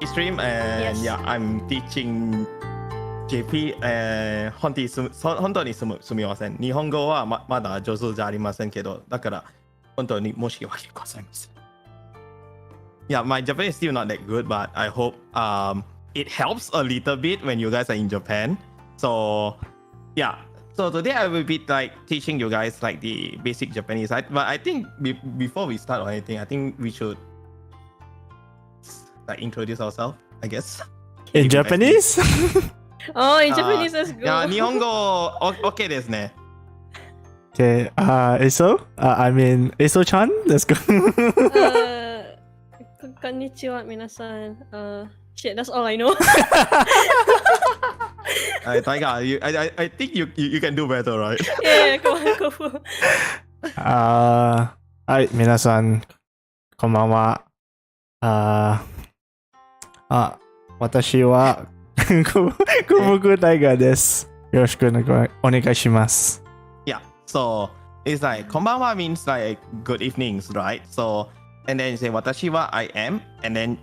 stream and Yes. yeah, I'm teaching JP 本当にすみません。日本語はまだ上手じゃありませんけど、だから本当に申し訳ございません。Yeah, my Japanese is still not that good, but I hope it helps a little bit when you guys are in Japan. So yeah, so today I will be like teaching you guys like the basic Japanese. But I think before we start or anything, I think we should like introduce ourselves, I guess. In Japanese? Oh, in Japanese, let's go. Yeah, 日本語 OK ですね。Okay, I mean, AccelChan, let's go. Konnichiwa, minasan. Shit, that's all I know. Taiga, I think you can do better, right? Yeah, come on, go for it. はい、皆さん、こんばんは。私は、小福大河です。よろしくお願いします。Yeah, so it's like こんばんは means like good evenings, right? So, and then you say 私は I am, and then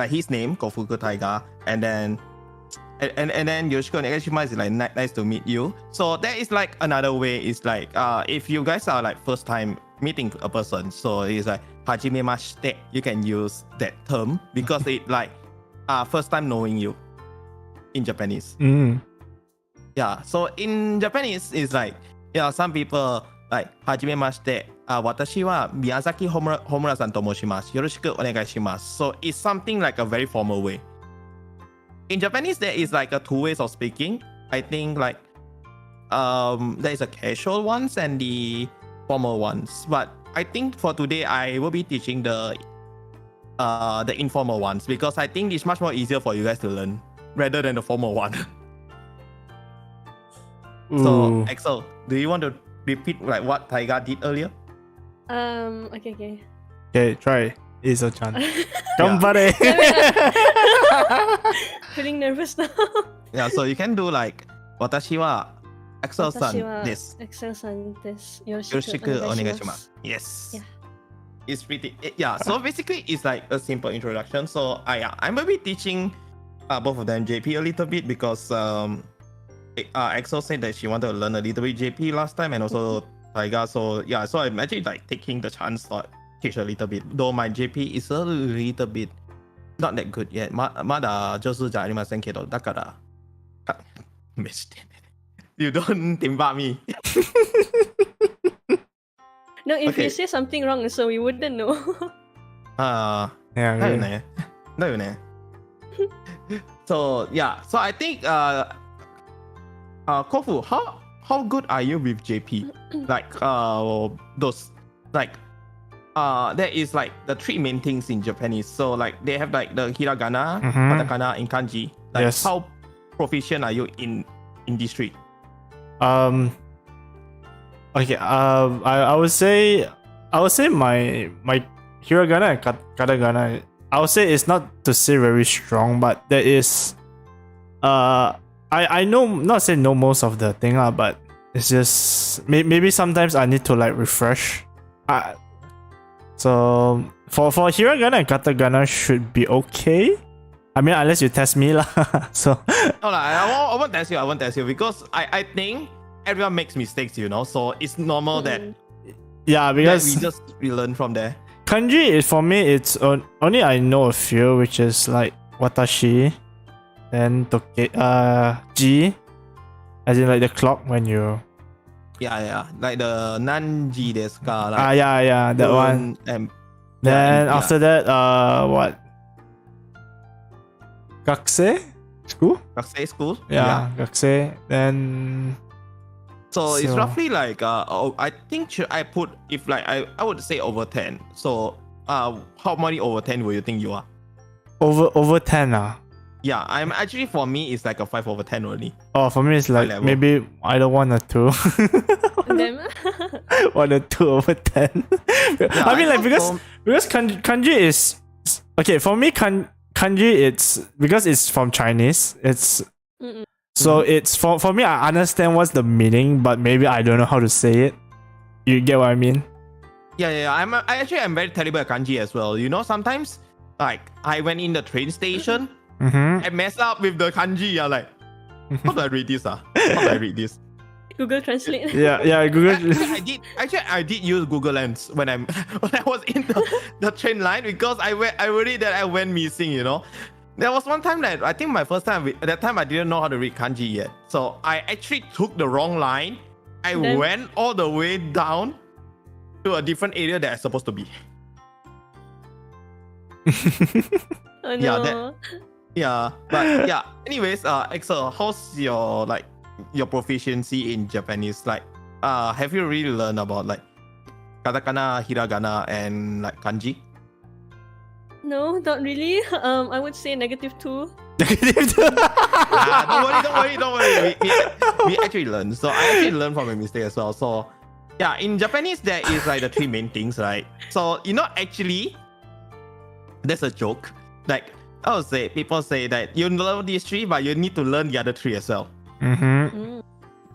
his name, Kofuku Taiga, and then よろしくお願いします is like nice to meet you. So that is like another way is like if you guys are like first time meeting a person, so it's like はじめまして you can use that term because it like first time knowing you in Japanese. Yeah, so in Japanese it's like some people like はじめまして私は宮崎Homuraさんと申します。よろしくお願いします。So it's something like a very formal way. In Japanese, there is like two ways of speaking. I think like there is a casual ones and the formal ones. But I think for today, I will be teaching the informal ones because I think it's much more easier for you guys to learn rather than the formal one. So, Axel, do you want to repeat like what Taiga did earlier? Okay. Okay, try. AccelChan. Ganbare! Feeling nervous now. Yeah, so you can do like 私は Axel-san です。Axel-san です。よろよろしくお願いしましす。Yes. Yeah. It's pretty. Yeah. So basically, it's like a simple introduction. So I'm gonna be teaching both of them JP a little bit because Axel said that she wanted to learn a little bit JP last time and also Taiga. So yeah. So I'm actually like taking the chance to teach a little bit. Though my JP is a little bit not that good yet. まだ上手じゃありませんけど、だから。You don't timba me. No, if Okay. you say something wrong, so we wouldn't know. Yeah, だよね。だよね。So yeah, so I think Kofu, how good are you with JP? Like those like there is like the three main things in Japanese. So like they have like the hiragana, katakana, and kanji. Like Yes. how proficient are you in these three? Okay. I would say my hiragana and katakana. I would say it's not to say very strong, but there is. I know, not say know most of the thing but it's just maybe sometimes I need to like refresh. So for hiragana and katakana should be okay. I mean, unless you test me lah. So No, I won't test you because I think everyone makes mistakes, you know. So it's normal that yeah, because we learn from there. kanji is for me. It's only I know a few, which is like watashi, then ji, as in like the clock when you. Yeah, like the nanji desu ka. Like Yeah, that one. And Then after that, what? Gakusei school? Backseating school. Yeah, Gakusei. Then So it's So- roughly like I think should I put if like I would say over 10. So how many over 10 will you think you are? over 10 Yeah, I'm actually for me it's like a 5 over 10 only. Oh, for me it's like level. maybe either 1 or 2. Them. 1 or 2 over 10. I mean like because kanji is okay for me. Kanji it's because it's from Chinese. It's so it's for me. I understand what's the meaning, but maybe I don't know how to say it. You get what I mean? Yeah. I'm very terrible at kanji as well. You know, sometimes like I went in the train station, Mm-hmm. I messed up with the kanji. I'm like, how do I read this? How do I read this? Google Translate. Yeah, Google. I did use Google Lens when I was in the train line because I worried that I went missing, you know. There was one time that I think my first time, at that time I didn't know how to read kanji yet. So I actually took the wrong line. I went all the way down to a different area that I'm supposed to be. Oh no. But yeah. Anyways, Axel, how's your your proficiency in Japanese? Like, have you really learned about like katakana, hiragana, and like kanji? No, not really. I would say -2. Don't worry. We actually learned. So I actually learned from a mistake as well. So yeah, in Japanese there is like the three main things, right? So actually, there's a joke. Like I would say, people say that you learn these three, but you need to learn the other three as well. Mm-hmm.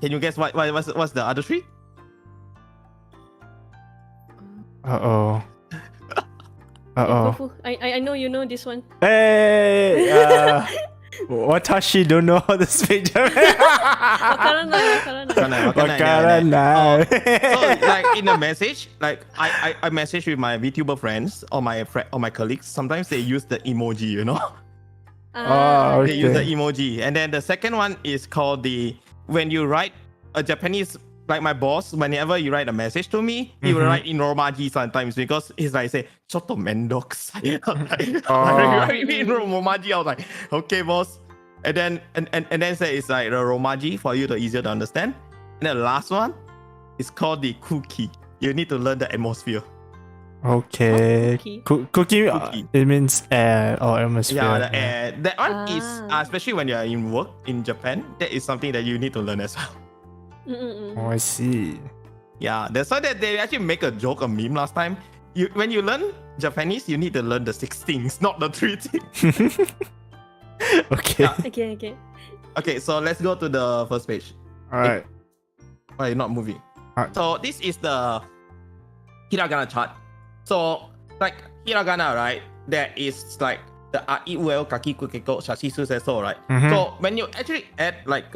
Can you guess what's the other three? Uh-oh. I know you know this one. Hey! Watashi don't know how to speak Japanese. Wakaranai. So like in a message, like I message with my VTuber friends or my colleagues. Sometimes they use the emoji, you know. Oh, okay. They use the emoji, and then the second one is called when you write a Japanese. Like my boss, whenever you write a message to me, he will write in romaji sometimes because he's like say, "Chotto mendokusai." Like in romaji, I was like, "Okay, boss." And then say it's like the romaji for you to easier to understand. And then the last one is called the kuki. You need to learn the atmosphere. Okay. Cookie. It means air or atmosphere. Yeah, the air. That one is especially when you are in work in Japan. That is something that you need to learn as well. Oh, I see. Yeah, that's why that they actually make a joke, a meme last time. When you learn Japanese, you need to learn the 6 things, not the 3 things. Okay. Yeah. Okay, so let's go to the first page. Alright. Why not moving? Alright. So this is the hiragana chart. So like hiragana, right? There is like the eat well, kaki kukeko, shashisu seso, right? So when you actually add like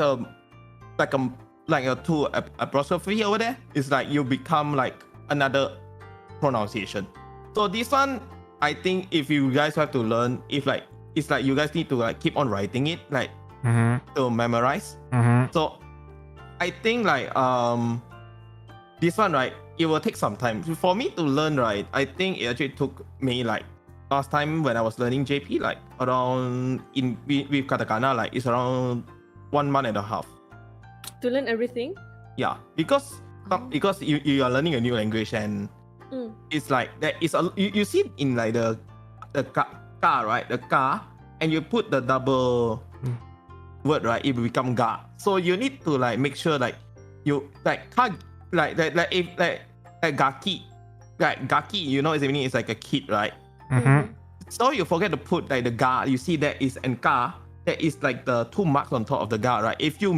a two apostrophe over there, it's like you become like another pronunciation. So this one, I think if you guys have to learn, it's like you guys need to like keep on writing it, like to memorize. So I think like this one, right, it will take some time for me to learn, right? I think it actually took me like last time when I was learning JP, like around with katakana, like it's around 1.5 months. To learn everything? Yeah, because you are learning a new language and it's like that is you see in like the ka, right? The ka, and you put the double word, right? It will become ga. So you need to like make sure like you like ka, like gaki, like gaki. You know, meaning it's like a kid, right? So you forget to put like the ga. You see that is and ka. There is like the 2 marks on top of the ga, right? If you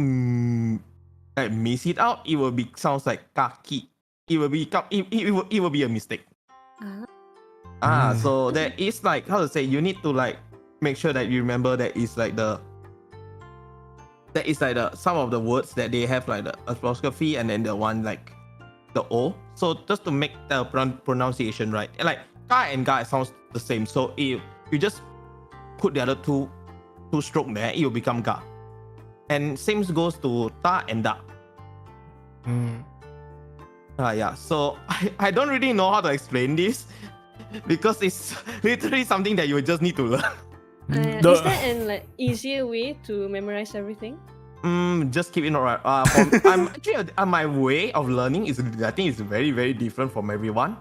miss it out, it will sounds like kaki. It will become it will be a mistake. So there is like how to say, you need to like make sure that you remember that is like the some of the words that they have like the apostrophe and then the one like the o. So just to make the pronunciation right, like ka and ga sounds the same. So if you just put the other two stroke there, it will become ga. And same goes to ta and da. Yeah, so I don't really know how to explain this because it's literally something that you just need to learn. Is there an like easier way to memorize everything? Just keep it right. I'm actually my way of learning I think is very, very different from everyone.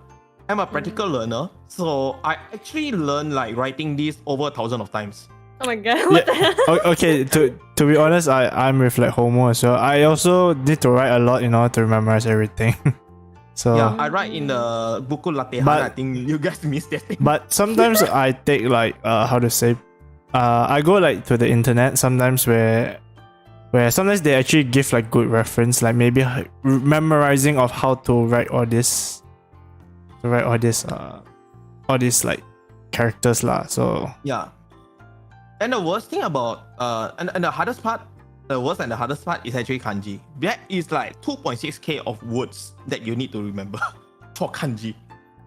I'm a practical learner, so I actually learn like writing this over 1,000 of times. Oh my god, what the hell? Okay, to be honest, I'm with like Homo as well. I also need to write a lot in order to memorize everything. So yeah, I write in the buku latehan. I think you guys missed that thing. But sometimes I take like how to say, I go like to the internet sometimes where sometimes they actually give like good reference, like maybe memorizing of how to write all this like characters lah. So yeah. And the worst thing about and the hardest part, the worst and the hardest part is actually kanji. That is like 2.6k of words that you need to remember for kanji.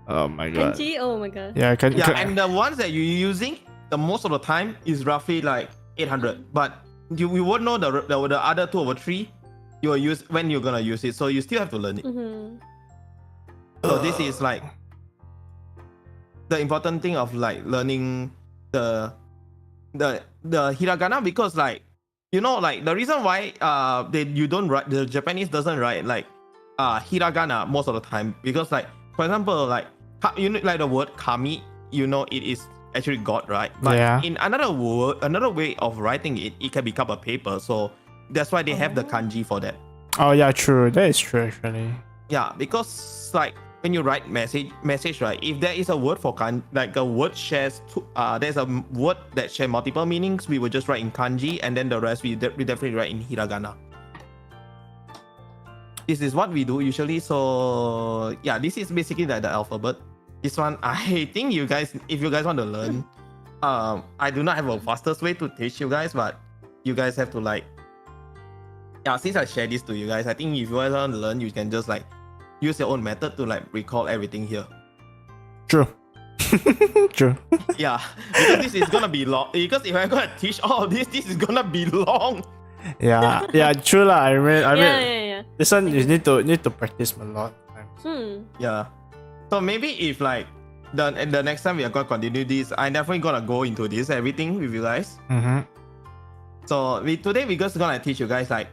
oh my god. Kanji? Oh my god. Yeah, And the ones that you're using, the most of the time is roughly like 800. But you won't know the other 2 over 3 you will use when you're gonna use it. So you still have to learn it. So this is like the important thing of like learning the hiragana, because like, you know, like the reason why you don't write, the Japanese doesn't write like hiragana most of the time, because like, for example, like you know, like the word kami, you know, it is actually God, right? But in another way of writing it, it can become a paper. So that's why they have the kanji for that. Oh yeah, true. That is true actually. Yeah, because like when you write message, right? If there is a word for like a word shares, there's a word that share multiple meanings, we will just write in kanji, and then the rest we definitely write in hiragana. This is what we do usually. So yeah, this is basically like the alphabet. This one, I think you guys, if you guys want to learn, I do not have a fastest way to teach you guys, but you guys have to like, yeah, since I share this to you guys, I think if you guys want to learn, you can just like use your own method to like recall everything here. True. True. Yeah, because this is gonna be long. Because if I'm gonna teach all of this, this is gonna be long. Yeah, yeah, true lah. I mean, Yeah. this one you need to practice a lot of times. Yeah. So maybe if like the next time we are gonna continue this, I'm definitely gonna go into this everything with you guys. So today we're just gonna teach you guys like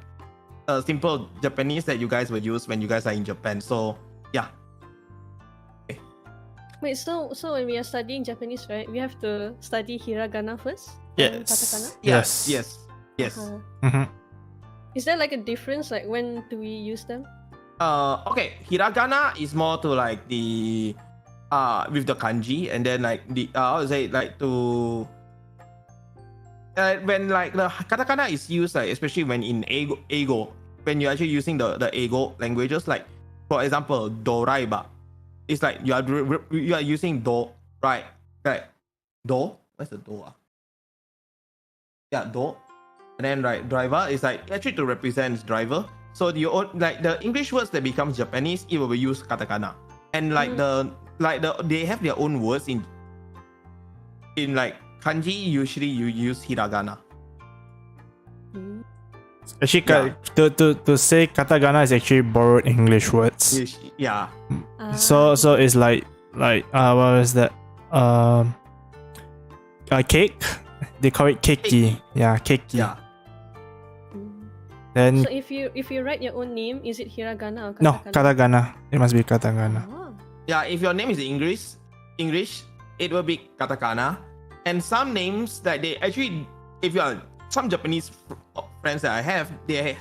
simple Japanese that you guys will use when you guys are in Japan. So yeah. Okay. Wait, so when we are studying Japanese, right, we have to study hiragana first? Yes. Katakana? Yes. Is there like a difference, like when do we use them? Okay, hiragana is more to like the with the kanji, and then like the I would say like to when like the katakana is used, like especially when in ego, when you're actually using the ego languages, like for example doraiba, it's like you are using do, right? Like do, what's the do? Yeah, do. And then right, driver is like actually to represent driver. So like the English words that becomes Japanese, it will be used katakana. And like they have their own words in like kanji. Usually you use hiragana. Actually, to say katakana is actually borrowed English words. Yeah. So it's like what was that? Cake. They call it keiki. Yeah, keiki. Yeah. Then so if you write your own name, is it hiragana or katakana? No, katakana. It must be katakana. Oh. Yeah, if your name is English, it will be katakana. And some names that they actually, if you are some Japanese friends that I have,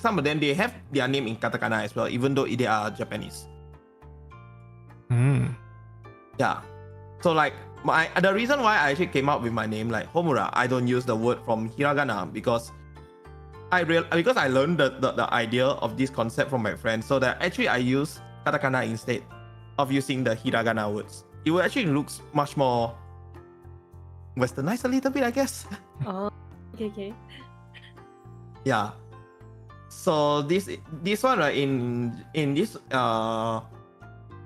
some of them they have their name in katakana as well, even though they are Japanese. Yeah. So like the reason why I actually came up with my name like Homura, I don't use the word from hiragana because I learned the idea of this concept from my friends, so that actually I use katakana instead of using the hiragana words. It will actually looks much more westernized a little bit, I guess. Oh, okay. Yeah. So this one, right, in this part,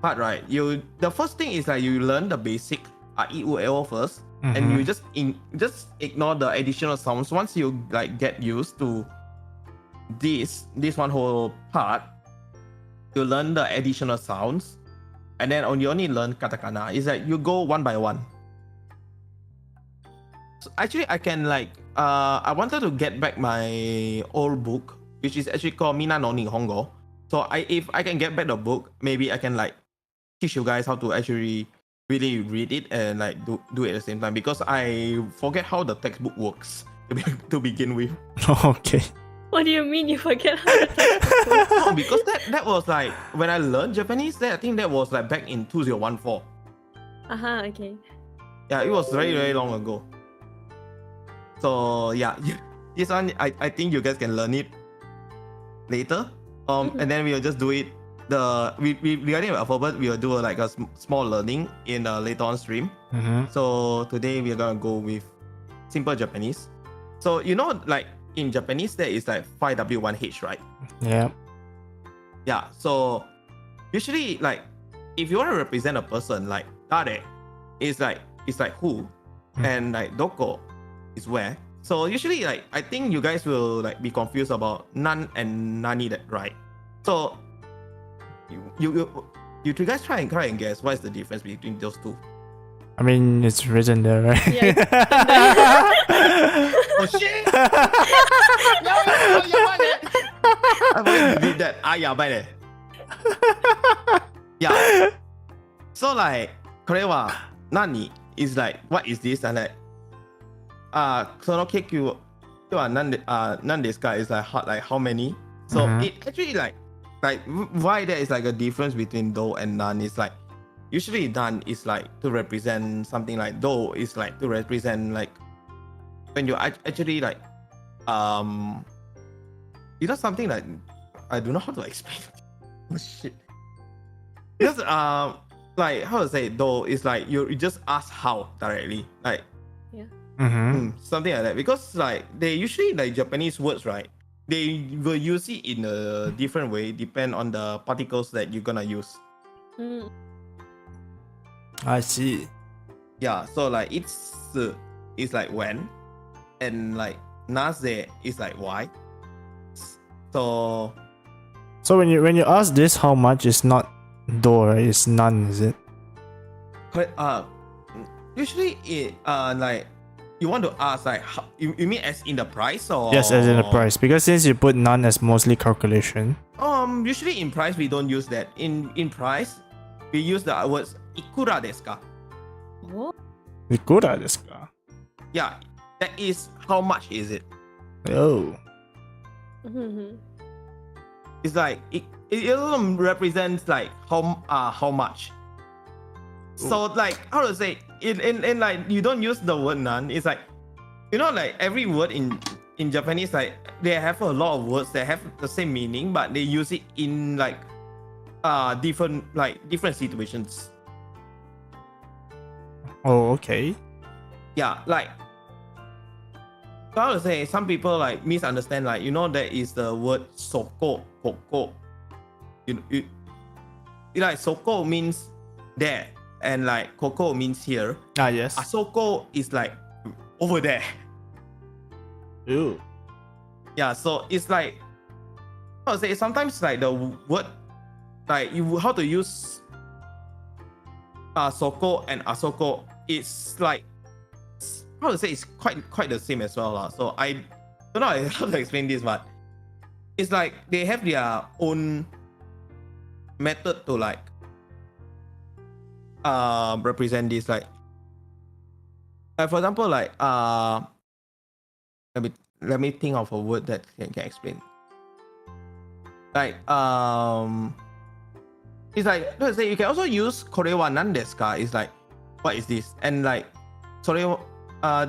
right, the first thing is that you learn the basic I-E-U-E-O first, and you just ignore the additional sounds. Once you like get used to this one whole part, you learn the additional sounds, and then you only learn katakana. Is that you go one by one. So actually, I can like I wanted to get back my old book, which is actually called Mina no Nihongo. So if I can get back the book, maybe I can like teach you guys how to actually really read it and like do it at the same time, because I forget how the textbook works to begin with. Okay. What do you mean you forget how the textbook works? No, because that was like when I learned Japanese. I think that was like back in 2014. Okay. Yeah, it was very, very long ago. So yeah, this one I think you guys can learn it later. And then we'll just do it. Regarding the alphabet, we will do like a small learning in a later on stream. So today we're gonna go with simple Japanese. So like in Japanese there is like 5W1H, right? Yeah. Yeah. So usually like if you want to represent a person, like dare is like who, and like doko is where. So usually like I think you guys will like be confused about nan and nani, that right? So you guys try and guess what is the difference between those two. I mean, it's written there, right? Yeah. Oh shit! I want to read that. Yeah, by the. Yeah. So like, これは何 is like what is this, and like その結局は何ですか is like how many. So it actually like why there is like a difference between do and none is like usually none is like to represent something, like do is like to represent like when you actually like something like I don't know how to explain. Oh shit. Because like how to say, do is like you just ask how directly, like something like that, because like they usually like Japanese words, right? They will use it in a different way depend on the particles that you're gonna use. I see. Yeah, so like it's like when, and like naze is like why. So when you ask this, how much is not do, right? It's none, is it? Usually it like you want to ask like how, you mean as in the price, or Yes, as in the price, because since you put none as mostly calculation. Usually in price we don't use that. In price we use the words ikura desu ka. What? Ikura desu ka? Yeah, that is how much is it. Oh. It's like it also represents like how much. So like how to say in like you don't use the word none. It's like like every word in Japanese, like they have a lot of words that have the same meaning, but they use it in like different situations. Oh, okay. Yeah, like how to say, some people like misunderstand, like there is the word soko, koko. You like soko means there, and like koko means here. Yes. Asoko is like over there. Ew. Yeah, so it's like how to say, sometimes like the word like you how to use soko and asoko, it's like how to say, it's quite the same as well. So I don't know how to explain this, but it's like they have their own method to like represent this, like for example, like let me think of a word that can explain. Like it's like let's say you can also use kore wa nan desu ka. It's like what is this, and like sore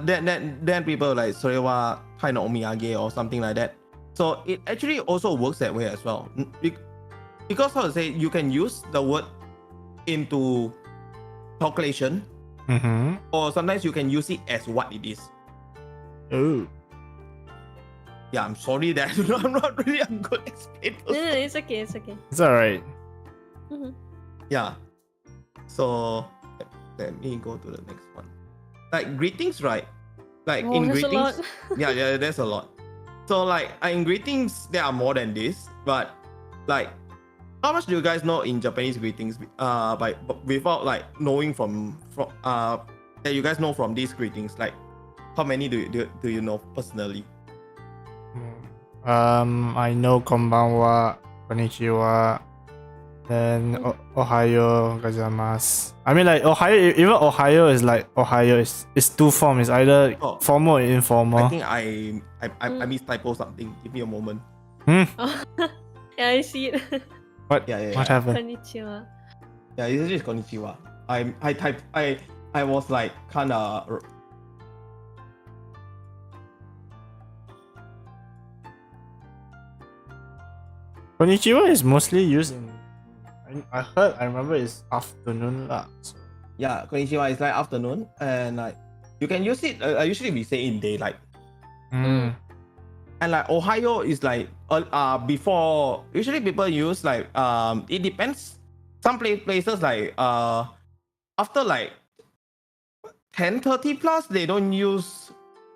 then people like sore wa tai no omiyage or something like that. So it actually also works that way as well, because how to say, you can use the word into calculation, or sometimes you can use it as what it is. Oh. Yeah, I'm sorry that I'm not really a good explainer. It's okay. It's alright. Yeah. So let me go to the next one. Like greetings, right? Like in that's greetings. a lot. yeah, there's a lot. So like in greetings, there are more than this. But like, how much do you guys know in Japanese greetings? Without like knowing from that you guys know from these greetings. Like, how many do you know personally? I know konbanwa, konnichiwa, then ohayo gozaimasu. I mean, like Ohio, even Ohio is like Ohio is two forms. It's either formal or informal. I think I mistypo something. Give me a moment. Yeah, I see it. What? Yeah. What happened? Konnichiwa. Yeah, it's just konnichiwa. I was like kinda. Konnichiwa is mostly used in. I remember it's afternoon lah. So. Yeah, konnichiwa is like afternoon, and like you can use it. Usually we say in daylight. Mm. And like Ohio is like before. Usually people use like it depends. Some places like after like 10:30 plus they don't use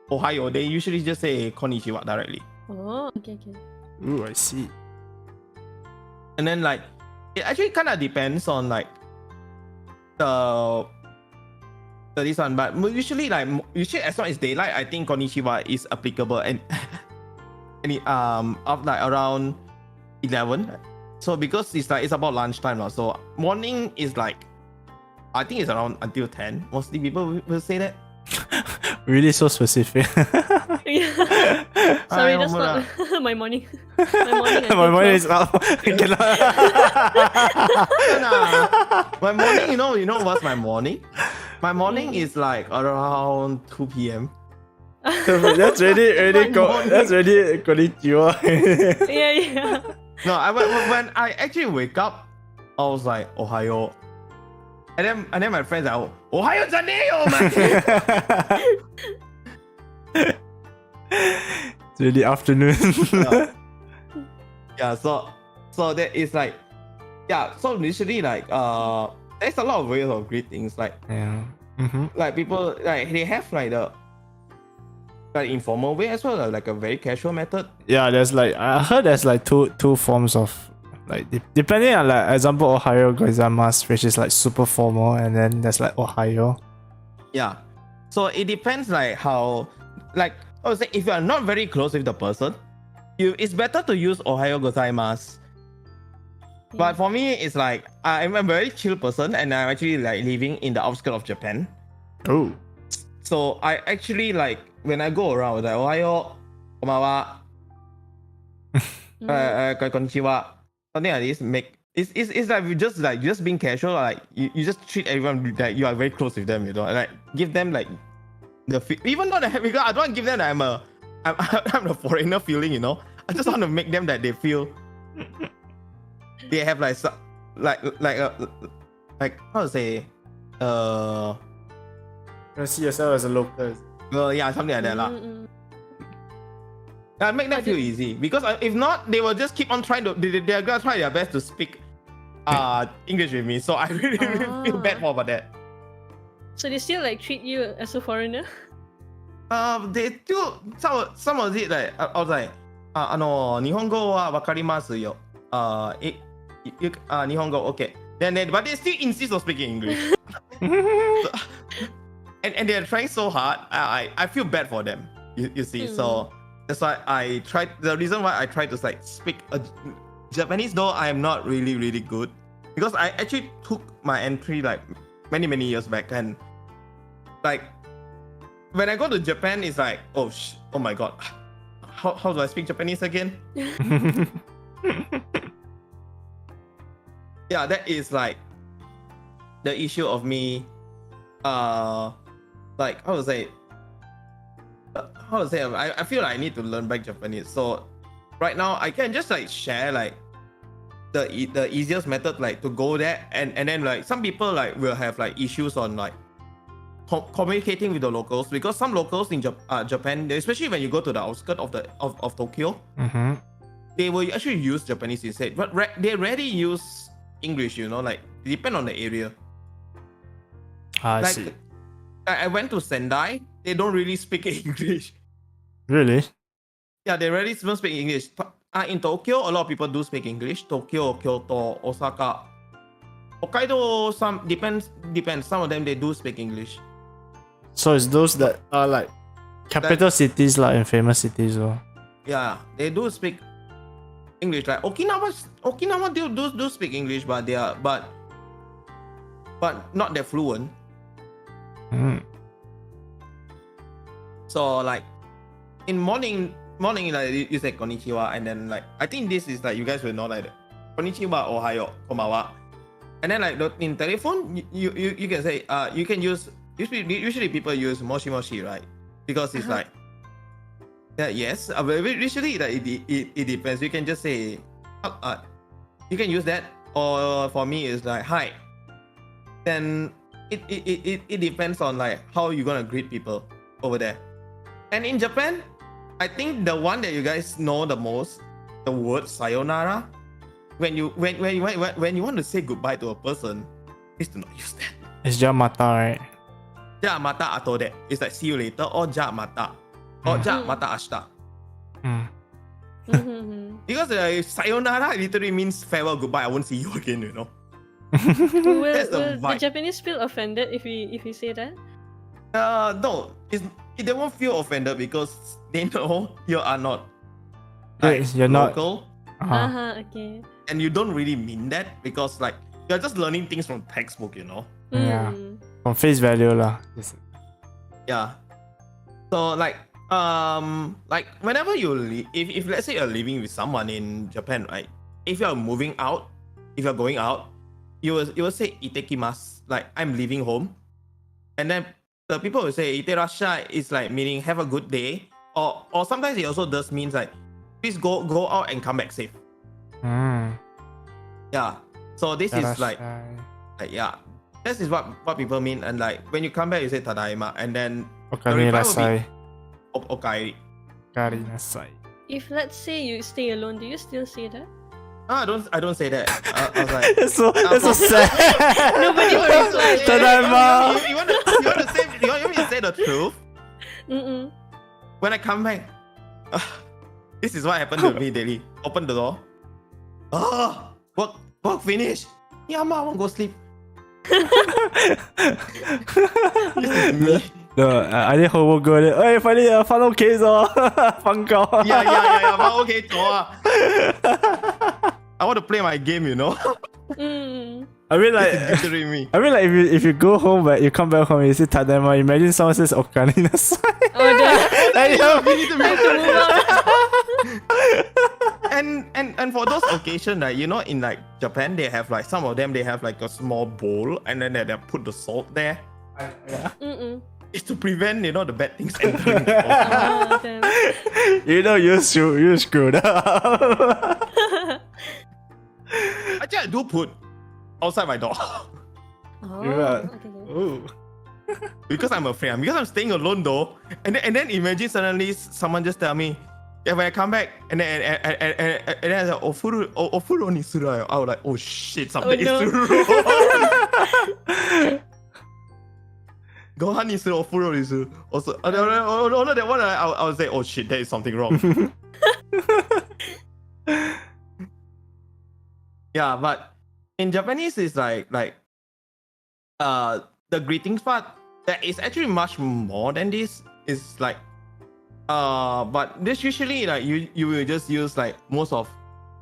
Ohio. They usually just say konnichiwa directly. Oh, okay. Ooh, I see. And then like it actually kind of depends on like the this one, but usually as long as daylight, I think konnichiwa is applicable and up like around 11. So because it's about lunchtime now, so morning is like I think it's around until 10. Mostly people will say that. Really so specific. Yeah. Sorry, that's not my morning. My morning is up. My morning, you know what's my morning? My morning is like around 2 p.m. That's really konnichiwa. Yeah. No, when I actually wake up, I was like Ohio, and then my friends are Ohio janai, man. It's really afternoon. Yeah. So that is like, yeah. So initially like there's a lot of ways of greetings like like people like they have like the like informal way as well, like a very casual method. Yeah, there's like I heard there's like two forms of like depending on like example Ohio gozaimasu, which is like super formal, and then there's like Ohio. Yeah. So it depends like how like I would say if you are not very close with the person, it's better to use Ohio gozaimasu. But for me, it's like I'm a very chill person, and I'm actually like living in the outskirts of Japan. Oh. So I actually like when I go around like Ohio, konbawa, konnichiwa, something like this. It's like just being casual. Like you just treat everyone like you are very close with them. Like give them like the even though because I don't want to give them that I'm a foreigner feeling. I just want to make them that they feel. They have like how to say You see yourself as a local. Yeah, something like that lah. Make them feel easy because if not, they will just keep on trying to. They're gonna try their best to speak English with me. So I really feel bad for about that. So they still like treat you as a foreigner? They do some of it like I was like Nihongo wa wakarimasu yo. Nihongo, okay. But they still insist on speaking English. and they're trying so hard. I feel bad for them. You see, so that's why I tried. The reason why I tried to like speak Japanese, though I am not really really good, because I actually took my entry like many years back, and like when I go to Japan, it's like oh my god, how do I speak Japanese again? Yeah, that is like the issue of me. Like how to say? I feel like I need to learn back Japanese. So right now I can just like share like the easiest method, like to go there, and then like some people like will have like issues on like communicating with the locals, because some locals in Japan, especially when you go to the outskirts of Tokyo, they will actually use Japanese instead, but they rarely use English. Like depend on the area. I see. I went to Sendai. They don't really speak English. Really? Yeah, they rarely don't speak English. In Tokyo, a lot of people do speak English. Tokyo, Kyoto, Osaka, Hokkaido. Some depends. Some of them they do speak English. So it's those that are like capital cities, like in famous cities, or yeah, they do speak English. Like Okinawa do speak English, but they are but not that fluent. So like in morning like you say konnichiwa, and then like I think this is like you guys will know like konnichiwa, ohayo, konbawa, and then like in telephone you can say you can use usually people use moshi moshi, right? Because it's like yes, usually like it depends. You can just say you can use that, or for me it's like hi. Then it depends on like how you're gonna greet people over there. And in Japan, I think the one that you guys know the most, the word sayonara. When you want to say goodbye to a person, is to not use that. It's just mata, right? Ja mata atau that. It's like see you later or ja mata. Or ja mata ashita. Because sayonara literally means farewell, goodbye, I won't see you again, you know. Will That's the the vibe. Japanese feel offended if you say that? No, they won't feel offended because they know you are not Wait, you're local, Okay. and you don't really mean that because like you're just learning things from textbook, you know. Yeah. From face value lah. Yeah. So like whenever you if let's say you're living with someone in Japan, right? If you're moving out, if you're going out, you will say itekimasu, like I'm leaving home, and then the people will say iterashai is like meaning have a good day, or sometimes it also does means like please go out and come back safe. Yeah. So this is like yeah, this is what people mean, and like when you come back you say tadaima, and then Okani nasai. Okaeri. Okari nasai. If let's say you stay alone, do you still say that? I don't say that. I was like, It's so sad. Nobody will reply. Tadaima. You want me to say the truth? When I come back, this is what happened to me daily. Open the door. Work finish. Yeah, ma, I want to go sleep. This is me. No, I need homework go there. Hey, 快啲啊，翻屋企咗，瞓覺。Yeah, 翻屋企咗啊。I want to play my game, you know. I mean like, me. I mean like if you go home, but you come back home, you say tadaima. Imagine someone says okani nasai. And for those occasions, like, you know, in like Japan, they have like some of them they have like a small bowl, and then they put the salt there. Yeah. It's to prevent, you know, the bad things entering. You know, you screwed up. Actually, I do put outside my door. Because I'm afraid. Because I'm staying alone though. And then imagine suddenly someone just tell me, yeah, when I come back and then I was like, ofuro ni suru. I was like, oh shit, something is wrong. Gohan ni suru, ofuro ni suru. Also, no, that one I would say, oh shit, there is something wrong. Yeah, but in Japanese it's like the greetings part, there is actually much more than this. It's like but this usually like you will just use like most of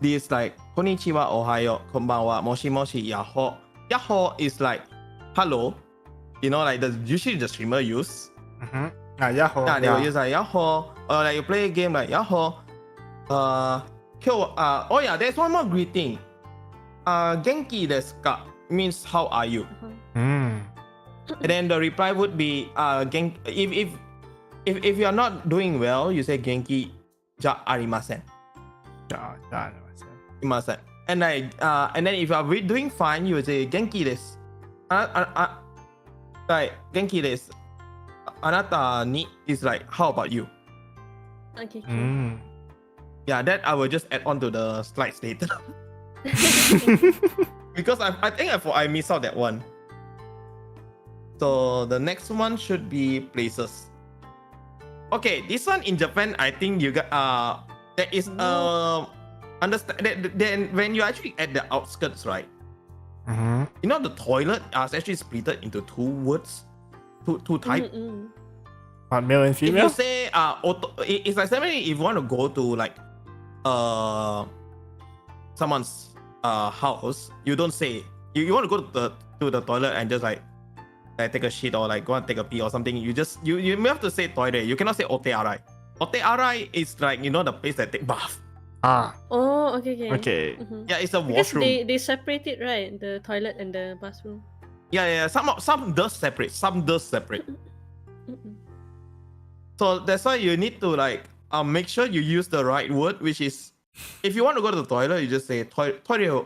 these like konnichiwa, ohayo, konbanwa, moshi moshi, yaho. Yaho is like hello, you know, like usually the streamer use. Yaho. Yeah, they will use like yaho, or like you play a game like yaho. Oh yeah, there's one more greeting. Genki desu ka means how are you? And then the reply would be if you are not doing well, you say genki ja arimasen. Arimasen. And like and then if you are doing fine, you would say genki desu. Like genki desu. Anata ni is like how about you? Okay. Cool. Yeah, that I will just add on to the slides later. Because I think I missed out that one. So the next one should be places. Okay, this one in Japan, I think you got there is understand. Then when you actually at the outskirts, right? You know the toilet is actually split into two words, two types. Male and female. If you say it's like something if you want to go to like someone's house, you don't say you want to go to the toilet and just like take a shit or like go and take a pee or something. You have to say toilet. You cannot say otearai. Otearai is like, you know, the place that take bath. Oh, okay. Okay. Yeah, it's a Because washroom. they separate it, right? The toilet and the bathroom. Yeah. Some does separate. So that's why you need to like make sure you use the right word, which is if you want to go to the toilet, you just say toilet.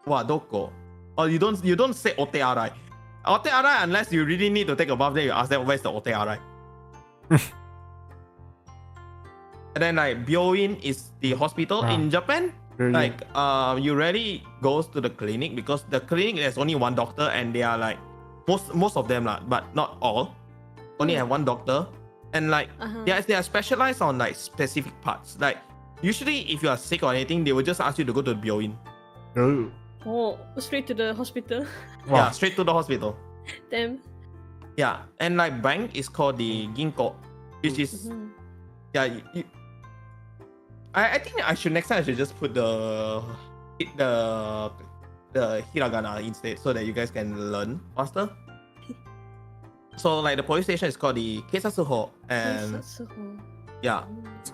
Wa doko. Or you don't say otearai. Ote arai, unless you really need to take a bath, then you ask them where's the ote arai. And then like byoin is the hospital in Japan. Really? Like you rarely goes to the clinic because the clinic there's only one doctor and they are like most of them but not all. Only have one doctor. And like they are specialized on like specific parts. Like usually if you are sick or anything, they will just ask you to go to the byoin. Oh, straight to the hospital. Wow. Yeah, straight to the hospital. Damn. Yeah, and like bank is called the ginko, which is I think next time I should just put the hiragana instead so that you guys can learn faster. So like the police station is called the Keisatsuho, and yeah,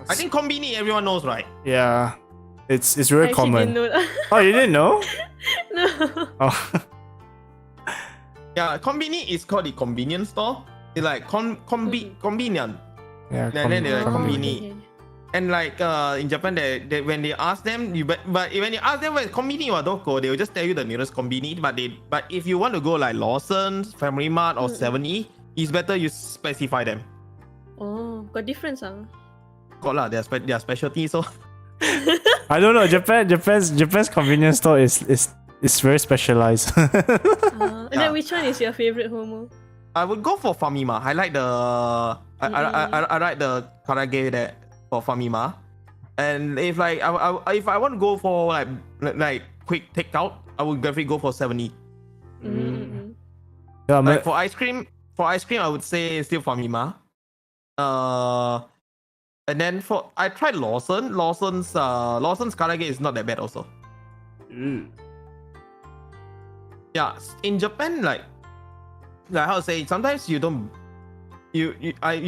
I think kombini everyone knows, right? Yeah, it's very common. Didn't know that. Oh, you didn't know? No. Oh. Yeah, kombini is called the convenience store. It's like convenient. Yeah, And then they're like kombini. Okay. And like in Japan, they when they ask them, but when you ask them where kombini or doko, they will just tell you the nearest kombini. But if you want to go like Lawson's, Family Mart, or 7E, it's better you specify them. Oh, got difference, Got lah, their specialty. So I don't know. Japan's convenience store is very specialized. And then which one is your favorite Homo? I would go for Famima. I like the I like the karage there for Famima. And if like if I want to go for like quick takeout, I would definitely go for 7E. Yeah, like for ice cream, I would say still Famima. And then I tried Lawson's karage is not that bad also. Yeah, in Japan, like how to say, sometimes you don't you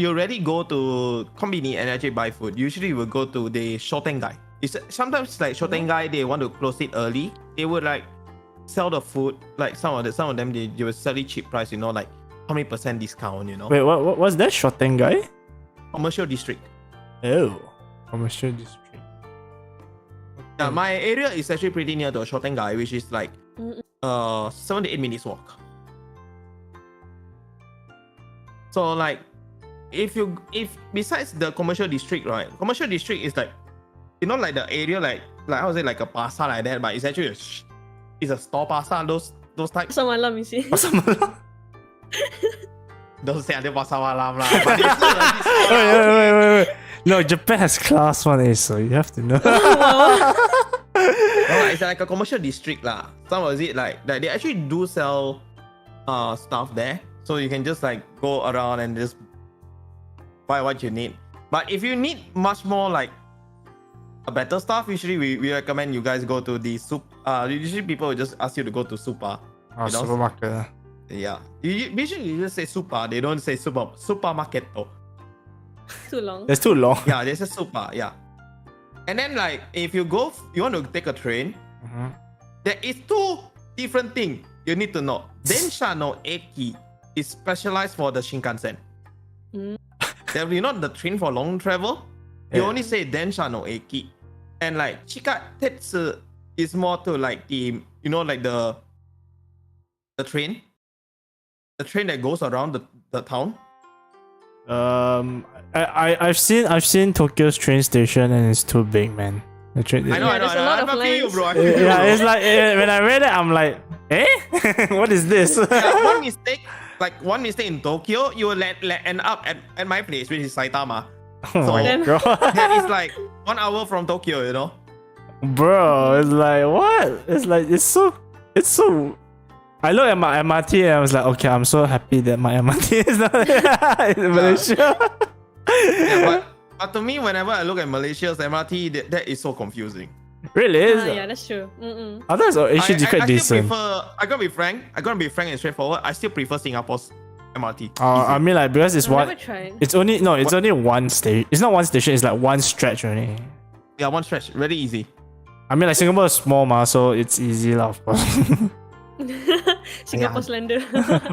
already go to kombini and actually buy food. Usually you will go to the shotengai. It's sometimes like shotengai, they want to close it early. They would like sell the food, like some of them they will sell it cheap price, you know, like how many % discount, you know. Wait, what's that Shotengai? Commercial district. Oh, commercial district. Yeah, my area is actually pretty near to Shotengai, which is like 7 to 8 minutes walk. So like if besides the commercial district, right? Commercial district is like, you know, like the area like how to say, like a pasar like that, but it's actually it's a store pasar, those types. Pasar malam, you see. Pasar malam. Don't say until pasar malam lah. Wait. No, Japan has class 1A, so you have to know. No, it's like a commercial district lah. Some of it like they actually do sell stuff there, so you can just like go around and just buy what you need. But if you need much more like a better stuff, usually we recommend you guys go to the usually people will just ask you to go to super. Supermarket. Yeah, usually you just say super. They don't say supermarket though. Too long. It's too long. Yeah, they say super. Yeah. And then like if you want to take a train, there is 2 different things you need to know. Densha no eki is specialized for the Shinkansen. There will not the train for long travel. You only say Densha no eki. And like Chikatetsu is more to like the, you know, like the train. The train that goes around the town. I've seen Tokyo's train station and it's too big, man. The train. I know. There's a lot of lines. Bro. Yeah, it's like when I read it, I'm like, what is this? One mistake in Tokyo, you will end up at my place, which is Saitama. Oh my god. Yeah, it's like 1 hour from Tokyo, you know. Bro, it's like what? It's like it's so. I look at my MRT and I was like, okay, I'm so happy that my MRT is not in Malaysia. Yeah, but to me, whenever I look at Malaysia's MRT, that is so confusing. Really? Yeah, that's true. I thought it's actually quite decent. I'm gonna be frank and straightforward. I still prefer Singapore's MRT. I mean, like, because it's I've one. never tried. It's only one station. It's not one station. It's like one stretch only. Yeah, one stretch, really easy. I mean, like Singapore is small, so it's easy, lah, of course. Singapore slender.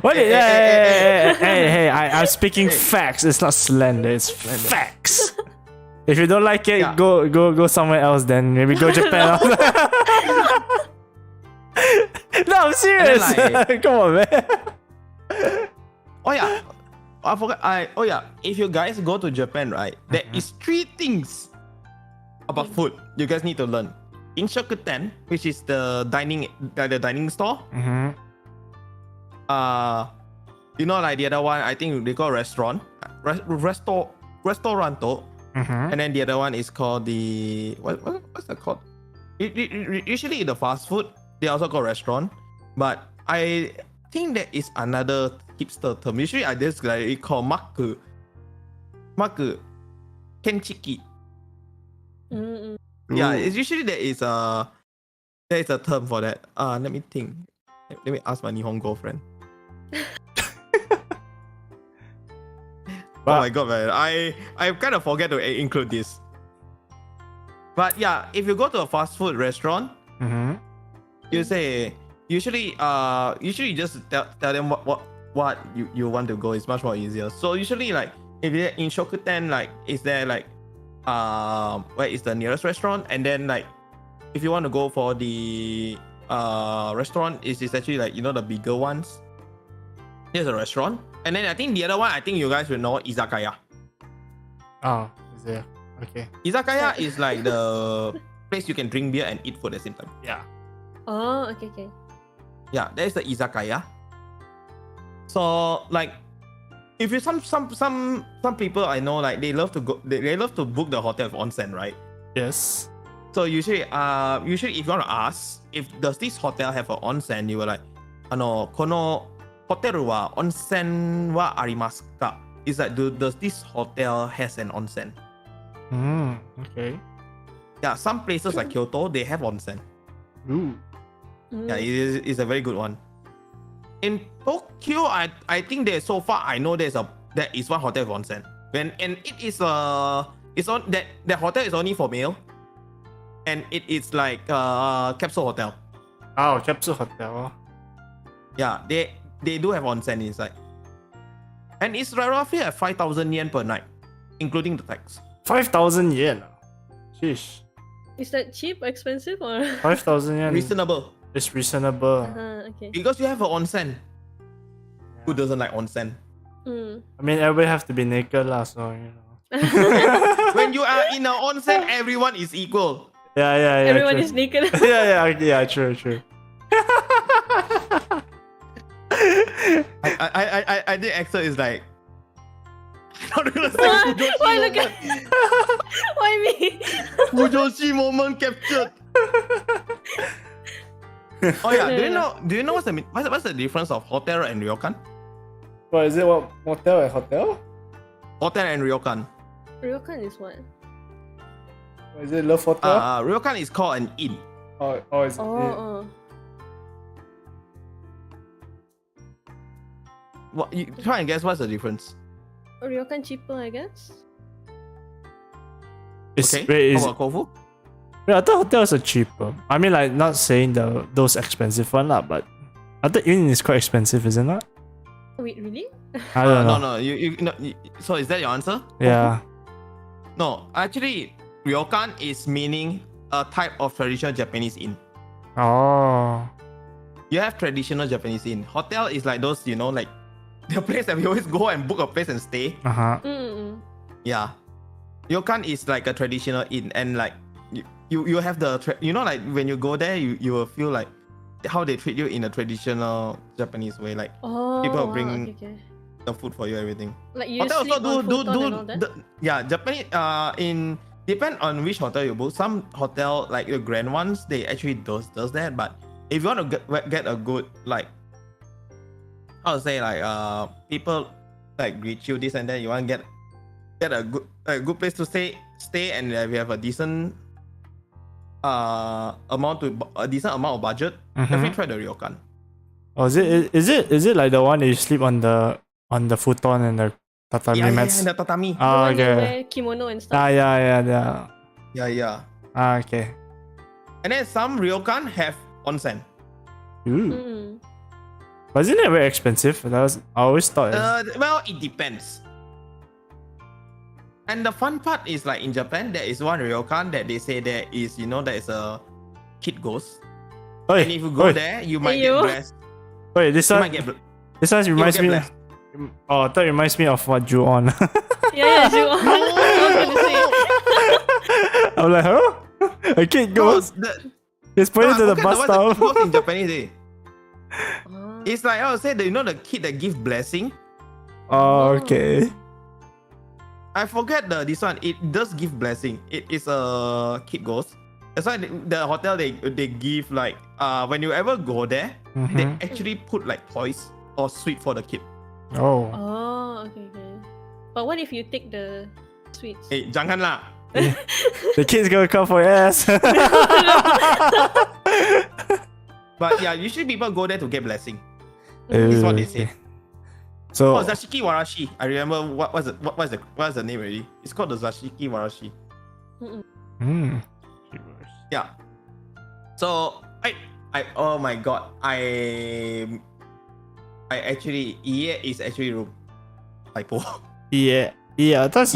What? Hey! I'm speaking facts. It's not slender. It's facts. If you don't like it, go somewhere else. Then maybe go Japan. No, No, I'm serious. Like, come on, man. Oh yeah, I forgot. If you guys go to Japan, right, there is 3 things about food you guys need to learn. Inshokuten, which is the dining store. You know, like the other one, I think they call restaurant, restauranto, and then the other one is called the what's that called? Usually the fast food, they also call restaurant, but I think there is another hipster term. Usually I just like call maku, kenchiki. Yeah, it's usually there is a term for that. Let me think. Let me ask my Nihongo friend. Oh my god, man. I kind of forget to include this. But yeah, if you go to a fast food restaurant, you say usually you just tell them what you want to go. It's much more easier. So usually like if you're in Shokuten, like is there like where is the nearest restaurant? And then like if you want to go for the restaurant, is actually like, you know, the bigger ones. There's a restaurant. And then I think the other one, I think you guys will know, izakaya. Oh, is there? Okay. Izakaya is like the place you can drink beer and eat food at the same time. Yeah. Oh, okay. Yeah, there's the izakaya. So like, if you some people I know, like they love to go, they love to book the hotel with onsen, right? Yes. So usually if you want to ask if does this hotel have an onsen, you were like, kono hotel wa onsen wa arimasu ka? It's like, does this hotel has an onsen? Okay. Yeah, some places like Kyoto, they have onsen. Ooh. Yeah, it's a very good one. In Tokyo, I think there so far I know there is one hotel with onsen. And it is it's on that hotel is only for male, and it is like capsule hotel. Oh, capsule hotel. Yeah, they do have onsen inside, and it's roughly at 5,000 yen per night, including the tax. 5,000 yen. Sheesh. Is that cheap, expensive, or 5,000 yen. Reasonable. It's reasonable. okay. Because you have an onsen. Who doesn't like onsen? I mean, everybody have to be naked lah, so you know. When you are in an onsen, everyone is equal. Yeah. Everyone true. is naked. yeah. True. I think Axel is like. I don't know. Why look at? Why me? Fujoshi moment captured. Oh yeah, do you know what's the difference of hotel and ryokan? What is it? What motel and hotel? Hotel and ryokan. Ryokan is what? What is it? Love hotel? Ryokan is called an inn. Is it? What you try and guess what's the difference? Ryokan cheaper, I guess. Okay. How about Kofu? Yeah, I thought hotels are cheaper. I mean, like, not saying those expensive one lah, but I thought inn is quite expensive, isn't it? Wait, really? I don't know. No. So is that your answer? Yeah. No, actually, ryokan is meaning a type of traditional Japanese inn. Oh. You have traditional Japanese inn. Hotel is like those, you know, like the place that we always go and book a place and stay. Yeah. Ryokan is like a traditional inn, and like you have the you know, like when you go there, you will feel like how they treat you in a traditional Japanese way. Like people bring the food for you, everything. Like you hotel sleep also on futon and all that? Yeah, Japanese in depend on which hotel you book. Some hotel like the grand ones, they actually does that. But if you want to get a good, like, how to say, like people like greet you this and that, you want to get a good place to stay and we have a decent amount of budget, definitely try the ryokan. Oh, is it like the one that you sleep on the futon and the tatami mats? Yeah, the tatami. Oh, You okay. wear kimono and stuff. Yeah. Okay. And then some ryokan have onsen. Ooh. But isn't it very expensive? I always thought. Well, it depends. And the fun part is, like, in Japan, there is one ryokan that they say there is, you know, there is a kid ghost. And if you go there, you might get blessed. Wait, this you one. might get This one reminds get me. blessed. Oh, that reminds me of what drew on. Yeah, you are. I was gonna say. I'm like, huh? A kid goes. He's pointing to the bus stop. Goes in Japanese. Oh. It's like I would say that you know the kid that gives blessing. Oh, okay. I forget this one. It does give blessing. It is a kid ghost. That's why the hotel they give like when you ever go there, they actually put like toys or sweet for the kid. Oh. Oh, okay. But what if you take the sweets? Hey, jangan lah. The kid's gonna come for your ass. But yeah, usually people go there to get blessing. This Is what they say. So, Oh, Zashiki Warashi. I remember what's the name already? It's called the Zashiki Warashi. Yeah. So I oh my god, I actually is actually room. Typo. yeah, that's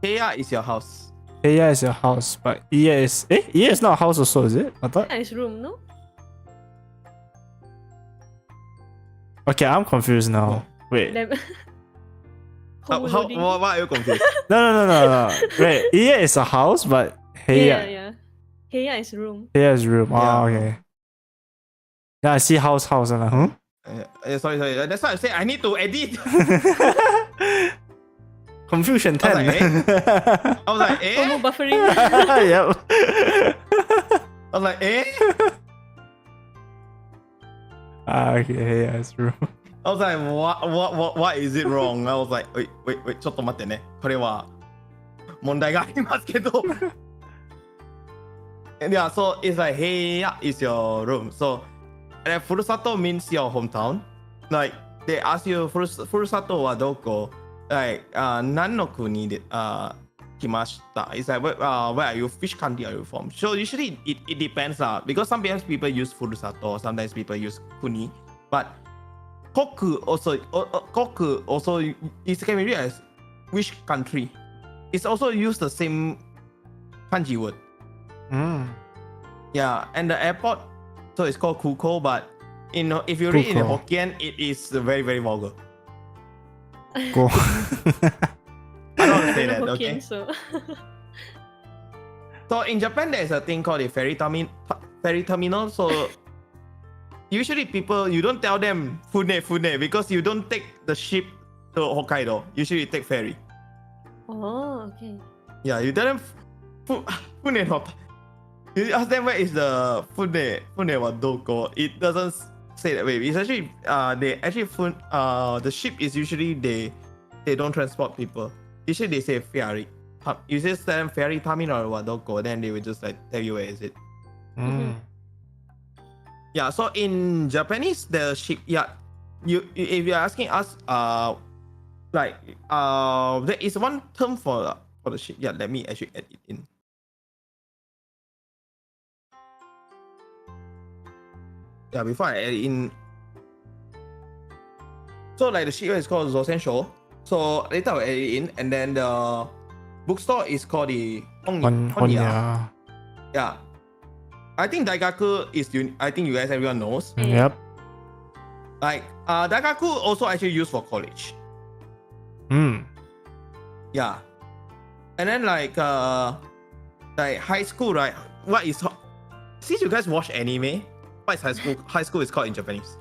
Heya is your house. Heya is your house, but Iya is not a house also, is it? I thought. Nice room, no? Okay, I'm confused now. Wait. What are you confused? No. Wait, Iya is a house, but Heya. Yeah. Heya is room. Heya is room. Yeah. Oh, okay. Yeah, I see house, and huh? Sorry. That's why I say I need to edit. Confusion 10. I was like, Homo buffering. Yep. I was like, Okay, Heya is room. I was like, what is it wrong? I was like, wait, ちょっと待ってね。これは問題がありますけど。And yeah, so it's like, hey, yeah, is your room. So, and furusato means your hometown. Like, they ask you, furusato wa doko? Like, 何の国で来ました? It's like, where are you? Which country are you from? So usually it depends because sometimes people use furusato, sometimes people use kuni. But koku also it can be read as which country. It's also used the same kanji word. Yeah, and the airport, so it's called Kuko, but if you read in Hokkien, it is very, very vulgar. Go. I don't want to say that, Hokkien, okay? so. So in Japan, there's a thing called a ferry terminal. So usually people, you don't tell them Fune, because you don't take the ship to Hokkaido. Usually you take ferry. Oh, okay. Yeah, you tell them Fune not. You ask them where is the Fune wa doko. It doesn't say that way. It's actually the ship is usually they don't transport people. Usually they say ferry. You just tell them ferry terminal wa doko, then they will just like tell you where is it. Yeah, so in Japanese the ship, yeah, if you're asking us there is one term for the ship. Yeah, let me actually add it in. Yeah, before I add it in. So like the ship is called Zosensho. So later I'll add it in, and then the bookstore is called the Honya. Yeah. I think Daigaku is I think you guys everyone knows. Yep. Like Daigaku also actually used for college. Yeah. And then like high school, right? What is since you guys watch anime, what is high school? High school is called in Japanese.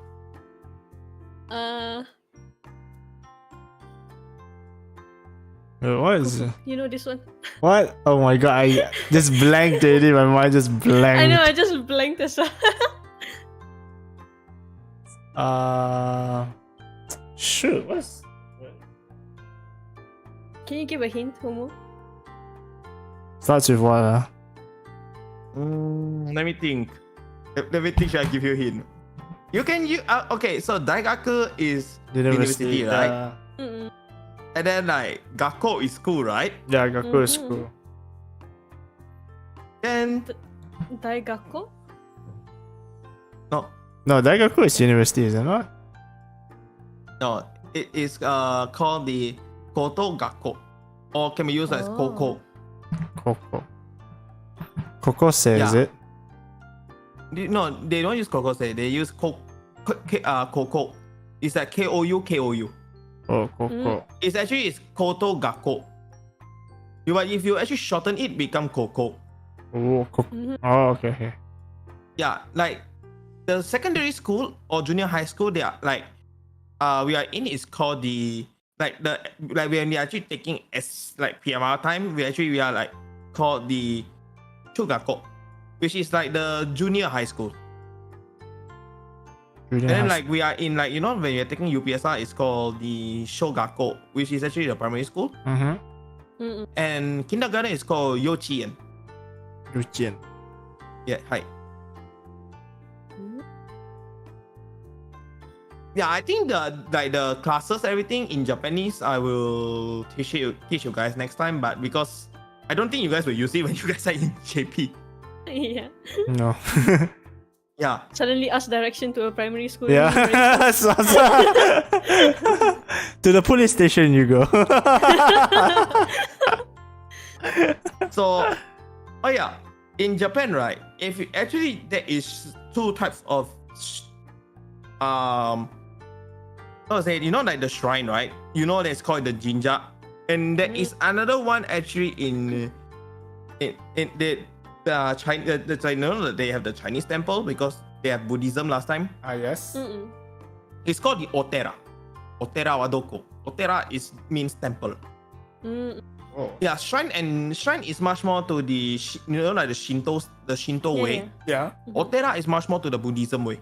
What is it? You know this one? What? Oh my god, I just blanked already. My mind just blanked. I know, I just blanked as well. Shoot, Can you give a hint, Homo? starts with what? Let me think. Let me think. Should I give you a hint? Okay, so Daigaku is university, right? And then like Gakko is school, right? Yeah, Gaku is school. Then Daigakko? no, Daigaku is university, is it not? no, it is called the Koto Gakko, or can be used as Koko. Kokose, is Yeah. it? No, they don't use Kokose. They use Koko. It's like K-O-U. Oh, Koko. It's Koto Gakko. But if you actually shorten it, become Koko. Oh, Koko. Oh, okay. Yeah, like the secondary school or junior high school, they are like we are in is called the when we are actually taking as like PMR time, we are like called the Chugako, which is like the junior high school. And then like we are in like, you know, when you're taking UPSR, it's called the Shogako, which is actually the primary school. And kindergarten is called Yochien. Yeah, hi. Yeah, I think the classes, everything in Japanese, I will teach you guys next time. But because I don't think you guys will use it when you guys are in JP. Yeah. No. Yeah. Suddenly ask direction to a primary school. Yeah. To the police station you go. So, oh yeah, in Japan, right? If you, actually there is two types of how to say it, you know, like the shrine, right? You know, that's called the jinja, and there is another one actually in the China. You know that they have the Chinese temple because they have Buddhism last time. Yes. It's called the Otera. Otera wadoko. Otera means temple. Oh. Yeah, shrine is much more to the like the Shinto way. Yeah. Otera is much more to the Buddhism way.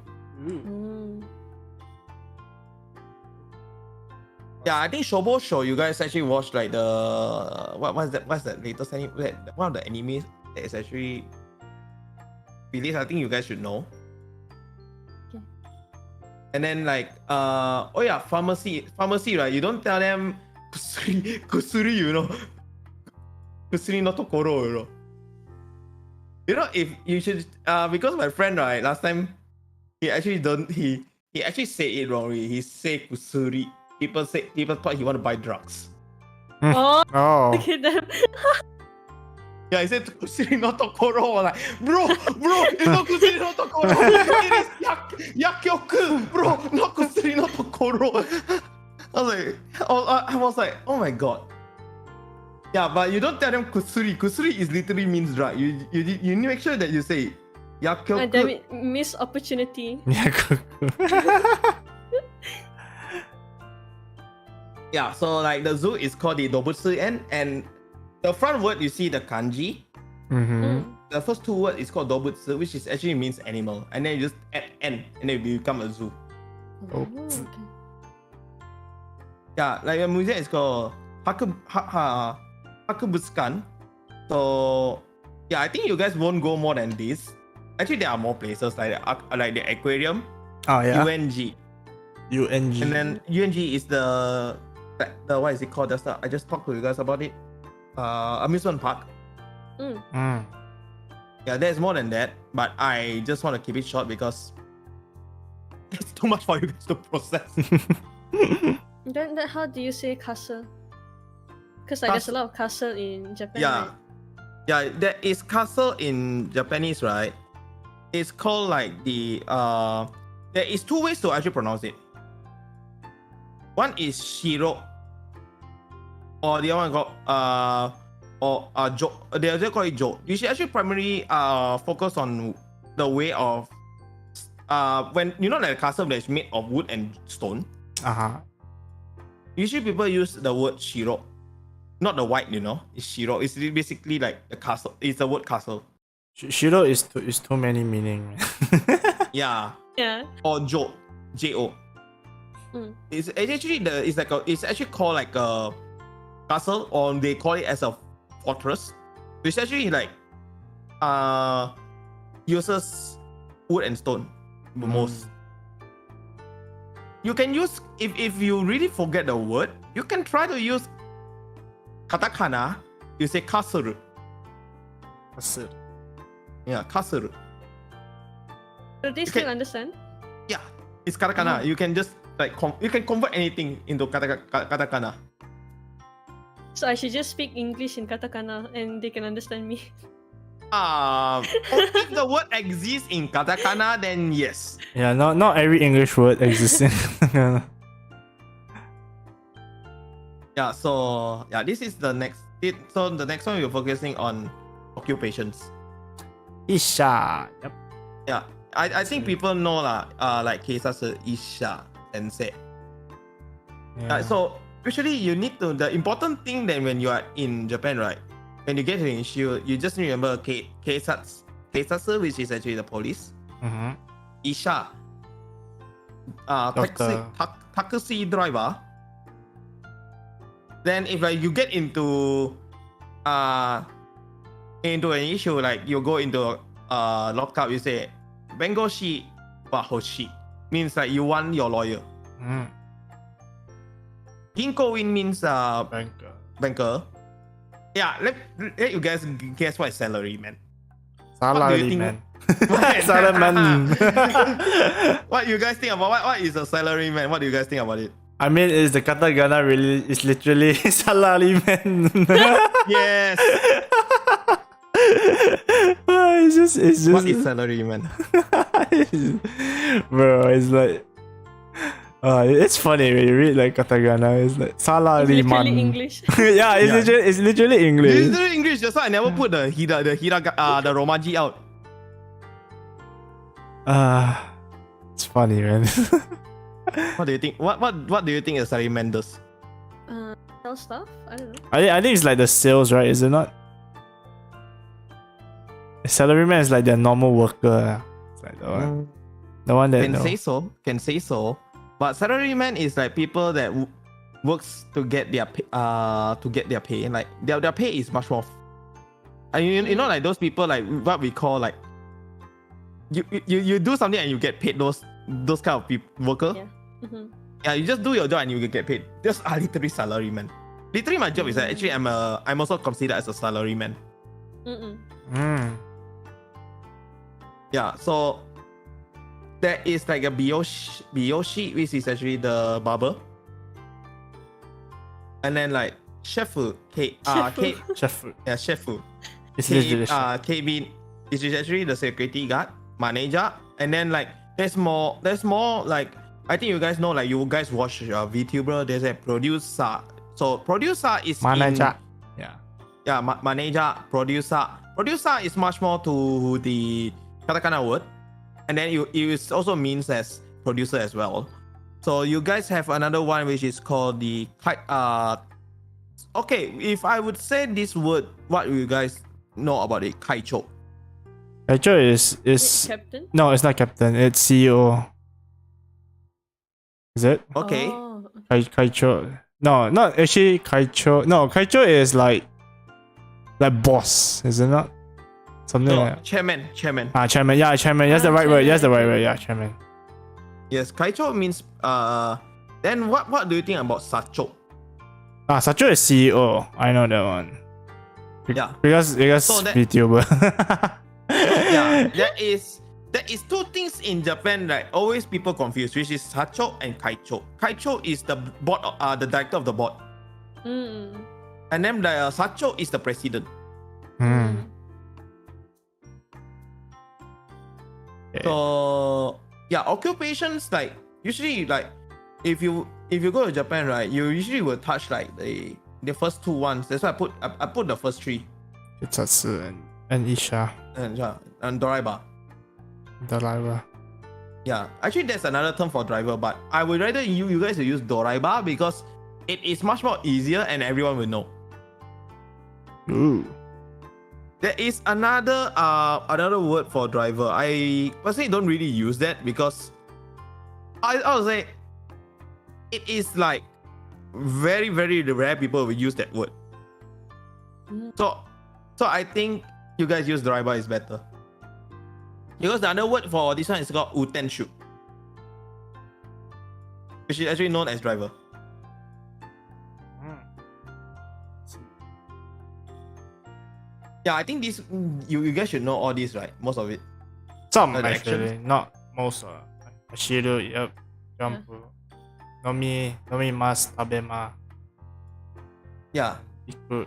Yeah, I think Shobo Show, you guys actually watched like the what's that latest anime? One of the animes that is actually released. I think you guys should know. Okay. And then like oh yeah, pharmacy, right? You don't tell them kusuri, you know. Kusuri no tokoro, you know. You know, if you should because my friend, right, last time he actually said it wrongly. He said kusuri. People thought he want to buy drugs. Oh. Oh. Okay, then. Yeah, he said kusuri no tokoro. Like, bro, it's not kusuri no tokoro. It is yakyoku, bro, not kusuri no tokoro. I was like, oh my god. Yeah, but you don't tell them kusuri. Kusuri is literally means drug. You need to make sure that you say yakyoku. Damn it, missed opportunity. Yeah, so like the zoo is called the Dobutsu-en, and the front word you see the kanji. The first two words is called Dobutsu, which is actually means animal, and then you just add n, and then you become a zoo. Oh, okay. Yeah, like a museum is called Hakubutsukan. So yeah, I think you guys won't go more than this. Actually, there are more places like the aquarium. Oh yeah. UNG. And then UNG is the what is it called? I just talked to you guys about it. Amusement park. Yeah, there's more than that, but I just want to keep it short because it's too much for you guys to process. Then how do you say castle? Because like there's a lot of castle in Japan. Yeah. Right? Yeah, there is castle in Japanese, right? It's called like the there is two ways to actually pronounce it. One is shiro, or the other one called jo. They also call it jo. You should actually primarily focus on the way of when you know like a castle that is made of wood and stone. Usually people use the word shiro, not the white. You know, it's shiro. It's basically like a castle. It's the word castle. Shiro is too many meaning. Yeah. Yeah. Or jo, jo. It's actually called like a castle, or they call it as a fortress. It's actually like uses wood and stone the most. You can use if you really forget the word, you can try to use katakana. You say kasuru. Yeah, kasuru. Do they still understand? Yeah, it's katakana. You can just like you can convert anything into katakana. So I should just speak English in katakana and they can understand me. If the word exists in katakana, then yes. Yeah, not every English word exists in katakana. Yeah, so yeah, this is the next. So the next one we're focusing on occupations. Isha. Yep. Yeah, I think people know lah. Like cases Isha Sensei. Yeah. So usually you need to. The important thing that when you are in Japan, right? When you get to the issue, you just remember Keisatsu, which is actually the police. Mm-hmm. Isha, Doctor. taxi driver. Then if like you get into an issue, like you go into lockup, you say bengoshi wa hoshi, means like you want your lawyer. Mm. Ginko-in means banker. Yeah, let you guys guess what is salary, man. Salary man. Salary man. What you guys think about what is a salary man? What do you guys think about it? I mean, is the katakana really? It's literally salary man. Yes. It's just. What is salary man? Bro, it's like. It's funny when you read like katakana. It's like salary It's man. literally English. Yeah, it's literally English. It's literally English. That's why I never put the romaji out. It's funny, man. What do you think? What do you think a salaryman does? Sell stuff? I don't know. I think it's like the sales, right? Is it not? Salaryman is like the normal worker. It's like the one that Can say so. But salaryman is like people that works to get their pay, Like their pay is much more. You know, like those people, like what we call like you do something and you get paid. Those kind of worker. Yeah. Mm-hmm. Yeah, you just do your job and you get paid. Those are literally salaryman. Literally, my job is that actually I'm also considered as a salaryman. Yeah, so there is like a Biyoshi, which is actually the barber. And then like Shefu. Shefu. Yeah, Shefu. It's literally KB, which is actually the security guard, manager. And then like there's more like, I think you guys know, like you guys watch VTuber, there's a producer. So producer is manager. Manager, producer. Producer is much more to the katakana word. And then it also means as producer as well. So you guys have another one which is called the okay, if I would say this word, what do you guys know about it? Kaicho. Kaicho is captain? No, it's not captain, it's CEO. Is it? Okay. Oh, Kaicho. No, not actually Kaicho. No, Kaicho is like boss, is it not? Something like that. Chairman. Chairman. Yeah, chairman. That's the right word. That's the right word. Yeah, chairman. Yes, Kaicho means then what do you think about Sacho? Sacho is CEO. I know that one. Yeah. Because So VTuber. Yeah, there is two things in Japan that always people confuse, which is Sacho and Kaicho. Kaicho is the board, the director of the board. And then the Sacho is the president. So yeah, occupations, like usually, like if you go to Japan, right, you usually will touch like the first two ones. That's why I put the first three. Kitsatsu and Isha. And driver. Yeah, actually there's another term for driver, but I would rather you guys use doraiba because it is much more easier and everyone will know. Ooh. There is another word for driver. I personally don't really use that because I would say it is like very, very rare people will use that word. So I think you guys use driver is better. Because the other word for this one is called utenshu, which is actually known as driver. Yeah, I think this you guys should know all these, right? Most of it. Some The actually, actions. not most. Ashiru, yep. Jump. Nomimasu, tabema. Yeah.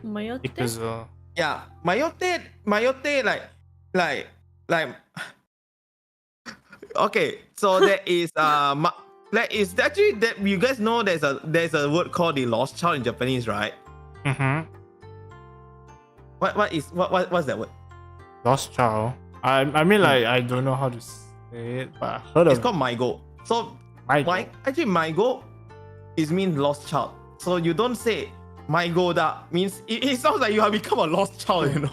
Mayotte? Ikuzo. Yeah. Mayotte, like. Okay, so there is Like is actually that you guys know there's a word called the lost child in Japanese, right? Mm-hmm. What's that word? Lost child. I mean like I don't know how to say it, but I heard of It's called Maigo. So Maigo. actually Maigo is means lost child. So you don't say Maigo da means it sounds like you have become a lost child, you know.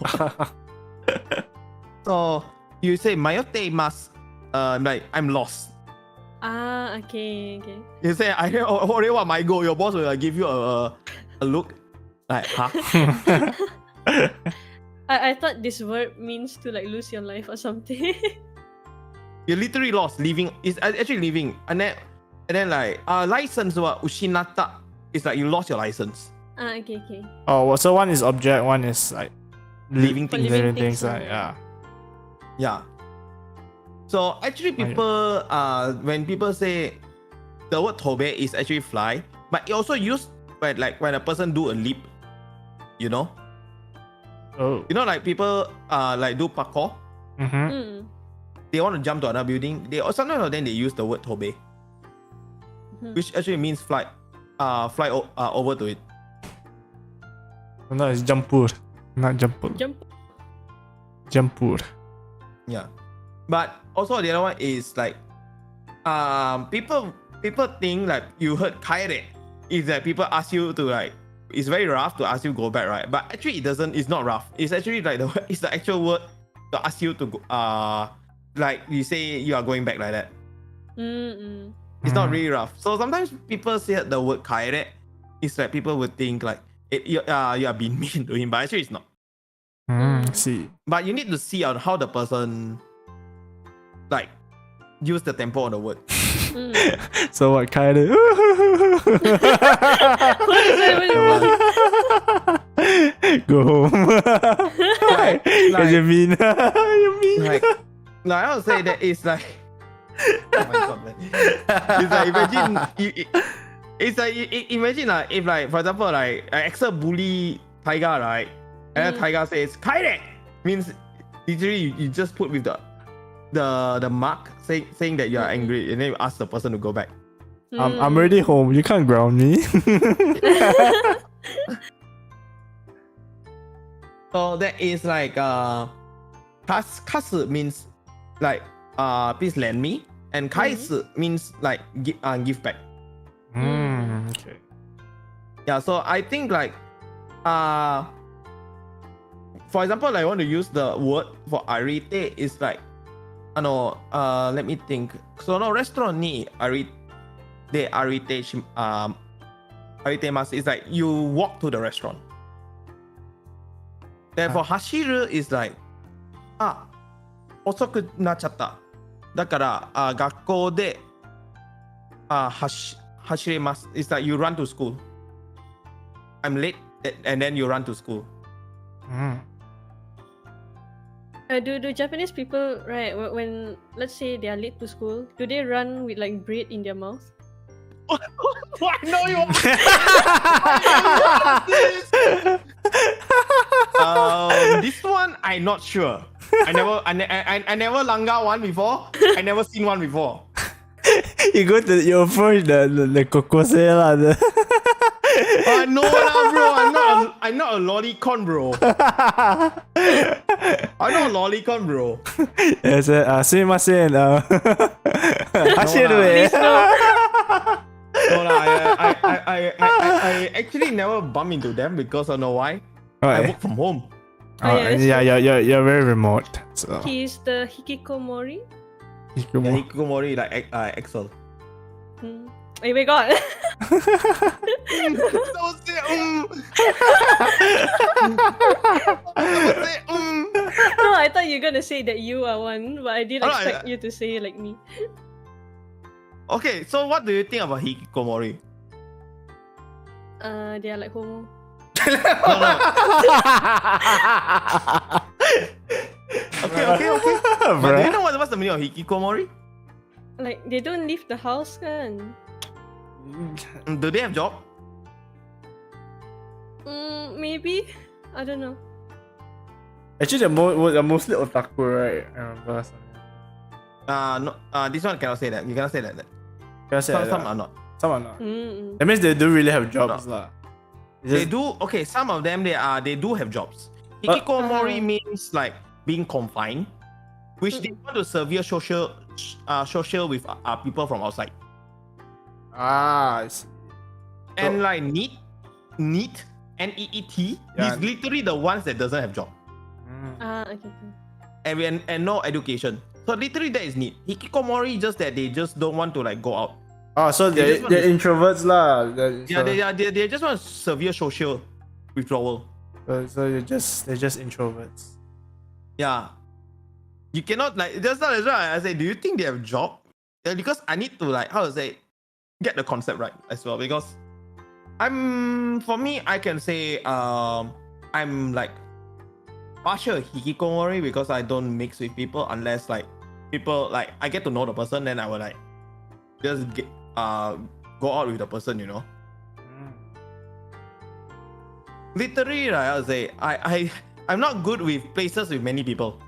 So you say Mayote mas like I'm lost. Ah, okay. You say I already want Maigo, your boss will like, give you a look. Like, huh? I thought this word means to like lose your life or something. You're literally lost, leaving. It's actually leaving. And then like license wa ushinata. It's like you lost your license. Ah, okay. Oh, well, so one is object, one is like Living things. living things like yeah. Yeah. So actually people when people say the word tobe is actually fly, but it also used when a person do a leap, you know? Oh. You know, like people like do parkour. Mm-hmm. They want to jump to another building. Sometimes then they use the word tobe, which actually means fly over to it. No, it's jumpur, not jumpur. Jumpur. Yeah, but also the other one is like people think like you heard kaire is that people ask you to like it's very rough to ask you go back, right? But actually it doesn't. It's not rough. It's actually like it's the actual word to ask you to go, like you say you are going back like that. It's not really rough. So sometimes people say the word kaire. It's like people would think like you are being mean to him, but actually it's not. See. But you need to see on how the person like use the tempo on the word. So what kind of go home? like, you mean? Like, no, I would say that it's like oh my god, man. It's like imagine if like for example like Accel bully Taiga, right? And then Taiga says kaire means literally you just put with the mark saying that you are angry, and then you ask the person to go back. I'm already home. You can't ground me. So that is like kasu means like please lend me, and kaisu means like give back. Okay. Yeah, so I think like for example, like I want to use the word for arite is like let me think. So no restaurant ni arite mas is like you walk to the restaurant. Therefore hashiru is like osoku nachatta. だから学校で走れます。It's like you run to school. I'm late, and then you run to school. Do Japanese people, right, when let's say they are late to school, do they run with like bread in their mouth? I know you. This one I'm not sure. I never langgar one before. I never seen one before. You approach the kokose lah. No lah, bro. I'm not a lolicon, bro. I'm not a lolicon, bro. Yes, sumimasen. Hashiru. No lah, I actually never bump into them because I know why. I work from home. You're very remote. So. He's the hikikomori. Hikikomori like Accel. Oh my god. Don't say Don't say No, I thought you were gonna say that you are one, but I didn't expect you to say like me. Okay, so what do you think about hikikomori? They are like homo. Okay. But do you know what's the meaning of hikikomori? Like they don't leave the house, kan? Do they have job? Maybe. I don't know. Actually, they're mostly otaku, right? I remember something. No. This one cannot say that. You cannot say that. Some are not. Some are not. Mm-mm. That means they do really have jobs, lah. They do. Okay, some of them they do have jobs. Hikikomori means like being confined, which they want to severe social with people from outside. I see. And like NEET, NEET is literally the ones that doesn't have job. Okay. And no education. So literally that is NEET. Hikikomori just that they just don't want to like go out. Oh, so they're introverts lah. They just want severe social withdrawal. So they're just introverts. Yeah. You cannot like that's not as well. I say, do you think they have job? Yeah, because I need to like how to say get the concept right as well. Because for me I can say I'm like partial hikikomori because I don't mix with people unless like people like I get to know the person, then I will like just get go out with the person, you know. Literally, right, I'll say I'm not good with places with many people.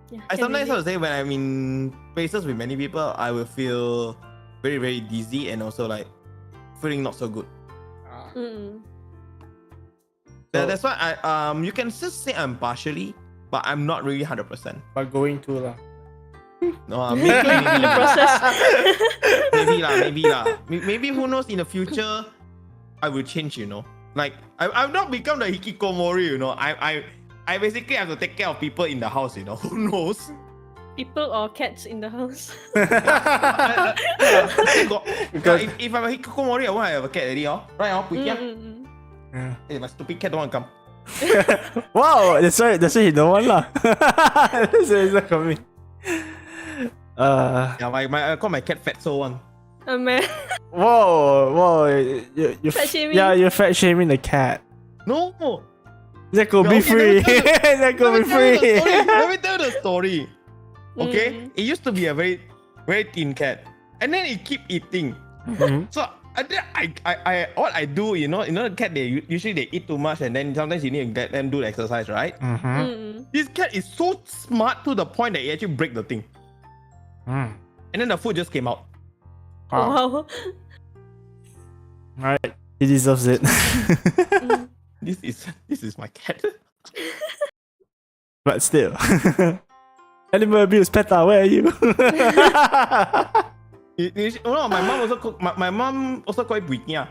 Yeah, I sometimes I would say when I'm in places with many people, I will feel very, very dizzy and also like feeling not so good. That's why you can just say I'm partially, but I'm not really 100%. But going to lah. No, maybe the process. maybe lah. Maybe who knows in the future, I will change. You know, like I've not become the hikikomori. You know, I basically have to take care of people in the house. You know, who knows? People or cats in the house. If I'm a hikikomori, I won't have a cat already. Right? Hey, my stupid cat don't want to come. Wow, that's why he don't want lah. So it's not coming. I call my cat Fatso one. Oh man. Whoa, you Fat shaming? Yeah, you're fat shaming the cat. No. That could be free. That could be free. Let me tell the story. Okay, it used to be a very, very thin cat, and then it keep eating. So I what I do, you know the cat they usually eat too much, and then sometimes you need to let them do the exercise, right? This cat is so smart to the point that it actually break the thing, and then the food just came out. Wow. Alright, he deserves it. This is my cat. But still. Animal abuse, PETA, where are you? My mom also call it Buikia.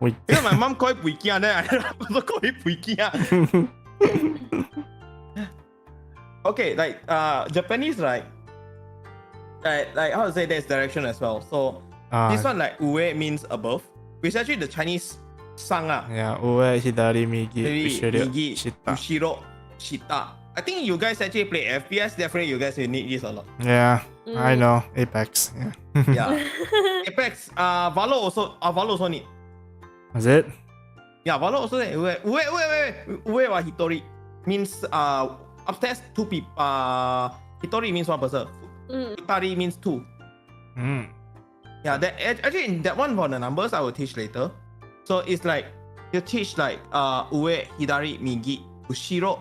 Because my mom call it Buikia, then I also call it Buikia. Okay, like Japanese, right? Like how to say there's direction as well. So this one like ue means above, which actually the Chinese sang. Yeah, ue, hidari, migi, ushiro, shita. I think you guys actually play FPS. Definitely, you guys will need this a lot. Yeah, I know. Apex. Yeah. Apex. Valo also need. Is it? Yeah, Valo also need. Ue wa hitori means upstairs 2 people. Hitori means 1 person. Futari means 2. Yeah, that actually in that one for the numbers I will teach later. So it's like you teach like ue, hidari, migi, ushiro,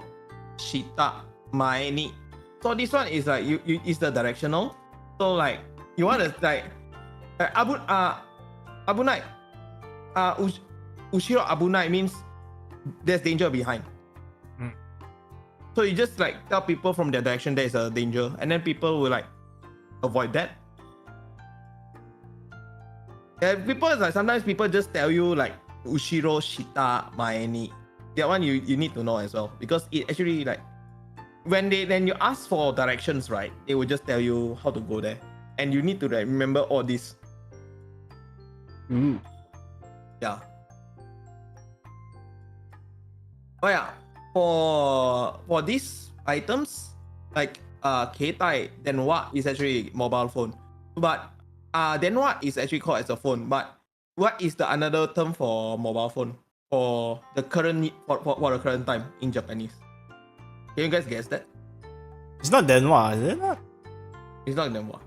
shita, mae ni. So this one is like you is the directional. So like you want to like abunai. Ushiro abunai means there's danger behind. So you just like tell people from their direction there is a danger, and then people will like avoid that. Yeah, people like sometimes people just tell you like ushiro, shita, mae ni. That one you need to know as well, because it actually like when you ask for directions, right, they will just tell you how to go there, and you need to like remember all this. Yeah. Oh yeah, for these items like keitai, denwa is actually mobile phone, but denwa is actually called as a phone. But what is the another term for mobile phone for the current for the current time in Japanese? Can you guys guess that? It's not denwa, is it? It's not denwa.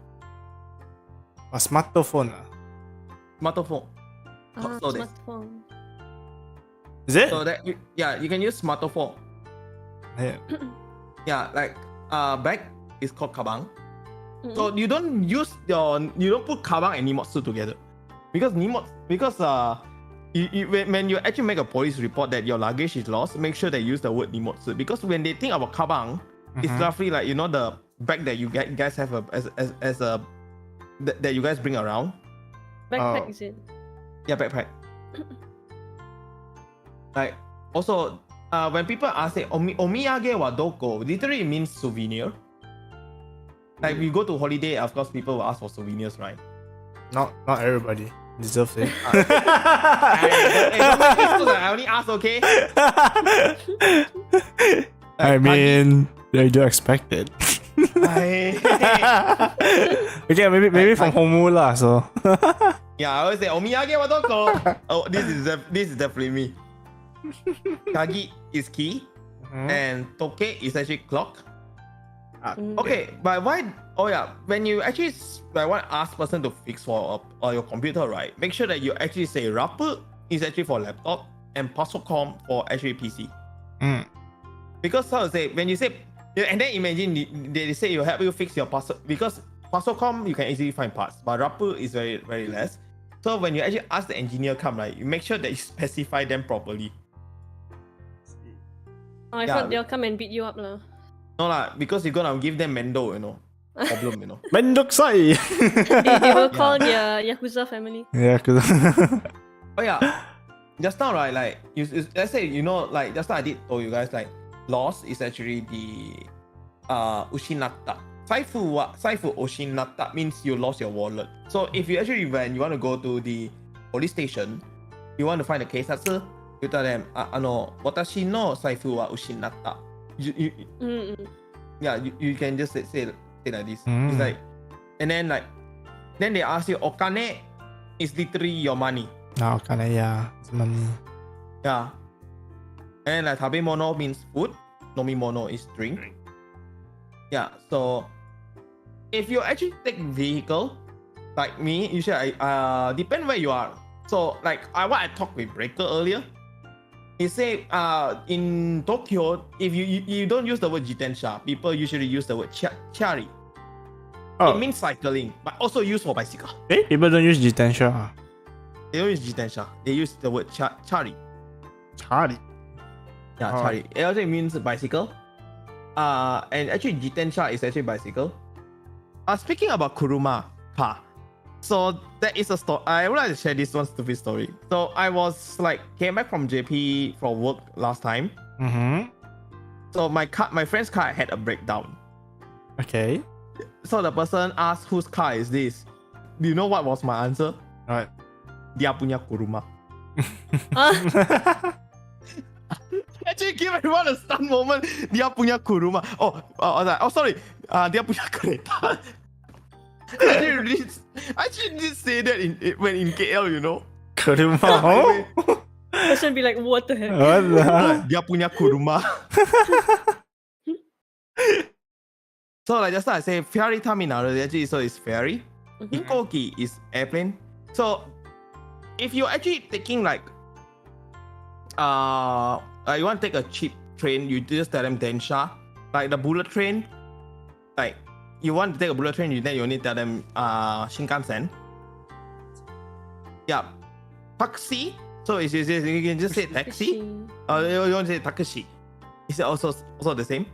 A smartphone. Smartphone. Smartphone. Is it? So that you can use smartphone. Yeah. Yeah, like bag is called kabang. So you don't put kabang and nimotsu together, because when you actually make a police report that your luggage is lost, make sure they use the word nimotsu, because when they think about kabang, it's roughly like the bag that you guys have that you guys bring around. Backpack is it? Yeah, backpack. Like also, when people ask say omiyage wa doko, literally it means souvenir. Like we go to holiday, of course, people will ask for souvenirs, right? Not everybody deserves it. I only ask, okay? I mean, they do expect it. Okay, maybe from Homu lah. So yeah, I always say omiyage wa doko. Oh, this is definitely me. Kagi is key, and toke is actually clock. Okay, but why? Oh yeah, when you actually want to ask person to fix for your computer, right? Make sure that you actually say rapu is actually for laptop and pasocom for actually PC. Because how to say, when you say, and then imagine they say you help you fix your because pasocom you can easily find parts, but rapu is very very less. So when you actually ask the engineer come, right, you make sure that you specify them properly. Oh, I thought they'll come and beat you up lah. No lah, because you're gonna give them mendo, problem, Mendoksai. They will call their Yakuza family. Yeah, Oh yeah, just now, right, like let's say like just now I did told you guys like loss is actually the ushinatta. Saifu oshinata means you lost your wallet. So if you actually, when you want to go to the police station, you want to find a case answer, you tell them, watashi no saifu wa ushinata. Yeah, you can just say like this. It's like, and then they ask you, okane is literally your money. No, okane, yeah, it's money. Yeah. And like tabemono means food, nomimono is drink. Yeah, so if you actually take vehicle, like me, usually depend where you are. So like what I talked with Breaker earlier, he say in Tokyo, if you don't use the word jitensha, people usually use the word chari. It means cycling, but also used for bicycle. Hey, people don't use jitensha. They don't use jitensha. They use the word chari. Chari. Yeah, chari. It also means bicycle. And actually jitensha is actually bicycle. Speaking about kuruma, car. So that is a story. I would like to share this one stupid story. So I was came back from JP for work last time. So my friend's car had a breakdown. Okay. So the person asked, whose car is this? Do you know what was my answer? Right. Dia punya kuruma. Actually give everyone a stun moment. Dia punya kuruma. I was like, sorry. Dia punya kereta. I actually did say that when in KL, Kuruma. Person be like, what the heck? Dia punya kuruma. So like just now I say ferry terminal actually, so it's ferry. Hikoki is airplane. So if you're actually taking you want to take a cheap train, you just tell them densha. Like the bullet train, like you want to take a bullet train, then you need to tell them Shinkansen. Yeah. Taxi. So you can just say taxi. You want to say takeshi. It's also the same.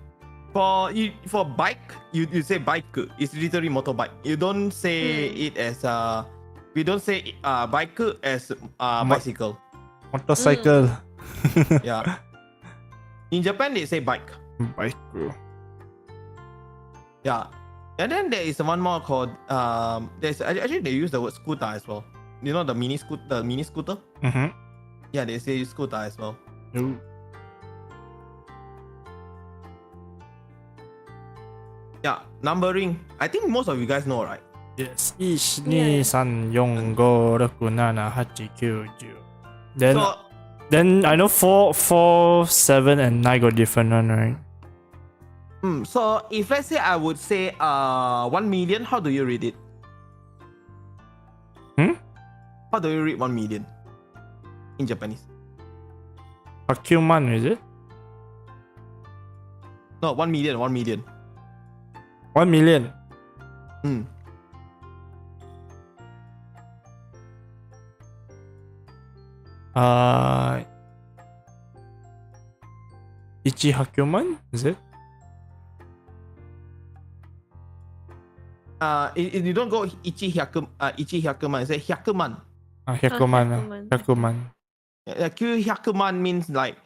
For bike, you say bike. It's literally motorbike. You don't say it as we don't say bike as bicycle. Motorcycle. Yeah. In Japan, they say bike. Bike. Yeah. And then there is one more called there's actually they use the word scooter as well. You know the mini scooter? Yeah, they say scooter as well. Yeah, numbering. I think most of you guys know, right? Yes. 1, 2, 3, 4, 5, 6, 7, 8, 9, 10. Then I know 4, 7, and 9 got different one, right? So if let's say I would say 1 million, how do you read it? How do you read 1 million in Japanese? Hakuman, is it? No, 1 million. 1 million. Mm. Ichi Hakuman, is it? You don't go Ichi Hyakuman, it's a Hyakuman. Hyakuman. Hyakuman. Q Hyakuman means like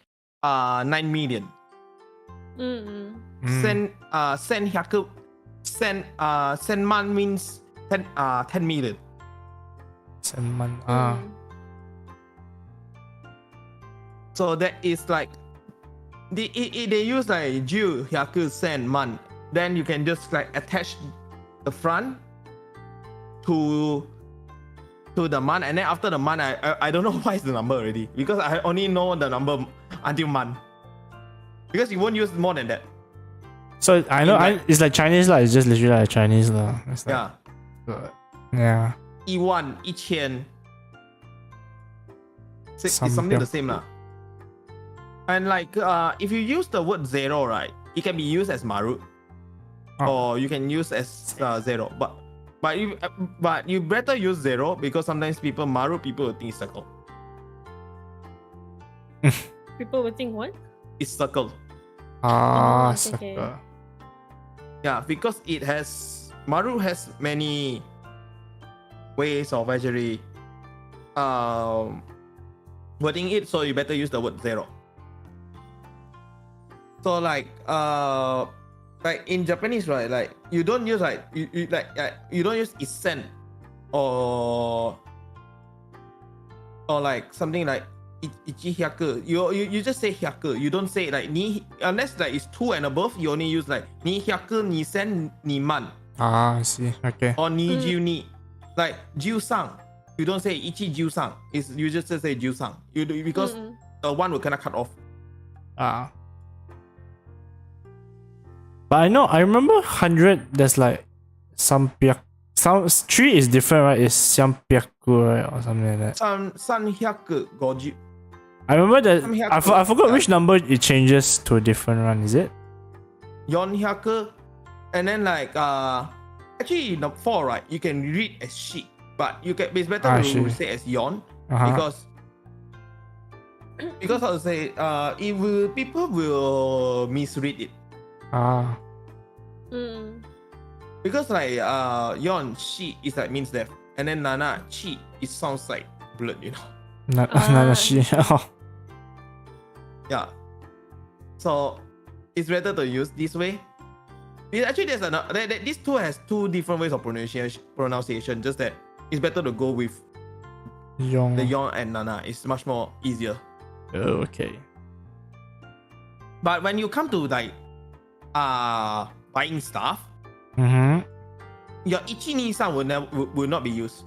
9 million. Sen Senman means 10 million. Senman. So that is like they use like Ju, Hyaku, Sen, Man. Then you can just like attach the front to the Man, and then after the Man, I don't know why is the number already, because I only know the number until Man, because you won't use more than that. So I know it's like Chinese lah. It's just literally like Chinese lah. Yeah. Yeah. 1,000, 1,000. It's something the same lah. And like if you use the word zero, right, it can be used as maru, or you can use as zero. But you better use zero, because sometimes people will think it's circle. People will think what? It's circle. Circle. Okay. Yeah, because maru has many ways of actually wording it, so you better use the word zero. So like in Japanese, right, like you don't use like you don't use isen or like something like ichi hyaku. You just say hyaku. You don't say like ni, unless like it's 2 and above. You only use like ni hyaku, ni sen, ni man. I see. Okay. Or ni jiu ni, like jiu sang. You don't say ichi jiu sang. You just say jiu sang. You do, because the one will kind of cut off. But I remember 100, there's like some 3 is different, right? It's Sampiaku, right? Or something like that. Sanhyaku goju. I remember that. I forgot which number it changes to a different one, is it? Yonhyaku. And then like actually the 4, right, you can read as shi, but it's better to say as yon, because how to say people will misread it. Because like yon shi is like means death, and then nana chi, it sounds like blood, you know. Nana shi. Yeah. So it's better to use this way. Actually, these two has 2 different ways of pronunciation. Just that it's better to go with Yong. the yon and nana. It's much more easier. Oh, okay. But when you come to like buying stuff, your ichi ni san will not be used.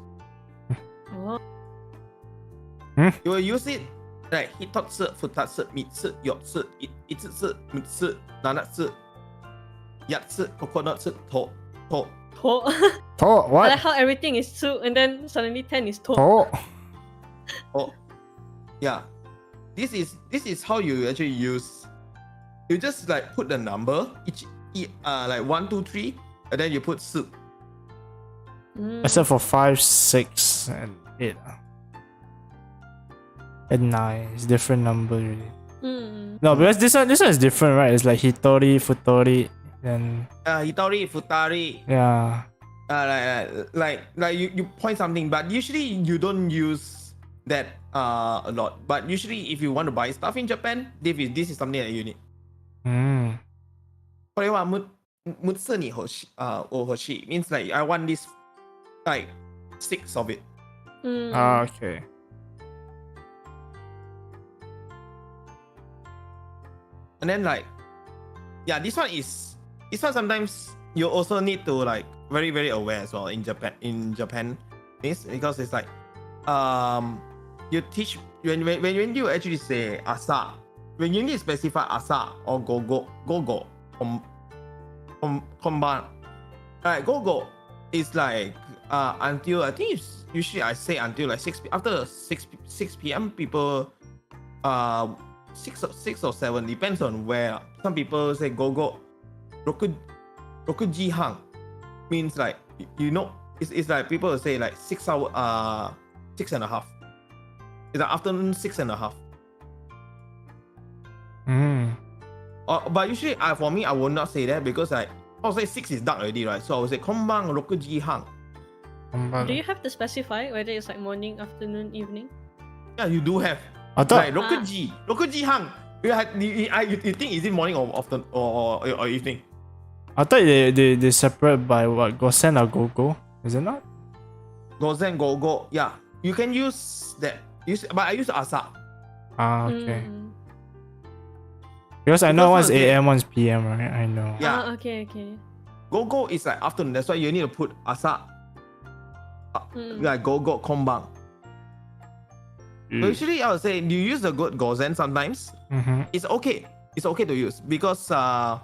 You will use it like hitotsu, futatsu, mitsu, yotsu, itsu, mitsu, nanatsu, yatsu, kokonotsu, to. What? I like how everything is 2 and then suddenly 10 is to. Yeah. This is how you actually use. You just like put the number like 1, 2, 3, and then you put su. Except for 5, 6, and 8. And 9 is different number really. No, because this one is different, right? It's like hitori, futori, and hitori, futari. Yeah. Like you point something, but usually you don't use that a lot. But usually if you want to buy stuff in Japan, this is something that you need. これは6つに欲しい means like I want this like 6 of it. Okay. And then like this one sometimes you also need to like very, very aware as well in Japan because it's like you teach when you actually say asa, when you need to specify asa or gogo combine. Right, gogo is like until I think it's usually I say until like 6 after 6 p.m. people 6 or 7 depends on where. Some people say gogo rokuji hang means like you know, it's like people will say like 6 hour, 6.5. It's like afternoon 6.5. But usually, for me, I will not say that because like I would say 6 is dark already, right? So I would say konban rokuji hang. Do you have to specify whether it's like morning, afternoon, evening? Yeah, you do have. I thought Like rokuji hang. You think is it morning or afternoon or evening? I thought they separate by what, gosen or gogo? Is it not? Gozen, gogo. Yeah, you can use that. But I use asa. Ah, okay. Because I know one's AM, one's PM, right? I know. Yeah. Okay. Gogo is like afternoon. That's why you need to put asa. Like gogo konban. So usually I would say you use the good gozen sometimes. It's okay. It's okay to use because like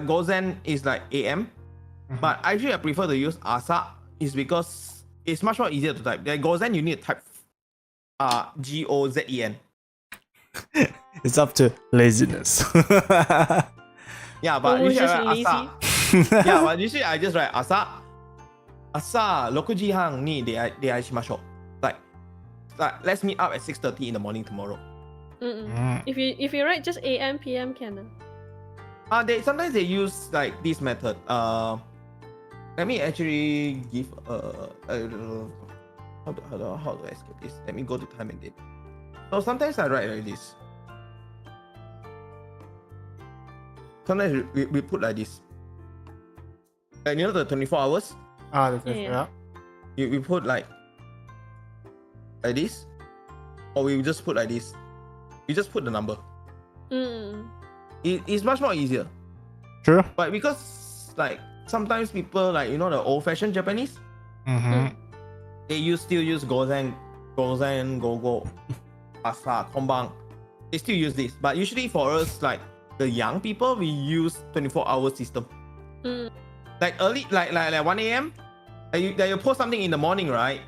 gozen is like AM, but actually I prefer to use asa is because it's much more easier to type. Like gozen you need to type GOZEN. It's up to laziness. Yeah, but usually I write asa. Yeah, but usually I just write asa. Asa rokuji hang ni de shimasho. Like let's meet up at 6:30 in the morning tomorrow. If you write just AM, PM can. They sometimes they use like this method. Let me actually give how do I escape this? Let me go to time and date. So sometimes I write like this. Sometimes we put like this. Like you know the 24 hours? Yeah. We put like this. Or we just put like this. You just put the number. It's much more easier. True. But because like sometimes people like the old-fashioned Japanese, they still use gozen, gogo, asa, konban. They still use this. But usually for us, like the young people, we use 24-hour system. Like early, like 1 a.m. Like you post something in the morning, right?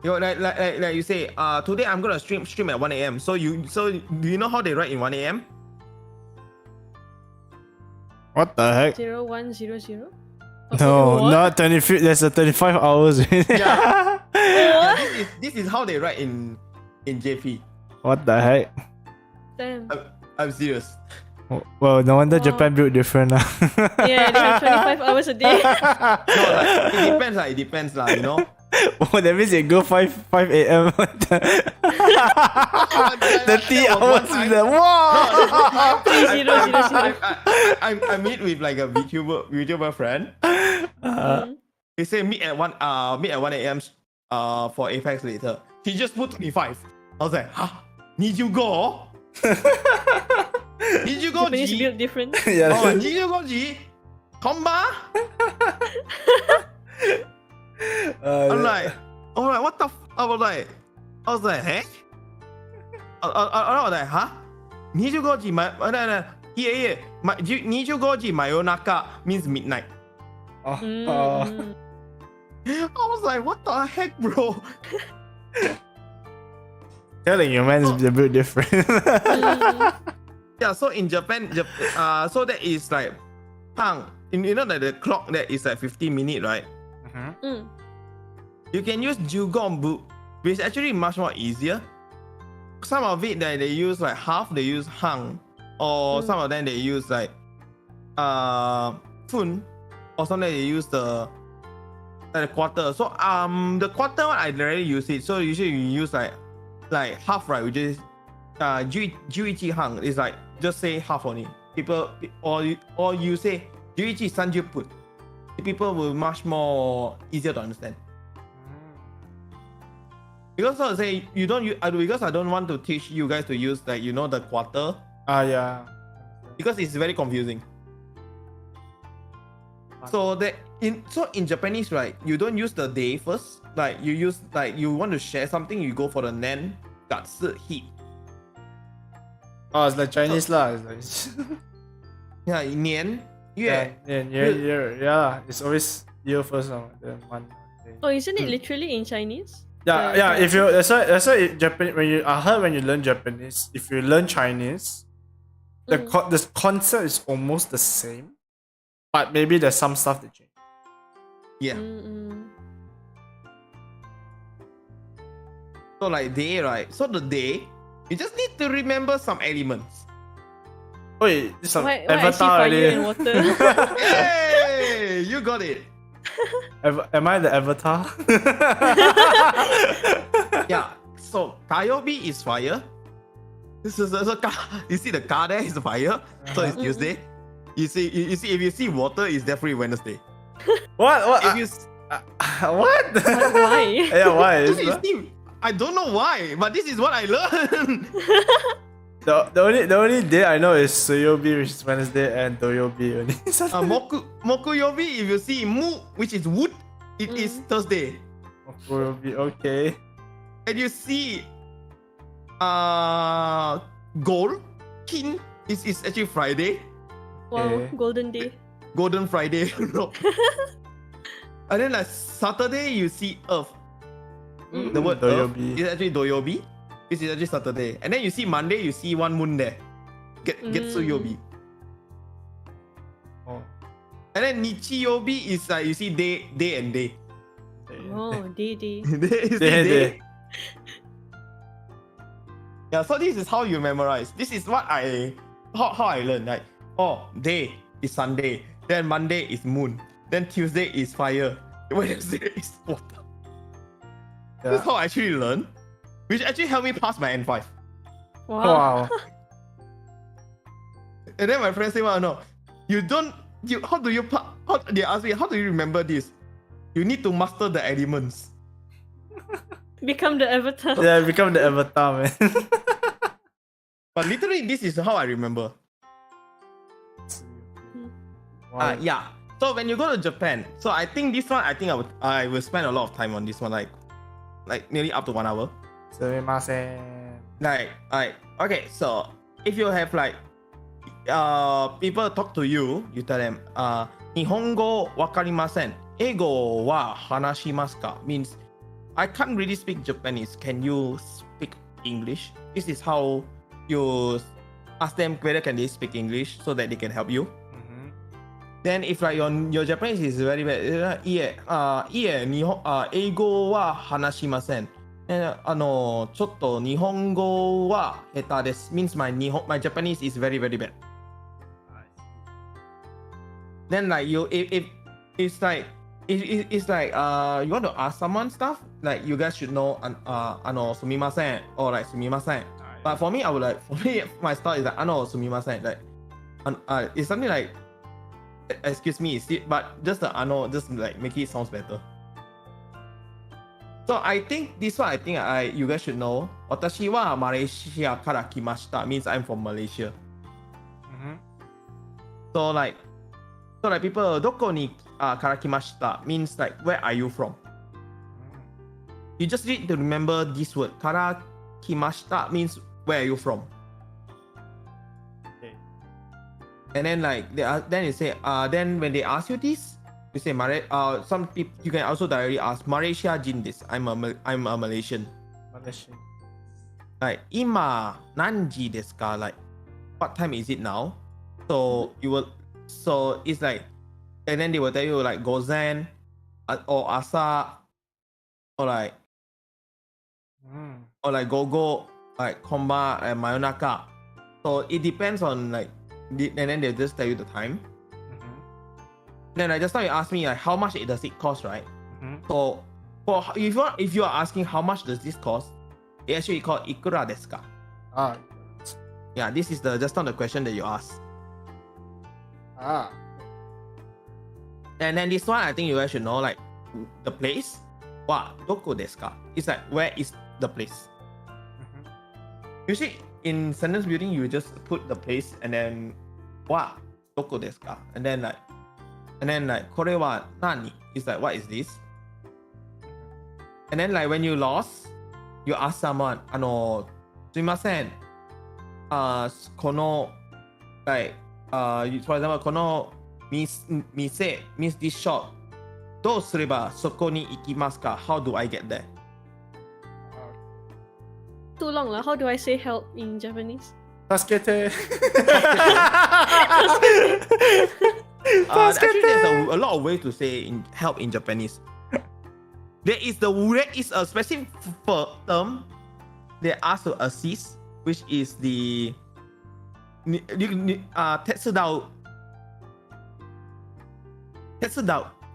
Like you say, today I'm gonna stream at 1 a.m. So do you know how they write in 1 a.m.? What the heck? 0100? No, not 25. There's a 25 hours. Yeah. This is how they write in JP. What the heck? Damn. I'm serious. Well, no wonder Japan built different. Yeah, they have 25 hours a day. No, like, it depends, you know. Oh, that means it go 5 a.m. 30 hours with the wow. 3000. I meet with like a VTuber friend. He say meet at 1 a.m. For Apex later. He just put 25. I was like, huh? Need you go? Need you go, Japanese G? build different. Oh, need you go, G? Komba? I'm like, what the I was like, hey? I was like, huh? Need you go, G? Yeah. Need you go, G? Mayonaka means midnight. Oh. I was like, what the heck, bro? Telling you, man, it's a bit different. Yeah, so in Japan, so that is like, like the clock that is like 15 minutes, right? You can use Jugonbu, which is actually much more easier. Some of it that they use like half, they use hang, or some of them they use like fun, or sometimes they use the quarter. So the quarter one I rarely use it. So usually you use like half, right? Which is Juichi hang is like just say half only. People or you say Juichi sanjuput. People will much more easier to understand. Because I say you don't use, because I don't want to teach you guys to use like the quarter. Yeah. Because it's very confusing. So in Japanese, right, you don't use the day first. Like you use you want to share something, you go for the nen gatsu heat. Oh, it's like Chinese lah. It's like Yeah, nian. Yeah. It's always year first, then month. Oh, isn't it literally in Chinese? Yeah. If you that's why Japanese. I heard when you learn Japanese, if you learn Chinese, the concept is almost the same. but maybe there's some stuff that change. Yeah. Mm-mm. So like day, right? So the day, you just need to remember some elements. Wait, this is Why I see Avatar fire already. and water? Hey, you got it. Am I the Avatar? Yeah. So Kayobi is fire. This is you see the car there is fire. So it's Tuesday. You see if you see water, it's definitely Wednesday. What? If you What? Why? Yeah, why? you see, I don't know why, but this is what I learned. The only day I know is Suyobi, which is Wednesday, and Doyobi only. Mokuyobi, if you see Mu, which is wood, it is Thursday. Mokuyobi, okay. And you see gold, kin is actually Friday. Wow, Okay. golden day. Golden Friday. And then like Saturday, you see Earth. The word Doyobi. Earth is actually Doyobi. This is actually Saturday. And then you see Monday, you see one moon there. Getsuyobi. Oh. And then Nichiyobi is like you see day and day. Oh, day. Day is Day. day. Yeah, so this is how you memorize. This is what how I learned. Like, day is Sunday. Then Monday is moon. Then Tuesday is fire. Wednesday is water. This is how I actually learned. Which actually helped me pass my N5. Wow. And then my friends say, well, no, how they ask me, how do you remember this? You need to master the elements. Become the avatar. Yeah, become the Avatar, man. But literally, this is how I remember. Wow. Yeah. So when you go to Japan, so I think this one, I will spend a lot of time on this one, like nearly up to 1 hour. Sumimasen. Okay, so if you have people talk to you, you tell them, Nihongo wakarimasen. Eigo wa hanashimasu ka? Means, I can't really speak Japanese. Can you speak English? This is how you ask them whether can they speak English so that they can help you. Then if your Japanese is very bad, eigo wa hanashimasen. ちょっと日本語は下手です。Means my Japanese is very, very bad. Then if it's like you want to ask someone stuff, like you guys should know すみません or like すみません. But for me, my style is like すみません. Like it's something like excuse me, but just the just like make it sounds better. So I think this one, you guys should know. 私はマレーシアから来ました means I'm from Malaysia. So like people どこにから来ました means like where are you from? You just need to remember this word. から来ました means where are you from? Okay. And then then you say then when they ask you this, you say some people you can also directly ask Malaysia Jin this. I'm a Malaysian. Malaysian. Like 今何時ですか? Like what time is it now? So it's like, and then they will tell you like 午前 or 朝 or like 午後 like こんばん真夜中. So it depends on like and then they'll just tell you the time. Then just now you asked me like how much does it cost, right? So if you are asking how much does this cost, it actually called ikura desu ka? Yeah, this is just now the question that you asked. And then this one, I think you guys should know like the place. Wa doko desu ka? It's like where is the place? Usually in sentence building, you just put the place and then wa doko desu ka? And then like これは何? It's like what is this? And then like when you lost, you ask someone すみません この like for example この店 means this shop どうすればそこに行きますか? How do I get there? Too long lah. How do I say help in Japanese? Tasukete. Actually, there's a lot of ways to say help in Japanese. There is a specific term they ask to assist, which is the Tetsudao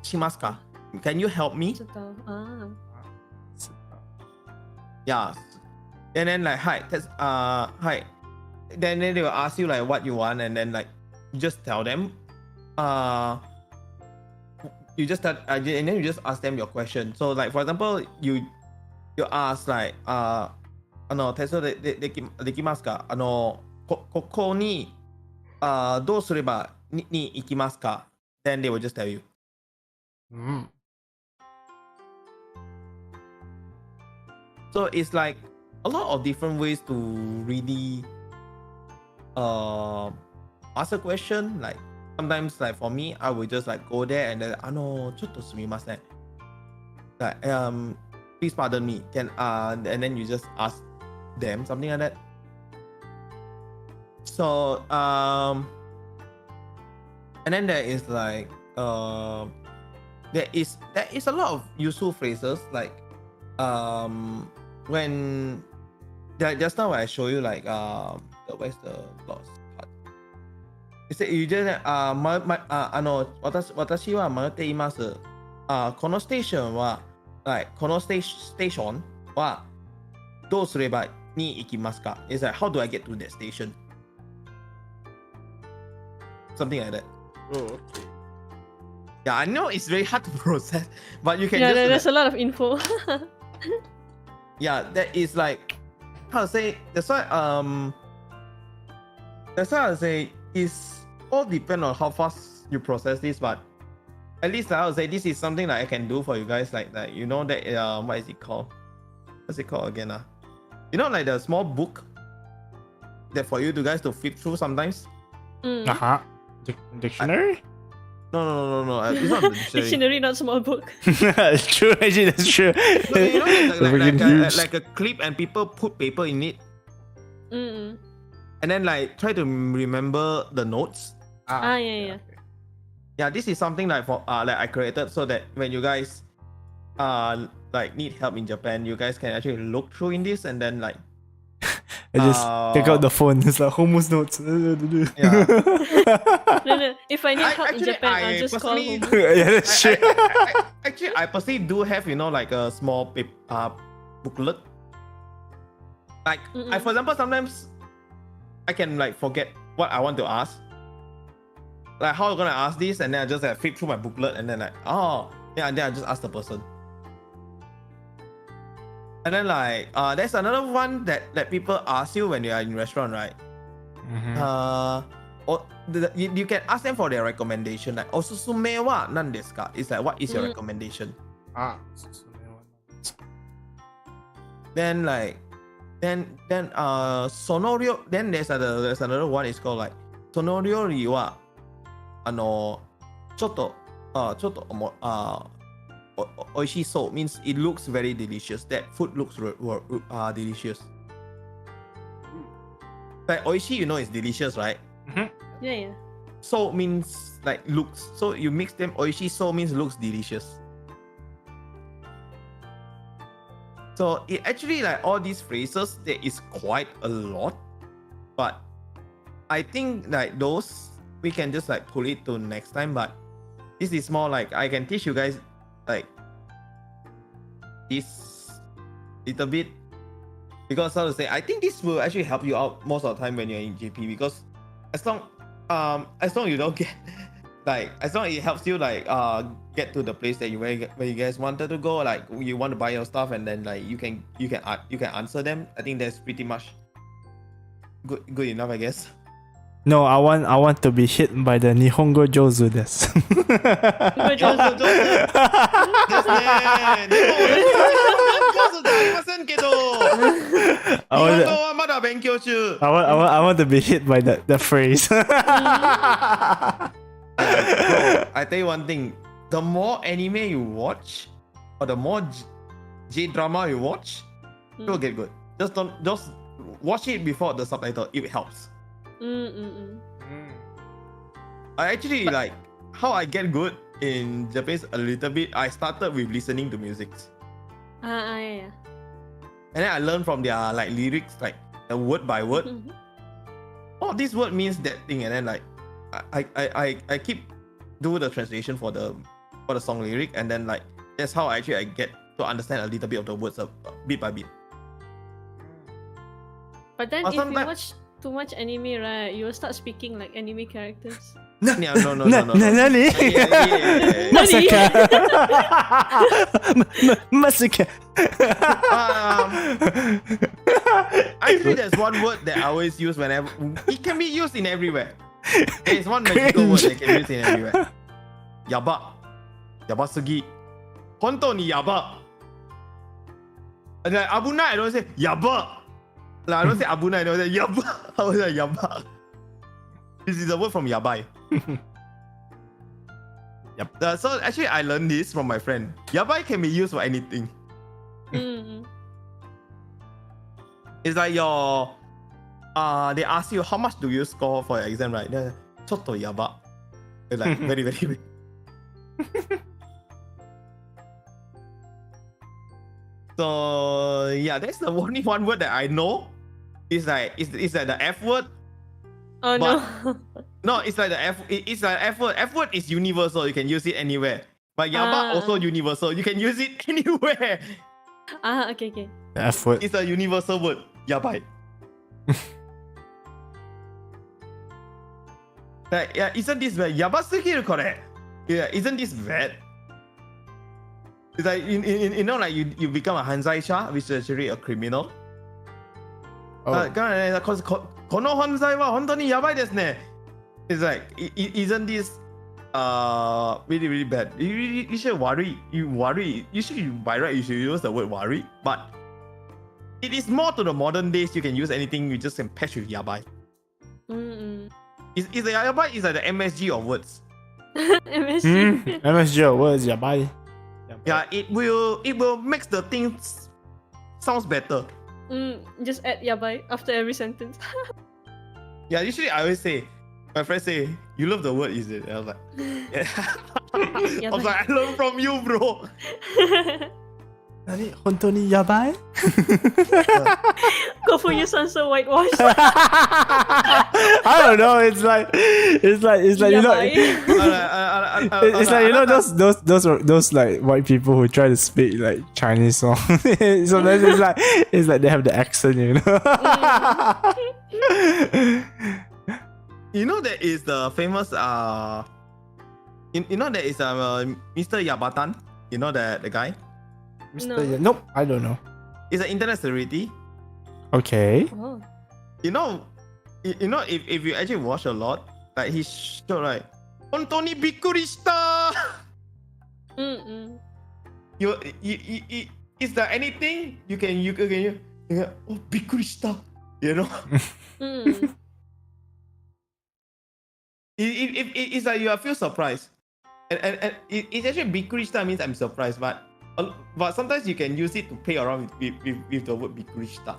shimasu ka? Can you help me? Yeah. And then like hi. Then they will ask you like what you want, and then like you just tell them. You just start, and then you just ask them your question. So like for example, you ask like Tetsu dekimasu ka? Koko ni dou sureba ni ikimasu ka? Then they will just tell you. So it's like a lot of different ways to really ask a question. Like sometimes, like for me, I would just like go there and then chotto sumimasen. Like please pardon me. And then you just ask them something like that. So and then there is like there is a lot of useful phrases like when just now I show you like where's the lost part? You say you just 私は迷っています。このステーションは like このステーションはどうすればに行きますか? It's like how do I get to that station? Something like that. Oh, okay. Yeah, I know it's very hard to process, but you can there's a lot of info. Yeah, that is like how to say. That's why I say it's all depend on how fast you process this, but at least I would say this is something that I can do for you guys. Like that, you know that what is it called? What's it called again? You know, like the small book that for you guys to flip through sometimes. Dictionary? No. It's not the dictionary. Dictionary, not small book. It's true. Actually, that's true. No, you know, like a clip, and people put paper in it, and then like try to remember the notes. Yeah. Yeah, this is something like for like I created so that when you guys like need help in Japan, you guys can actually look through in this and then like I just take out the phone. It's like Homu's notes. Yeah. No. If I need help in Japan, I'll just call Homu. Yeah, that's true. Actually, I personally do have, you know, like a small booklet. Like, for example, sometimes I can like forget what I want to ask. Like, how am I gonna ask this? And then I just like flip through my booklet and then like, and then I just ask the person. And then like, there's another one that people ask you when you are in restaurant, right? You can ask them for their recommendation. Like, osusume wa nan desu ka? It's like, what is your recommendation? Then like, then sonorio. Then there's another one. It's called like sonoryori wa chotto oishisou means it looks very delicious. That food looks delicious. Like oishi, you know, is delicious, right? Yeah. So means like looks. So you mix them. Oishi so means looks delicious. So it actually like all these phrases, there is quite a lot, but I think like those we can just like pull it to next time. But this is more like I can teach you guys like this little bit, because how to say, I think this will actually help you out most of the time when you're in JP, because as long you don't get like, as long as it helps you like get to the place that where you guys wanted to go, like you want to buy your stuff, and then like you can answer them. I think that's pretty much good enough, I guess. No, I want to be hit by the Nihongo jouzu desu. I want to be hit by the phrase. Bro, I tell you one thing. The more anime you watch, or the more J-drama you watch, you'll get good. Just watch it before the subtitle. It helps. I actually like how I get good in Japanese a little bit. I started with listening to music, Yeah. and then I learned from their like lyrics, like word by word. Oh, this word means that thing, and then like I keep do the translation for the song lyric, and then like that's how I get to understand a little bit of the words bit by bit. But then if you watch too much anime, right, you will start speaking like anime characters. No. Nani? Masaka. Actually, there's one word that I always use whenever. It can be used in everywhere. There's one magical word that can be used in everywhere. Yaba. Yabasugi. Hontou ni yaba. And like abuna, I don't say yaba. Like, I don't say abuna, I don't say yaba. I was like yaba. This is a word from yabai. Yep. So actually, I learned this from my friend. Yabai can be used for anything. It's like your they ask you how much do you score for your exam, right? They're chotto yaba. It's like very, very big. So yeah, that's the only one word that I know. It's like the F word. Oh no. No, it's like the F. It's like F word. F word is universal. You can use it anywhere. But yaba also universal. You can use it anywhere. Okay. The F word. It's a universal word. Yabai. Like, yeah, isn't this bad? Yabasugiru kore. Yeah, isn't this bad? It's like you know, like you become a hanzaisha, which is actually a criminal. Because kono hanzai wa hontou yabai desu ne. It's like, isn't this really, really bad? You should worry. You should, by right, you should use the word worry. But it is more to the modern days. You can use anything. You just can patch with yabai. Is the yabai is like the MSG of words. MSG of words, yabai. Yeah, it will make the things sounds better. Just add yabai after every sentence. Yeah, usually I always say, my friends say, you love the word, is it? And I was like, yeah. I was like, I learned from you, bro. Nani? Hontou ni yabai? Kofo, you sound so whitewashed. I don't know. It's like you know. It's like, you know, those like white people who try to speak like Chinese song. Sometimes it's like they have the accent, you know. You know there is the famous you know there is Mr. Yabatan. You know the guy. No. Nope, I don't know. He's an internet celebrity. Okay. Oh. You know if you actually watch a lot, like he showed like hontou ni bikkuri shita. You is there anything you can oh bikkuri shita, you know. It's like you feel surprised, and it's actually bikkuri shita means I'm surprised, but sometimes you can use it to play around with the word bikkuri shita.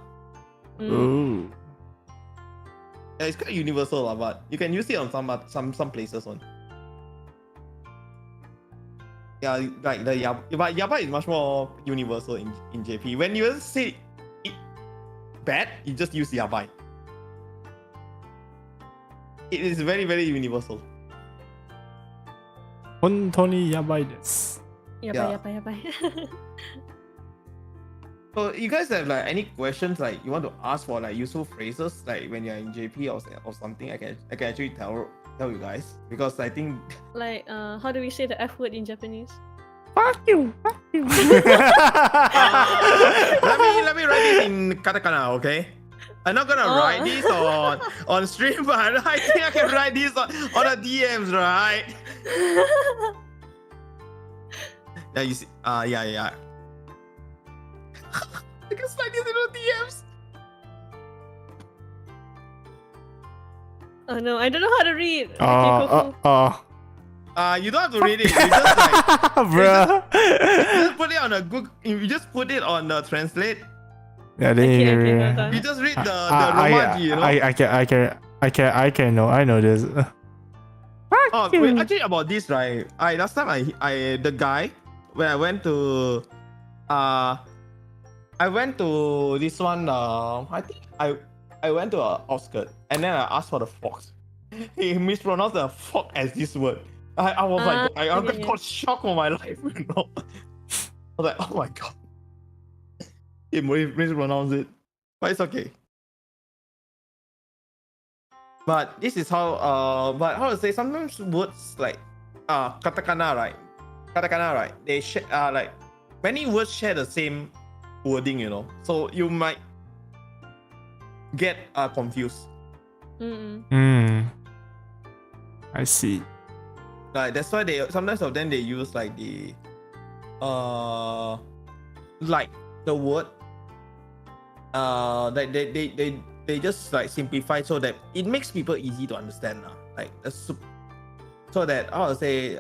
Ooh. Yeah, it's quite universal, but you can use it on some places on. Yeah, like the but yaba is much more universal in JP. When you say it bad, you just use yabai. It is very, very universal. Hontou ni yabai desu. Yabai. So you guys have like any questions like you want to ask for like useful phrases like when you're in JP or something? I can actually tell you guys, because I think like how do we say the F word in Japanese? Fuck you. let me write this in katakana, okay? I'm not gonna write this on stream, but I think I can write this on the DMs, right? Yeah, you see, yeah. I can slide this into DMs. Oh no, I don't know how to read. You don't have to read it. You just like, bruh. you just put it on a Google. You just put it on the translate. Yeah, Okay, You just read the Romaji, you know. I can know. I know this. Fuck Oh, wait, actually about this, right? Last time the guy when I went to this one. I think I went to an outskirt and then I asked for the fox. He mispronounced the fox as this word. I was like, I got shocked for my life. You know? I was like, oh my god, he mispronounced it, but it's okay. But this is how but how to say, sometimes words like katakana, right? Katakana, right? They like many words share the same wording, you know. So you might get confused. I see. Like that's why they sometimes of them they use like the like the word like they just like simplify so that it makes people easy to understand like so that how to say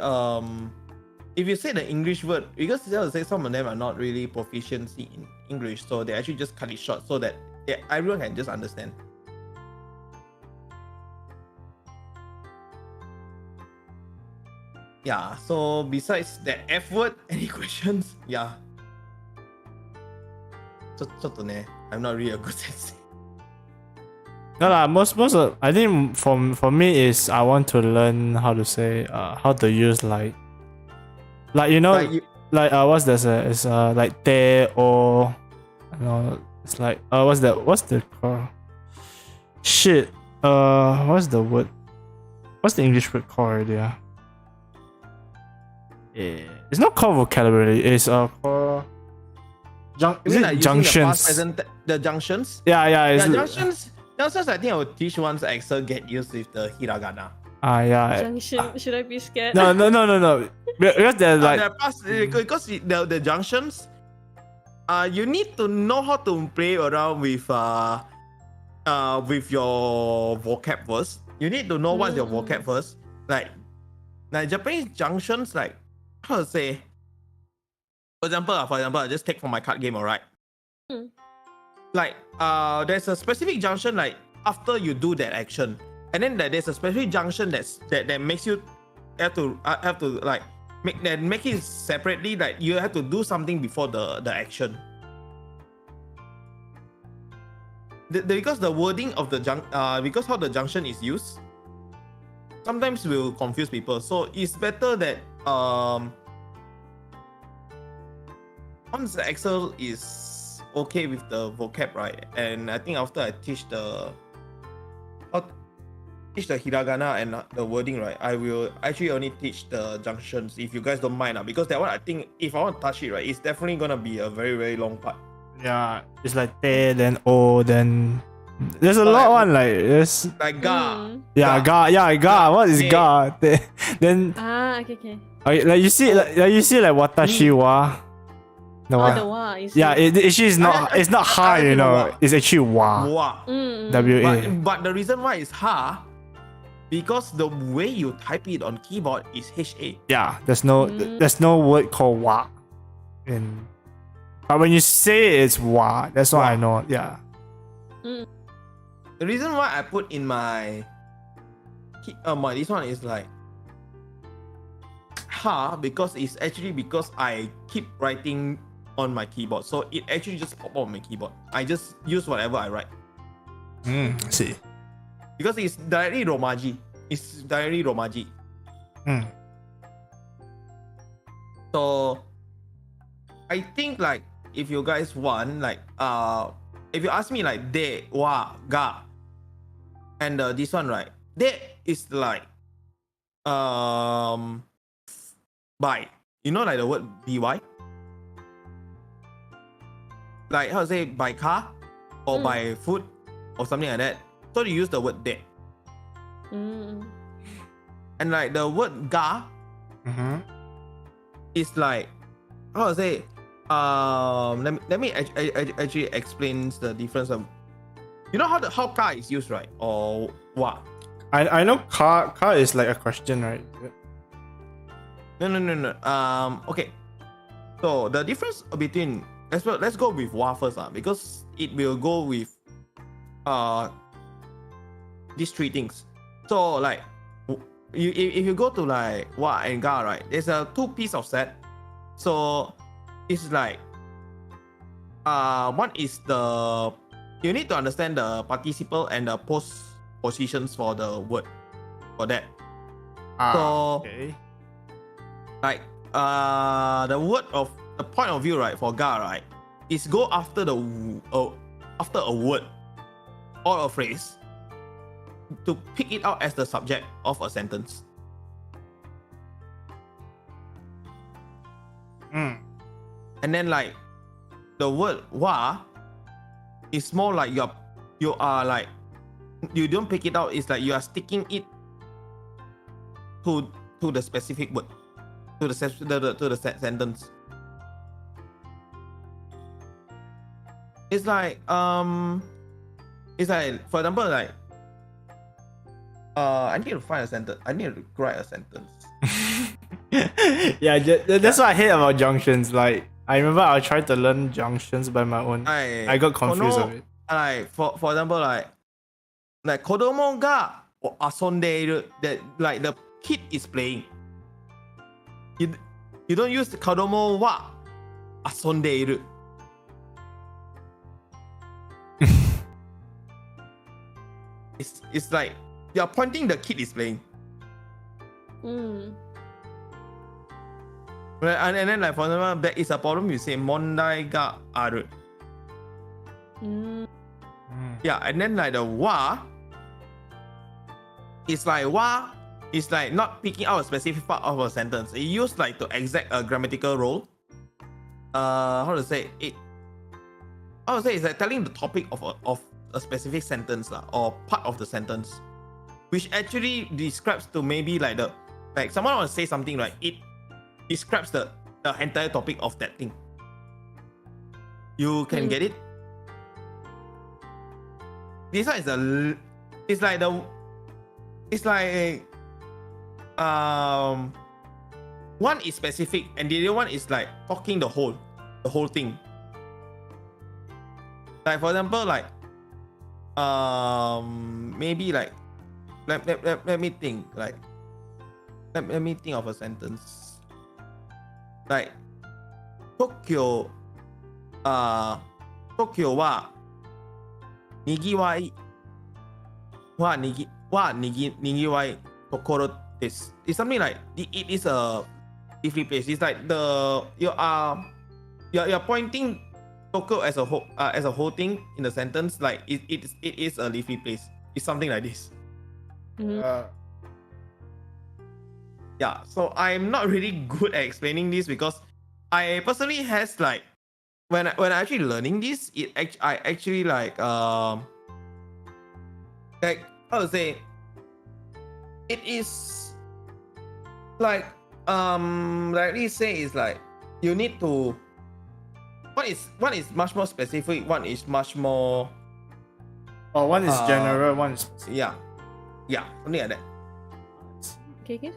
if you say the English word, because how to say some of them are not really proficiency in English, so they actually just cut it short so that everyone can just understand. Yeah, so besides the F word, any questions? Yeah. I'm not really a good sensei. No, most of, I think for me is I want to learn how to say how to use like you know like what's this it's like te or you know, it's like what's the called? Shit. What's the word? What's the English word called already? Yeah. It's not called vocabulary, it's called junctions. The junctions? Yeah, junctions. Junctions, I think I will teach once Axel get used with the hiragana. Yeah. Junction. Should I be scared? No. Because they're like because the junctions, you need to know how to play around with your vocab first. You need to know what's your vocab first. Like Japanese junctions, like how to say. For example, I just take from my card game, alright? Like there's a specific junction like after you do that action, and then there's a specific junction that makes you have to like make it separately, like you have to do something before the action. Because the wording of the because how the junction is used sometimes will confuse people, so it's better that once the Axel is okay with the vocab, right? And I think after I teach the hiragana and the wording, right, I will actually only teach the junctions if you guys don't mind, because that one I think if I want to touch it, right, it's definitely gonna be a very, very long part. Yeah, it's like te, then o, then there's a lot one like there's like ga. Ga. What is ga? Then okay. Like you see like watashi wa. The wa is it actually is not. It's not ha, you know. It's actually wa. W-A. But the reason why it's ha, because the way you type it on keyboard is H-A. Yeah, there's no word called wa. But when you say it, it's wa. That's what I know. Yeah. The reason why I put in my this one is like ha, because it's actually because I keep writing on my keyboard, so it actually just pop on my keyboard. I just use whatever I write. I see. Because it's directly Romaji. So I think like if you guys want, like if you ask me like de, wa, ga, and this one, right, de is like by, you know, like the word by, like how to say by car or by food or something like that, so you use the word de. And like the word ga is like how to say, let me actually explain the difference of, you know how car is used, right? Or what? I know car is like a question, right? No. Okay. So the difference between, let's go with wa first, because it will go with these three things. So like if you go to like wa and ga, right, there's a 2 piece of set. So it's like one is the you need to understand the participle and the post positions for the word for that. So okay. like the word of the point of view, right, for ga, right, is go after the after a word or a phrase to pick it out as the subject of a sentence. And then like the word wa is more like you are like you don't pick it out, it's like you are sticking it to the specific word, to the sentence. It's like for example, like I need to find a sentence. I need to write a sentence. Yeah, that's what I hate about junctions. Like I remember I tried to learn junctions by my own. I got confused of it. Like for example, like kodomo ga asondeiru, that like the kid is playing. You don't use kodomo wa asondeiru. It's like you're pointing the kid is playing. Right, and then like for example, there is a problem, you say mondai ga aru. Yeah, and then like the wa is like not picking out a specific part of a sentence. It used like to exact a grammatical role. How to say it? How to say it's like telling the topic of a specific sentence or part of the sentence, which actually describes to maybe like someone wants to say something, right? It describes the entire topic of that thing. You can get it? This one is one is specific and the other one is like talking the whole thing. Like for example, like maybe like let me think, like let me think of a sentence. Like Tokyo wa nigiwai wa nigiwai tokoro desu. It's something like it is a lively place. It's like you're pointing Tokyo as a whole thing in the sentence, like it is a lively place. It's something like this. Yeah, so I'm not really good at explaining this because I personally has like when I actually learning this, I actually like how to say, it is like likely say is like you need to one is much more specific, one is much more one is general, one is specific. Yeah, something like that. Okay.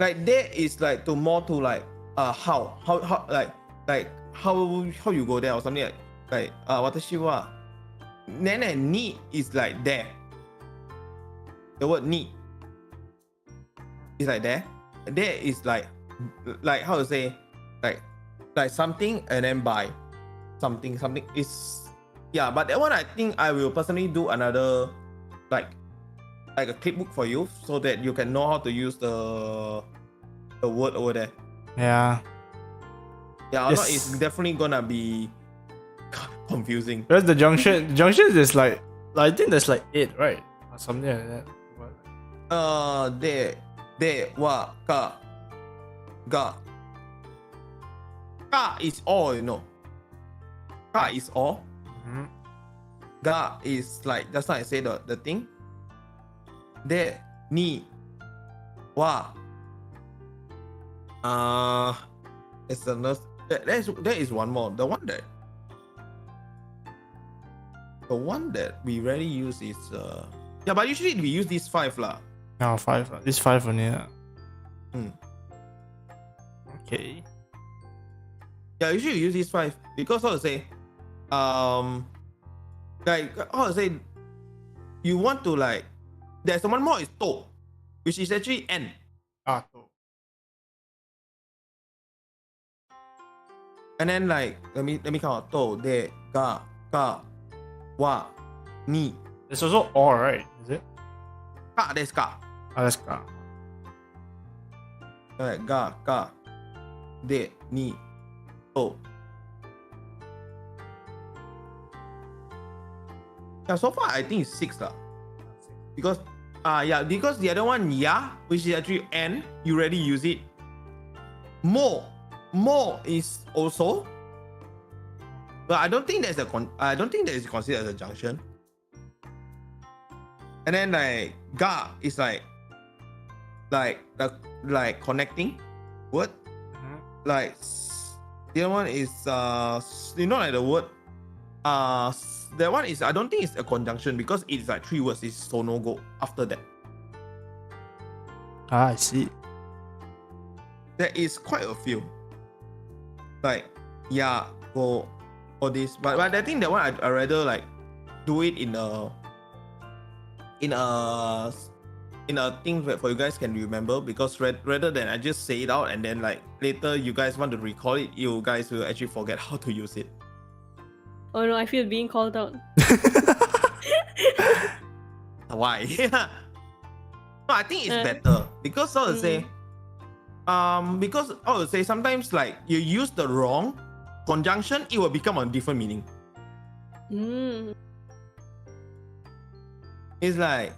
Like there is like to more to like how like how you go there or something like watashi wa nene ni is like there. The word ni is like there. There is like how to say like something and then by something is but that one I think I will personally do another like a clipbook for you so that you can know how to use the word over there. Yes. It's definitely gonna be confusing. Whereas the junctions is like I think there's like 8, right? Or something like that. De wa ka ga. Ka is all, you know. Ka is all. Ga is like just like I say the thing. De ni wa it's another. There is one more. The one that we rarely use is but usually we use these 5 lah. No, 5. This 5 only. Okay. Yeah, usually we use these 5 because how to say like how to say you want to like there's one more is to. which is actually N. And then like let me count. To, de, ga, ka, wa, ni. It's also or, right? Is it? Ka, that's ka. That's ka. Alright, ga, ka, de, ni, to. Yeah, so far I think it's 6 lah. Because because the other one ya, which is actually N, you already use it. More is also, but I don't think that is considered as a junction. And then like ga is like connecting word. Like the other one is like the word that one is, I don't think it's a conjunction because it's like 3 words. It's so no go after that. I see. There is quite a few. Like yeah, go or this, but I think that one I rather like do it in a thing that for you guys can remember, because rather than I just say it out and then like later you guys want to recall it, you guys will actually forget how to use it. Oh no, I feel being called out. Why? No, I think it's better because I would say, because I would say sometimes like you use the wrong conjunction, it will become a different meaning. It's like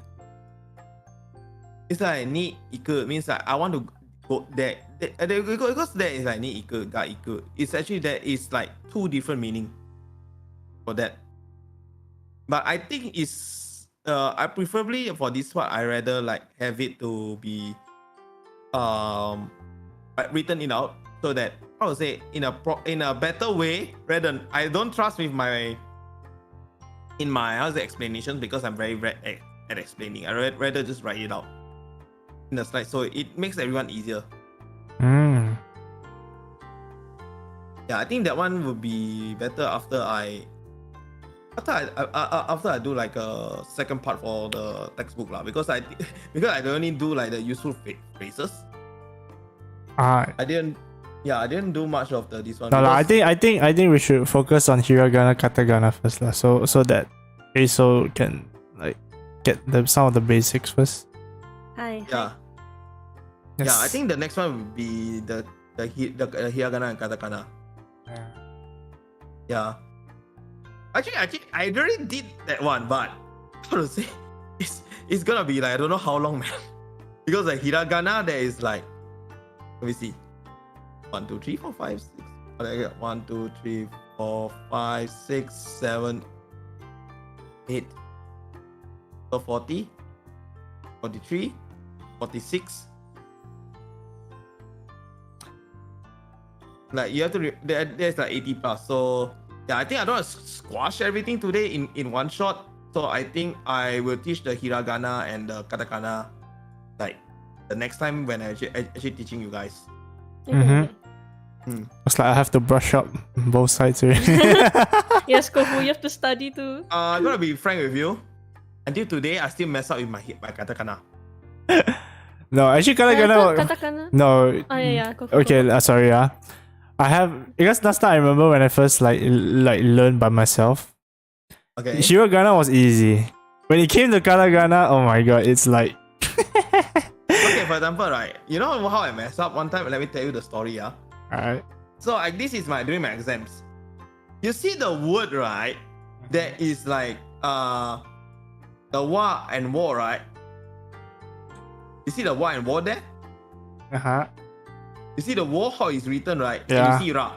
ni iku means like I want to go there. Because there is like ni iku, ga iku. It's actually there is like 2 different meaning for that. But I think it's I preferably for this one I rather like have it to be written it out so that I would say in a better way, rather than I don't trust with my explanations because I'm very bad at explaining. I rather just write it out in the slide so it makes everyone easier. Yeah, I think that one would be better after I do like a second part for the textbook lah, because I only do like the useful phrases. I didn't do much of this one. No, I think we should focus on hiragana, katakana first lah, so that ASO can like get some of the basics first. Hi. Yeah. Yes. Yeah, I think the next one would be the hiragana and katakana. Yeah. Actually, I already did that one, but how to say, it's gonna be like I don't know how long, man. Because like hiragana, there is like, let me see, 1, 2, 3, 4, 5, 6. 1, 2, 3, 4, 5, 6, 7, 8. So 40, 43, 46. Like you have to there's like 80 plus. So yeah, I think I don't want to squash everything today in one shot. So I think I will teach the hiragana and the katakana like the next time when I actually teaching you guys. It's like I have to brush up both sides already. Yes, Kofu, you have to study too. I'm gonna be frank with you. Until today, I still mess up with my katakana. No, actually katakana. Katakana? No. Oh yeah, Kofu. Okay, sorry. I have, because last time I remember when I first like learned by myself. Okay. Hiragana was easy. When it came to katakana, oh my god, it's like. Okay, for example, right? You know how I messed up one time? Let me tell you the story, yeah. Alright. So this is during my exams. You see the word, right? That is like the wa and wo, right? You see the wa and wo there? You see the wo how it's written, right? Yeah. And you see ra.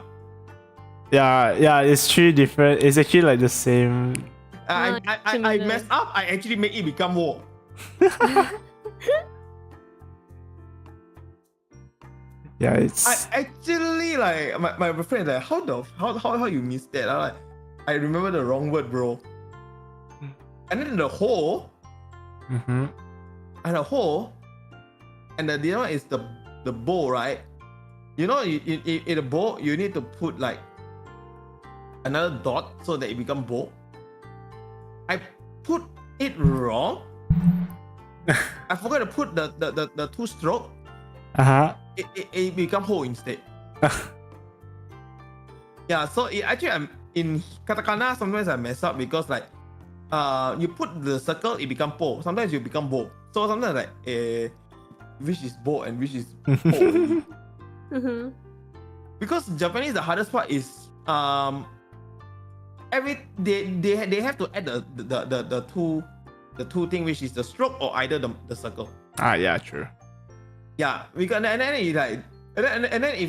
Yeah, it's 3 different. It's actually like the same. I messed up. I actually made it become wo. Yeah, it's. I actually like my friend like how you missed that? I'm like, I remember the wrong word, bro. And then the hole. And the hole. And the other one is the bow, right? You know, in a bow, you need to put like another dot so that it becomes bow. I put it wrong. I forgot to put the two stroke. It become whole instead. Yeah, so actually I'm in katakana. Sometimes I mess up because like you put the circle, it become po. Sometimes you become bo. So sometimes like which is bo and which is po. Because Japanese, the hardest part is they have to add the two thing, which is the stroke or either the circle. Yeah, true. Yeah, we got and then if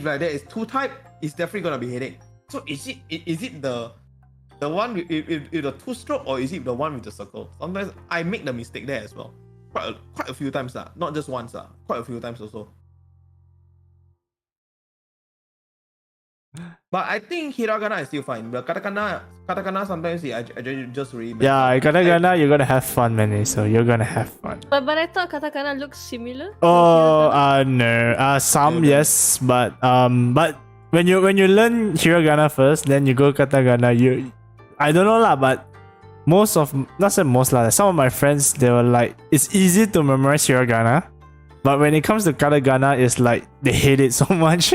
like there is two type, it's definitely gonna be headache. So is it the one with the two stroke, or is it the one with the circle? Sometimes I make the mistake there as well. Quite a few times, not just once, quite a few times also. But I think hiragana is still fine. But katakana sometimes I just really. Yeah, katakana you're gonna have fun, man. So you're gonna have fun. But I thought katakana looks similar. Oh, no. Some yes, but when you learn hiragana first, then you go katakana. I don't know lah, but some of my friends, they were like, it's easy to memorize hiragana, but when it comes to katakana, it's like they hate it so much.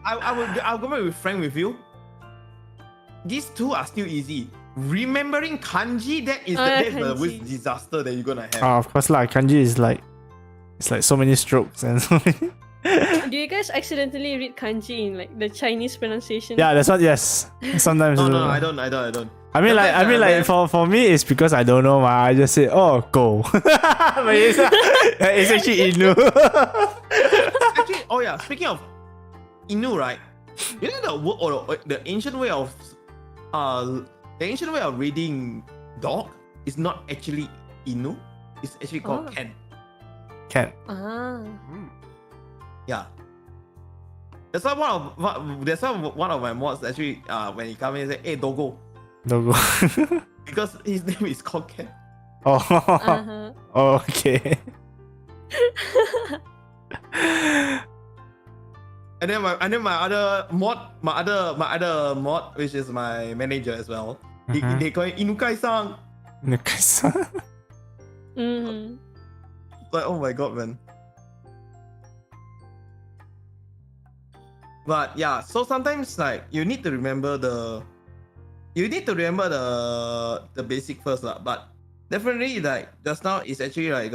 I'll go back with frank with you. These two are still easy. Remembering kanji, that's the worst disaster that you're gonna have. Of course lah, kanji is like, it's like so many strokes and so many. Do you guys accidentally read kanji in like the Chinese pronunciation? Yeah, that's what. Yes, sometimes. No, I don't. I mean, like for me, it's because I don't know. I just say, oh, go. But it's actually Inu. Actually, oh yeah. Speaking of Inu, right? You know the ancient way of reading dog is not actually Inu. It's actually called Ken. Ken. Yeah. That's why one of my mods actually when he come in and say, hey, Dogo. Because his name is called Ken. Oh. Okay. And then my other mod, which is my manager as well. They call it Inukai-san. Inukai-san. Like, oh my god, man. But yeah, so sometimes like you need to remember the basic first lah. But definitely like just now it's actually like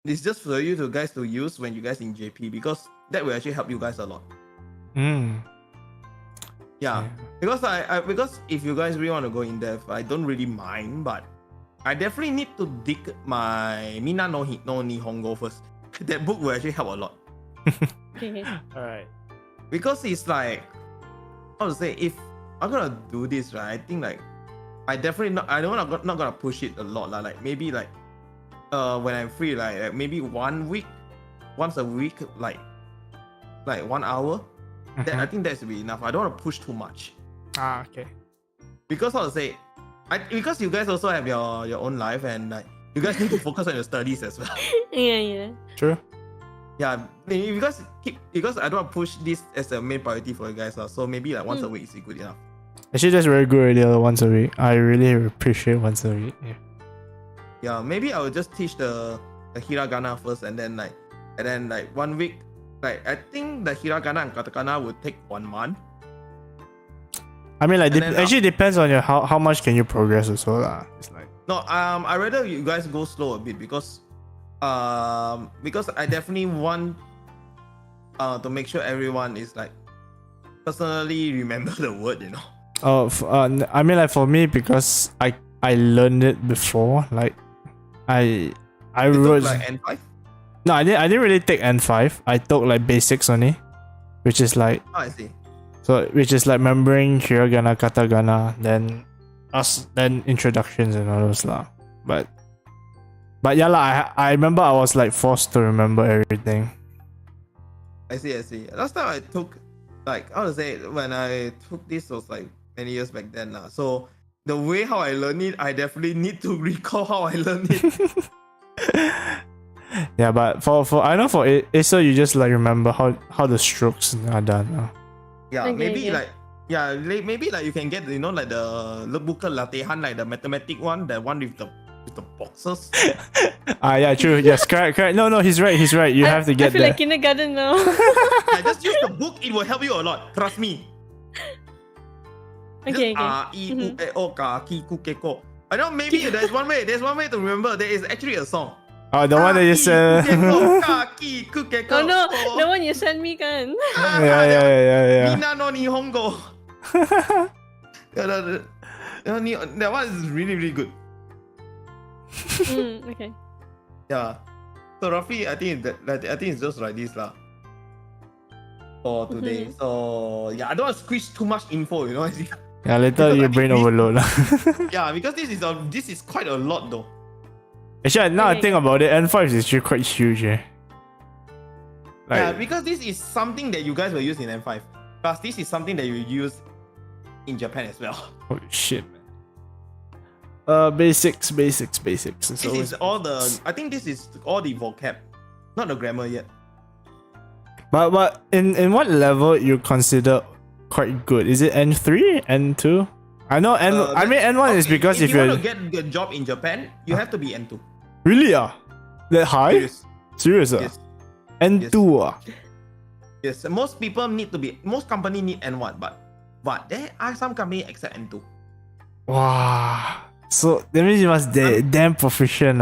it's just for you guys to use when you guys in JP, because that will actually help you guys a lot. Yeah. Because if you guys really want to go in depth, I don't really mind, but I definitely need to dig my Mina no Nihongo first. That book will actually help a lot. Okay. Alright. Because it's like, how to say, if I'm gonna do this, right, I think like I'm not gonna push it a lot lah. Like maybe like when I'm free, like maybe once a week, like 1 hour. Then I think that should be enough. I don't want to push too much. Okay. Because how to say, because you guys also have your own life, and like you guys need to focus on your studies as well. Yeah. True. Yeah, because I don't want to push this as a main priority for you guys. So maybe like once a week is good enough. Actually, that's very good idea. Once a week, I really appreciate once a week. Yeah, maybe I will just teach the hiragana first, and then like 1 week. Like I think the hiragana and katakana would take 1 month. I mean, like actually depends on your how much can you progress also lah. It's like I rather you guys go slow a bit because I definitely want to make sure everyone is like personally remember the word, you know. I mean, like for me, because I learned it before. Like I wrote like N5. No, I didn't really take N5. I took like basics only, which is like. Oh, I see. So which is like remembering hiragana, katakana, then introductions and all those lah. But yeah lah, I remember I was like forced to remember everything. I see. Last time I took, like, how to say, when I took this was like many years back then lah. So the way how I learned it, I definitely need to recall how I learned it. Yeah, but for I know for Acel, you just like remember how the strokes are done. Yeah, okay, maybe yeah. maybe like you can get, you know, like the buka latihan, like the mathematic one, the one with with the boxes. Yeah, true. Yes, correct. No, he's right. You have to get I feel there. like kindergarten now. I just use the book. It will help you a lot. Trust me. Okay. I know maybe there's one way to remember. There is actually a song. Oh, the one that you said. Oh no, the one you sent me, kan? Yeah. Mina no Nihongo. That one is really, really good. Okay. Yeah. So roughly, I think it's just like this lah. For today. So yeah, I don't want to squeeze too much info, you know. Yeah, later your brain overload lah. Yeah, because this is quite a lot though. Actually, now I think about it, N5 is actually quite huge. Yeah, because this is something that you guys will use in N5. Plus, this is something that you use in Japan as well. Holy shit, man. Basics. This is all the. I think this is all the vocab, not the grammar yet. But in what level you consider quite good? Is it N3, N2? I know I mean N1 is because if you want to get a job in Japan, you have to be N2. Really? That high? Serious? Yes. N2? Yes. Most company need N1, but there are some companies accept N2. Wow. So that means you must damn proficient.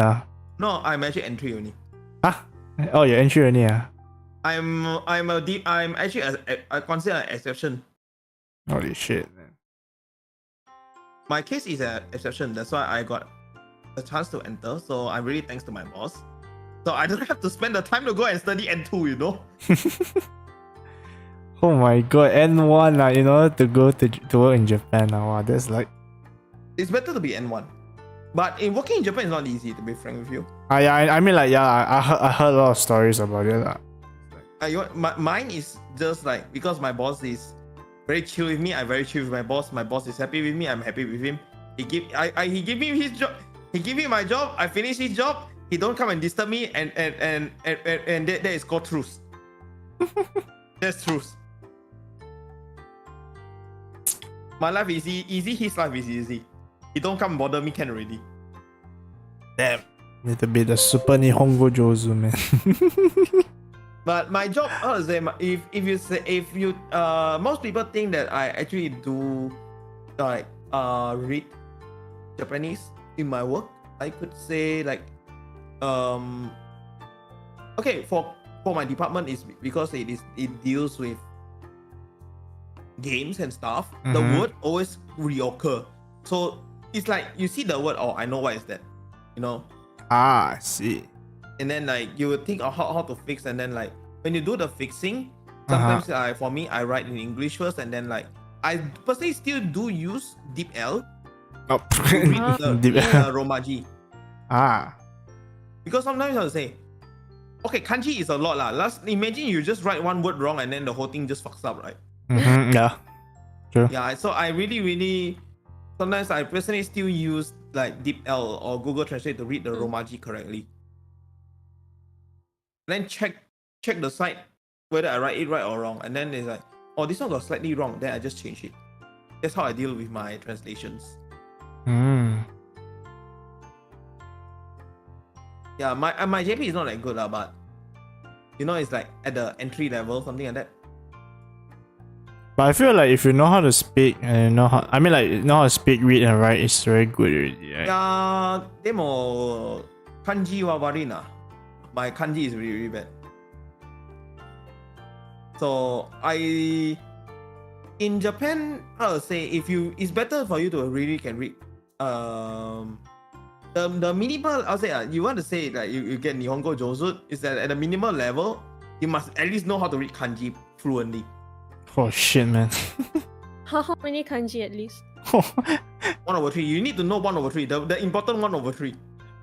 No, I'm actually N3 only. Huh? Oh, you're N3 only. I'm actually I consider an exception. Holy shit, man. My case is an exception. That's why I got a chance to enter. So I'm really thanks to my boss. So I don't have to spend the time to go and study N2, you know. Oh my god, N1 in order to go to work in Japan. Wow, that's like. It's better to be N1, but in working in Japan is not easy, to be frank with you. I mean like I heard a lot of stories about it. Mine is just like, because my boss is very chill with me, I'm very chill with my boss. My boss is happy with me, I'm happy with him. He give me his job, he give me my job, I finish his job, he don't come and disturb me, and that is called truth. That's truth. My life is easy, his life is easy. He don't come bother me, can already. Damn. Need to be the super Nihongo jouzu, man. But my job, if you most people think that I actually do like read Japanese in my work. I could say like okay, for my department is because it deals with games and stuff. The word always reoccur, so it's like you see the word, oh, I know what is that, you know. I see. And then like you would think of how to fix, and then like when you do the fixing, sometimes for me I write in English first, and then like I personally still do use deep L. Oh, deep L. Romaji. Because sometimes I'll say, okay, kanji is a lot lah. Imagine you just write one word wrong and then the whole thing just fucks up, right? Yeah. True. Yeah. So I really sometimes I personally still use like deep L or Google Translate to read the Romaji correctly. Then check the site whether I write it right or wrong, and then it's like, oh, this one got slightly wrong, then I just change it. That's how I deal with my translations. Yeah, my JP is not that good but you know, it's like at the entry level, something like that. But I feel like if you know how to speak and know how to speak, read and write, it's very good already, right? Yeah, demo kanji wa wari na. My kanji is really, really bad. So in Japan, I would say it's better for you to really can read. The minimal, I'll say you want to say that you get Nihongo jouzu, is that at the minimal level, you must at least know how to read kanji fluently. Oh shit, man. How many kanji at least? 1/3. You need to know 1/3. The important 1/3.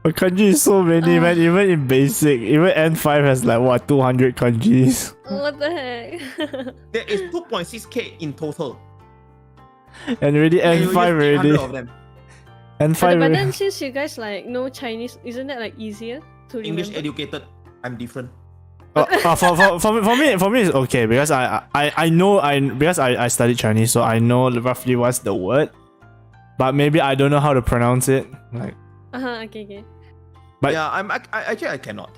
But kanji is so many, man. Even in basic, even N5 has like what, 200 kanjis. What the heck? There is 2.6k in total. And already N5 already. Of them. N5. But then since you guys like know Chinese, isn't that like easier to remember? English educated, I'm different. For me it's okay because I know because I studied Chinese, so I know roughly what's the word, but maybe I don't know how to pronounce it. Like Okay. But yeah, actually I cannot.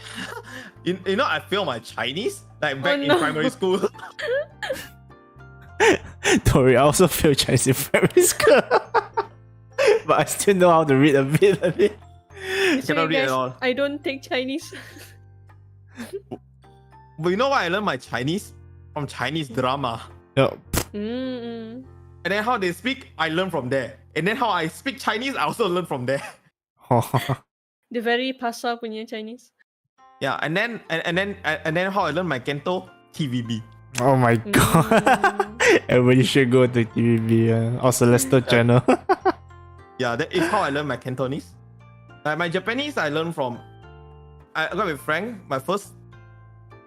you know, I failed my Chinese like back in primary school. don't worry, I also failed Chinese in primary school. But I still know how to read a bit of it. Cannot read at all. I don't take Chinese. But you know what? I learned my Chinese from Chinese drama. No. Mm-mm. And then how they speak, I learn from there. And then how I speak Chinese, I also learn from there. The very pasar punya Chinese. Yeah, and then how I learn my Kento, TVB. Oh my god. Everybody should go to TVB or Celeste channel. Yeah, that is how I learn my Cantonese. Like my Japanese, I learned from. I got with Frank.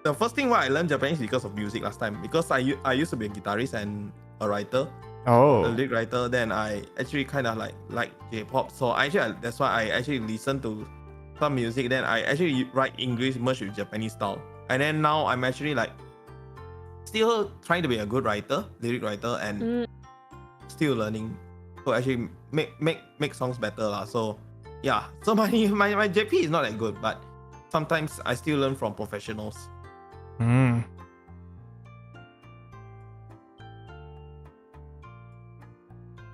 The first thing why I learned Japanese because of music last time. Because I used to be a guitarist and a writer. Oh. A lyric writer. Then I actually kind of like J-pop. So that's why I actually listen to some music. Then I actually write English merged with Japanese style. And then now I'm actually like still trying to be a good writer, lyric writer, and still learning to actually make songs better lah. So yeah, so my JP is not that good, but sometimes I still learn from professionals.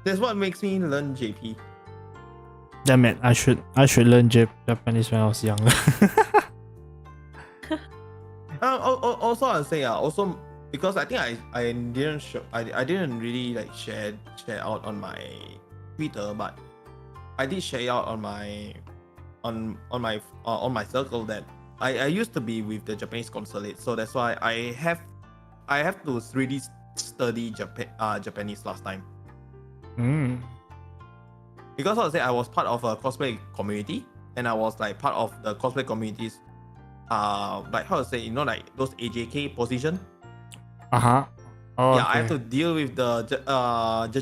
That's what makes me learn JP. Damn it! I should learn Japanese when I was younger. Also I'll say also because I think I didn't really like share out on my Twitter, but I did share out on my circle that I used to be with the Japanese consulate, so that's why I have to really study Japanese last time. Because I was part of a cosplay community, and I was like part of the cosplay communities. Like how to say, you know, like those AJK position. Oh, yeah, okay. I have to deal with the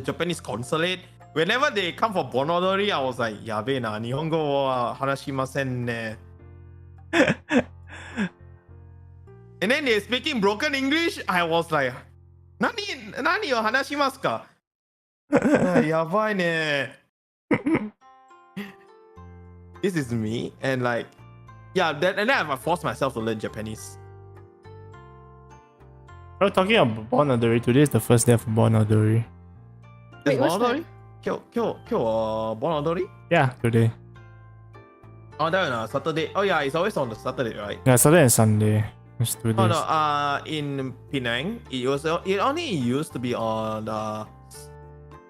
Japanese consulate. Whenever they come for Bonodori, I was like, yabe na, Nihongo wa harashimasen ne. And then they're speaking broken English. I was like, Nani o hanashimasu ka? Yabai ne. This is me, and like, yeah, and then I forced myself to learn Japanese. We're talking about Bonodori. Today is the first day of Bonodori. Wait, what's Bonodori? Kyo Bonodori? Yeah, today. Oh, that on Saturday. Oh yeah, it's always on the Saturday, right? Yeah, Saturday and Sunday. It's 2 days. Oh no, in Penang, it only used to be on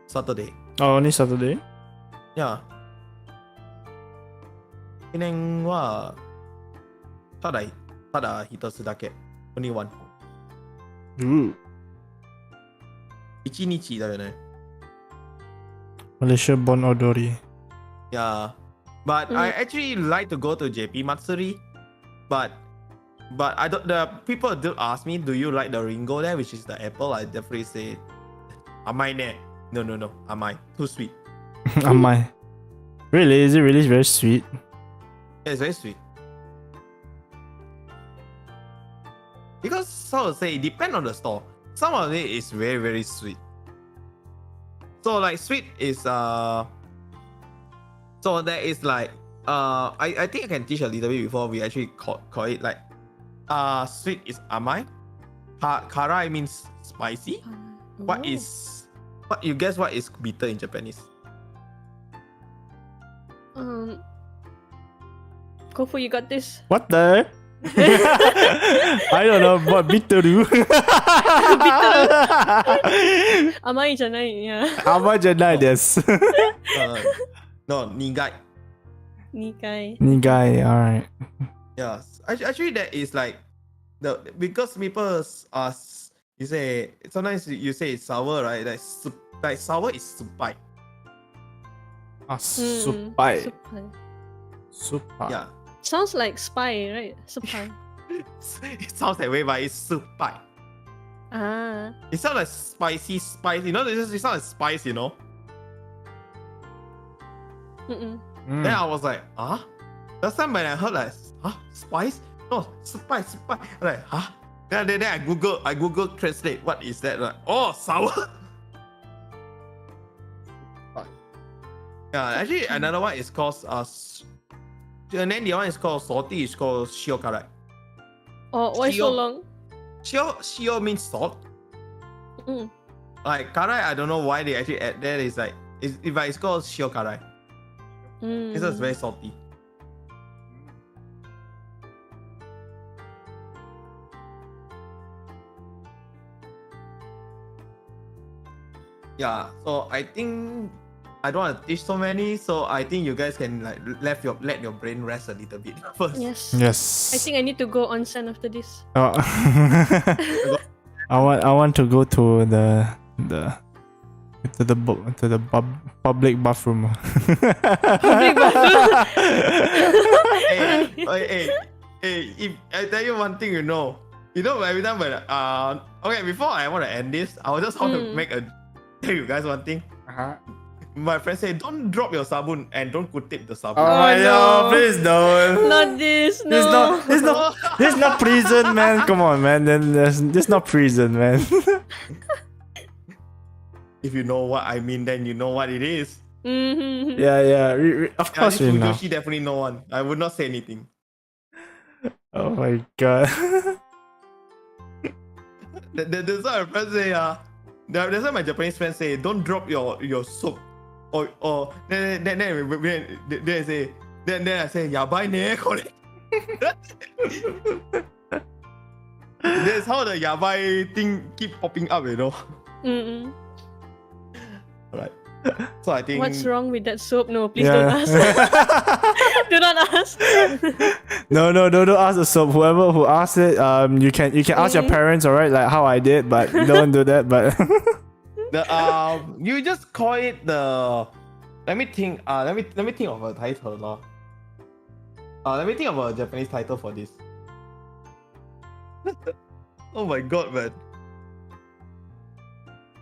Saturday. Oh, only Saturday? Yeah. Penang wa tada hitotsu dake. Only one. Ooh. 1日だよね. Malaysia Bonodori. Yeah. But I actually like to go to JP Matsuri. But I don't. The people do ask me, do you like the Ringo there, which is the apple? I definitely say, amai ne. No, amai. Too sweet. Amai. Really? Is it really very sweet? Yeah, it's very sweet. Because so to say, it depends on the store. Some of it is very, very sweet. So like sweet is so there is like I think I can teach a little bit before we actually call it like sweet is amai. Karai means spicy. What you guess what is bitter in Japanese? Kofu, you got this. What the? I don't know, but bitaru. Amai janai, yeah. Amai janai desu. No, nigai. Nigai, alright. Yes, actually that is like because people you say sometimes you say it's sour, right? Like sour is supai. Supai. Yeah. Sounds like spy, right? Supai. It sounds that way, but it's supai. It sounds like spicy spice. You know, it sounds like spice, you know? Then I was like, huh? Last time when I heard like, spice? No, spice. Like, huh? Then I Google translate. What is that? Like, oh, sour. Yeah, actually another one is called and then the one is called salty. It's called shio karai. Oh, why so long? Shio means salt. Mm. Like karai, I don't know why they actually add that. It's called shio karai. It's just very salty. Yeah, so I think I don't want to teach so many, so I think you guys can like let your brain rest a little bit first. Yes. I think I need to go onsen after this. Oh. I want to go to the public bathroom. Public bathroom. hey, if I tell you one thing, every time when okay, before I want to end this, I just want to tell you guys one thing. My friend said, don't drop your sabun and don't kutip the sabun. Oh my god, please don't. Not this, no. This is not prison, man. Come on, man. Then this not prison, man. If you know what I mean, then you know what it is. Mm-hmm. Yeah. Of course we know. She definitely know one. I would not say anything. Oh my god. That's what my friend say. That's why my Japanese friends say, don't drop your soap. Or then I say yabai ne kore. That's how the yabai thing keep popping up, Mm-mm. Alright. So I think what's wrong with that soap? No, please don't ask. Do not ask. No, don't ask the soap. Whoever who asks it, you can ask your parents, alright, like how I did, but don't do that. But you just call it the. Let me think. Let me think of a title, let me think of a Japanese title for this. Oh my god, man.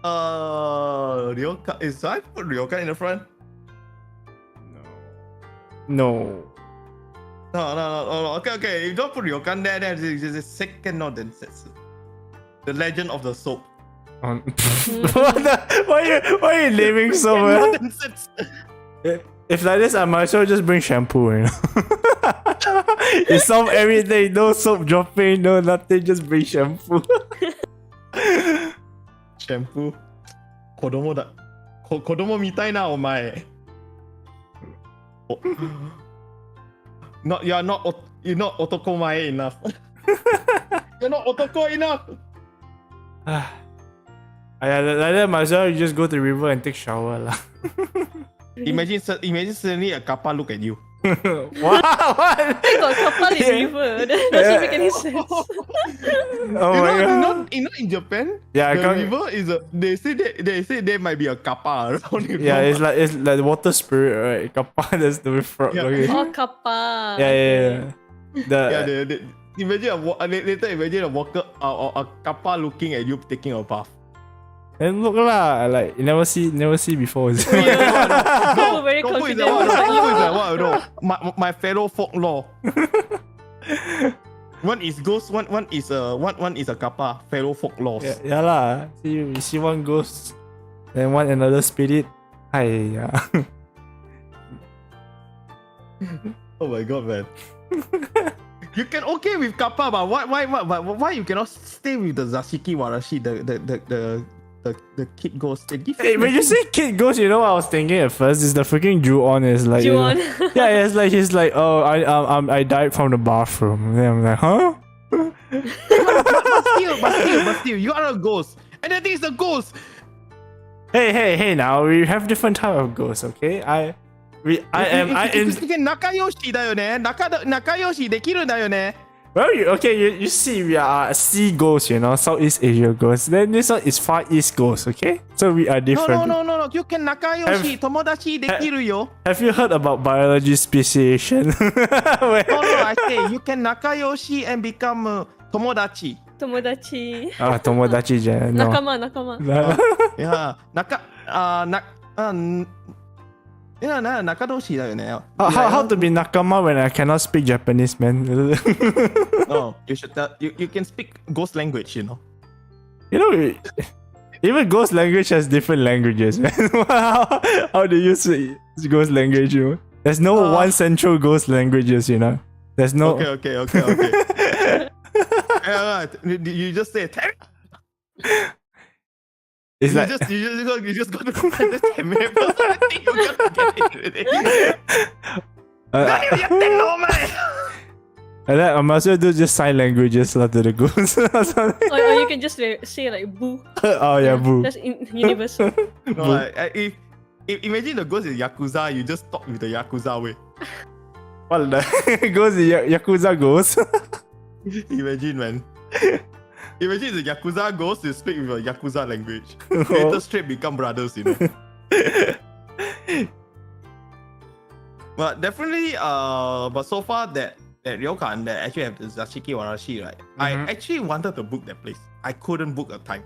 Ryokan. Is I put Ryokan in the front? No. No. Okay. If you don't put Ryokan there, then it's a second no densetsu. The Legend of the Soap. Why are you naming so well? If like this, I might as well just bring shampoo, You solve everything, no soap dropping, no nothing, just bring shampoo. Shampoo? Kodomo da. Kodomo mitai na, omae. You're not otoko mae enough. You're not otoko enough. Like that, might as well you just go to the river and take shower lah. Imagine suddenly a kappa look at you. What? I got kappa in river. That doesn't make any sense. Oh my god. In Japan, yeah, the river is they say there might be a kappa around it. Yeah, it's like the water spirit, right? Kappa, that's the frog. Yeah. Okay. Oh, kappa. Yeah. Imagine a walker or a kappa looking at you taking a bath. And look lah, like you never see before. No, very confident. My fellow folklore. One is ghost, one is a kappa. Fellow folklore. Yeah lah. You see one ghost, then one another spirit. Hi. Oh my god, man. You can okay with kappa, but why you cannot stay with the Zashiki Warashi, the kid ghost? Hey, when you say kid ghost, you know what I was thinking at first is the freaking Ju-on is like Ju-on. Yeah, it's like he's like, oh, I died from the bathroom. And then I'm like, huh? but still, you are a ghost, and the thing is a ghost. Hey! Now we have different type of ghosts, okay? I am Nakayoshi da yo ne. Nakayoshi dekiru da yo ne. Well, you see, we are sea ghosts, Southeast Asia ghosts. Then this one is Far East ghosts, okay? So we are different. No. You can nakayoshi, tomodachi dekiru yo. Have you heard about biology speciation? No, I say you can nakayoshi and become tomodachi. Tomodachi. Tomodachi, no. Nakama. Yeah, nakadoshi da yo ne. How to be nakama when I cannot speak Japanese, man? No, you should you can speak ghost language, Even ghost language has different languages, man. How do you say? ghost language, you know. There's no one central ghost languages, you know. There's no. Okay. You just say it. It's like you just go to the I think you're gonna get it. I might as well do just sign languages to the ghosts. Or you can just say like boo. Oh yeah, boo. That's universal. No, if imagine the ghost is Yakuza, you just talk with the Yakuza way. What the ghost is Yakuza ghost? Imagine, man. Imagine the Yakuza ghost, you speak with a Yakuza language. Later straight become brothers, you know. But definitely, but so far that ryokan that actually have the Zashiki Warashi, right? I actually wanted to book that place. I couldn't book a time.